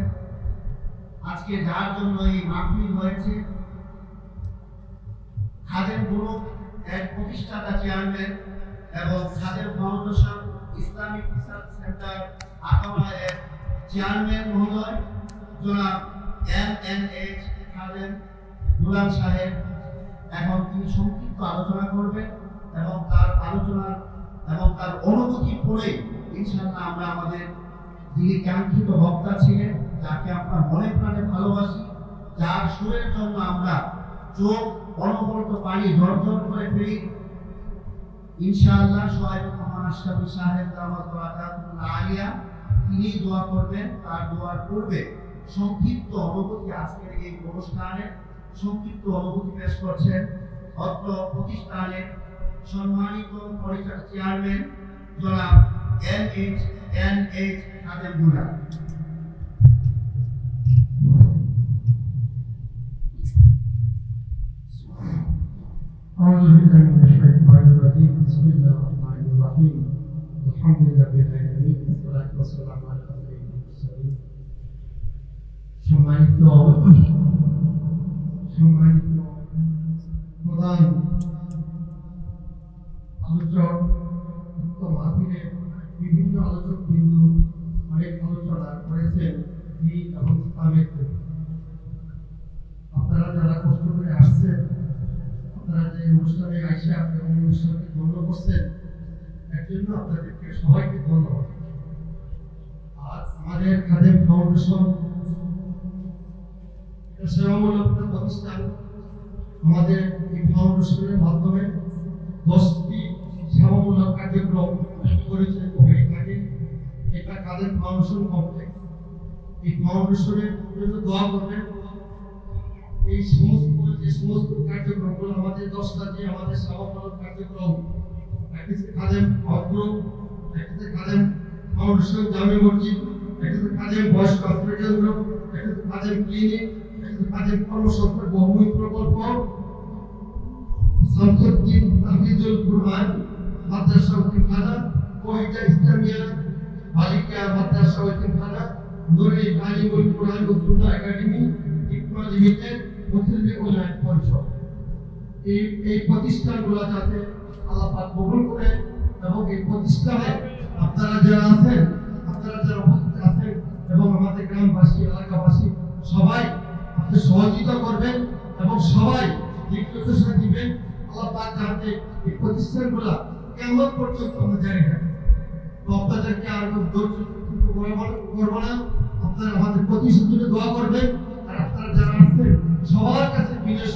আজকে যার জন্য এই মাহফিল হয়েছে, খাদেম গ্রুপ এর প্রতিষ্ঠাতা চেয়ারম্যান এবং খাদেম foundation Islamic research centre Akhaura এর চেয়ারম্যান মহোদয় জনাব MNH খাদেম দুলাল সাহেব, এখন তিনি সংক্ষিপ্ত আলোচনা করবেন এবং তার আলোচনা এবং তার অনুভূতি পড়ে ইনশাআল্লাহ আমরা আমাদের যিনি কাঙ্ক্ষিত বক্তা ছিলেন, যাকে আমরা মনে প্রাণে ভালোবাসি, যার সুরের জন্য আমরা চোখ অনবরত পানি ঝরঝর করে ফেলি, ইনশাআল্লাহ সোহাইবুর রহমান আশরাফি সাহেব দামাত বারাকাতুহুল্লাহ আলিয়া, তিনি দোয়া করবেন। তার দোয়ার পূর্বে সংক্ষিপ্ত অনুভূতি আজকের এই অনুষ্ঠানে সংক্ষিপ্ত অনুভূতি পেশ করছেন অত্র প্রতিষ্ঠানের সম্মানিত পরিচালক চেয়ারম্যান জনাব MNH খাদেম দুলাল। أعوذ بالله من الشيطان الرجيم بسم الله الرحمن الرحيم الحمد لله رب العالمين والصلاة والسلام على سيد المرسلين সম্মানিত প্রধান আলোচক মাহফিলে বিভিন্ন আলোচক বিন্দু অনেক আলোচনা করেছেন দিন এবং ইসলামের। আপনারা যারা কষ্ট করে আসছেন, আপনারা যে অনুষ্ঠানে আইসা এবং অনুষ্ঠানকে ধন্য করছেন, এর জন্য আপনাদেরকে সবাইকে ধন্যবাদ। আর আমাদের খাদেম ফাউন্ডেশন সেবামূলক প্রতিষ্ঠান, আমাদের এই ফাউন্ডেশনের মাধ্যমে 10টি সেবামূলক কার্যক্রম পরিচালিত হয়ে থাকে। এটা খাদেম ফাউন্ডেশন কমপ্লেক্স। এই ফাউন্ডেশনের জন্য দোয়া করবেন। এই সমস্ত কার্যক্রমগুলো আমাদের 10টা যে আমাদের সেবামূলক কার্যক্রম, একটা খাদেম গ্রুপ, একটা খাদেম ফাউন্ডেশন জামে মসজিদ, একটা খাদেম বয়স্ক আশ্রয় কেন্দ্র, একটা খাদেম ক্লিনিক, একটা খাদেম কর্মসংস্থান বহুমুখী প্রকল্প, শামসুদ্দিন তাহফিজুল কুরআন মাদ্রাসা ওয়াকিলখানা, কোহিটা ইসলামিয়া বালিকা মাদ্রাসা ওয়াকিলখানা, নুরে তালিমুল কুরআন ও সুন্নাহ একাডেমি ইকমা লিমিটেড, মুসলিম উন্নয়ন পরিষদ। এই প্রতিষ্ঠানগুলো যাতে আল্লাহ পাক কবুল করে এবং এই প্রতিষ্ঠানে আপনারা যারা আছেন, আপনারা যারা উপস্থিত আছেন এবং আমাদের গ্রামবাসী এলাকাবাসী সবাই আপনি সহযোগিতা করবেন এবং সবাই নির্দেশনা দিবেন। আল্লাহ পাক যাতে এই প্রতিষ্ঠানগুলো কেমন পর্যন্ত আমরা জানি না, তো আপনাদেরকে আর করবো না। আপনারা আমাদের প্রতিষ্ঠানের দোয়া করবেন। আর আপনারা যারা আছেন সবার কাছে বিশেষ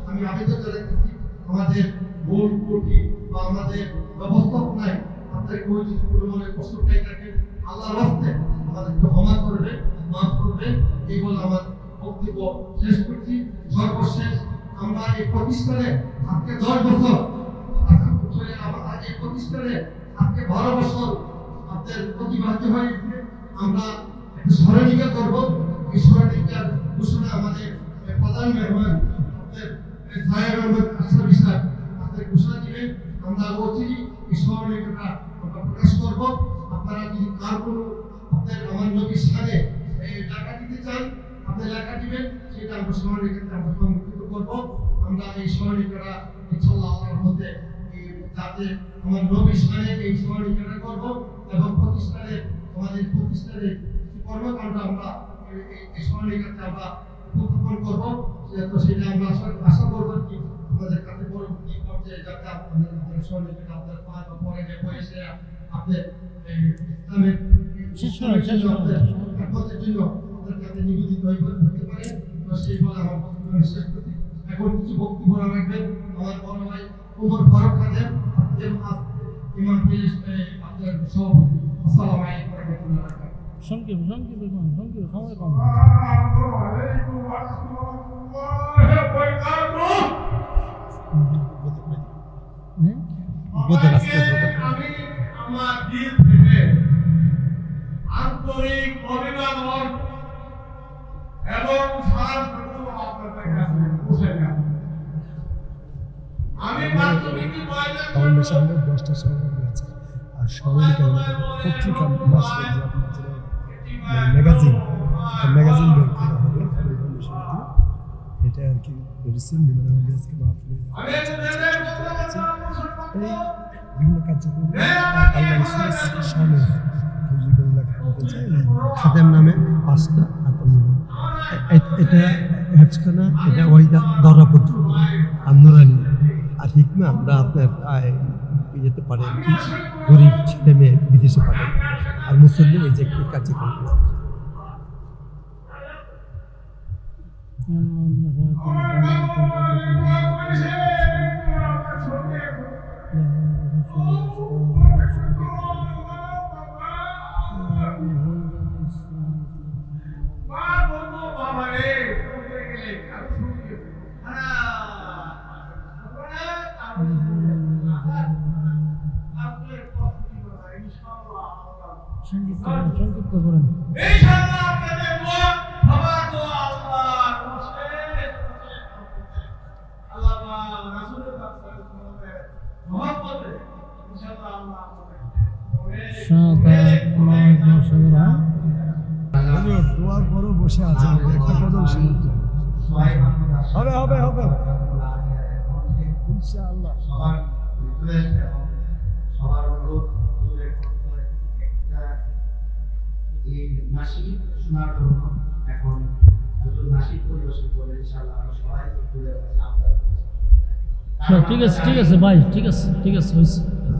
আমি আবেদন জানাচ্ছি, আমাদের মূল ত্রুটি বা আমাদের ব্যবস্থাপনায় আপনাদের কোনো যদি কোনো মনে কষ্ট পেয়ে থাকেন, আল্লাহর রাস্তায় আমাদেরকে ক্ষমা করবেন, মাফ করবেন। এই বলে আমার বক্তব্য শেষ করছি। সর্বশেষ আমরা এই প্রতিষ্ঠানে আজকে 10 বছর এই প্রতিষ্ঠানে আজকে 12 বছর আপনাদের প্রতিবাদ হয়েছে। আমরা একটা স্মরণিকা করব। এই স্মরণিকার ঘোষণা আমাদের প্রধান মেহমান আপনাদের সাহেব আহমদ আশরাফি সাহেব আপনাদের ঘোষণা দিবেন। আমরা অচিরেই এই স্মরণিকাটা আমরা প্রকাশ করব। আপনারা যদি কার কোনো আপনাদের আমার নবীর সাথে টাকা দিতে চান, আপনি টাকা দিবেন, সেটা আমরা স্মরণিকাতে আমরা সংরক্ষিত করব। আমরা এই স্মরণিকাটা ইনশাআল্লাহ আল্লাহর মধ্যে যাতে আমার নবীর সাথে এই স্মরণিকাটা করব এবং প্রতিষ্ঠানে আমাদের প্রতিষ্ঠানের কর্মকাণ্ড আমরা এই স্মরণিকাতে আমরা উপস্থাপন করব। সেটা আমরা আশা করব কি আমাদের কাছে পরবর্তী পর্যায়ে যাতে আপনাদের স্মরণিকাটা আপনাদের পাঁচ বা পরে বয়সে আপনাদের ইসলামের আপনাদের জন্য আপনাদের কাছে নিবেদিত হতে পারে। তো সেই বলে আমার বক্তব্য শেষ করছি। এখন কিছু বক্তব্য রাখবেন আমার বড় ভাই ওমর ফারুক খাদেম ইমাম আপনাদের সভাপতি। আসসালামু আলাইকুম ওয়া রাহমাতুল্লাহি ওয়া বারাকাতুহু। সংক্ষেপ সময় কম। আমি আমার দিল থেকে আন্তরিক অভিনন্দন এবং সাধুবাদ বসে না আমি মাধ্যমিকে ফাউন্ডেশনের 10টা সহযোগী আছে আর সরলিকা পত্রিকা মাস যে আপনার যেটা ম্যাগাজিন ম্যাগাজিন বের করা হবে ফাউন্ডেশন দিয়ে এটা আর কি রিসেন্ট বিভিন্ন আজকে মাহফিলে এই বিভিন্ন কার্যক্রম আল্লাহ রাসূলের সামনে খাদেম নামে 5টা এটা হেফজখানা এটা ওইটা দরা পর্যন্ত আর নুরানি আর হিকমা আমরা আপনার যেতে পারে আর কি গরিব ছেলে মেয়ে বিদেশে পাঠাই আর মুসল্লি এই যে কার্যক্রম সংক্ষিপ্ত করেন দোয়ার পরও বসে আছে একটা কদম হবে হবে হবে ইনশাআল্লাহ সবার রিকোয়েস্ট এবং সবার অনুরোধ এই নাসিক শোনার জন্য এখন দুটো নাসিক পরিবেশন করে ইনশাআল্লাহ আমরা সবাই তুলে আপনাদের ঠিক আছে ভাই ঠিক আছে হয়েছে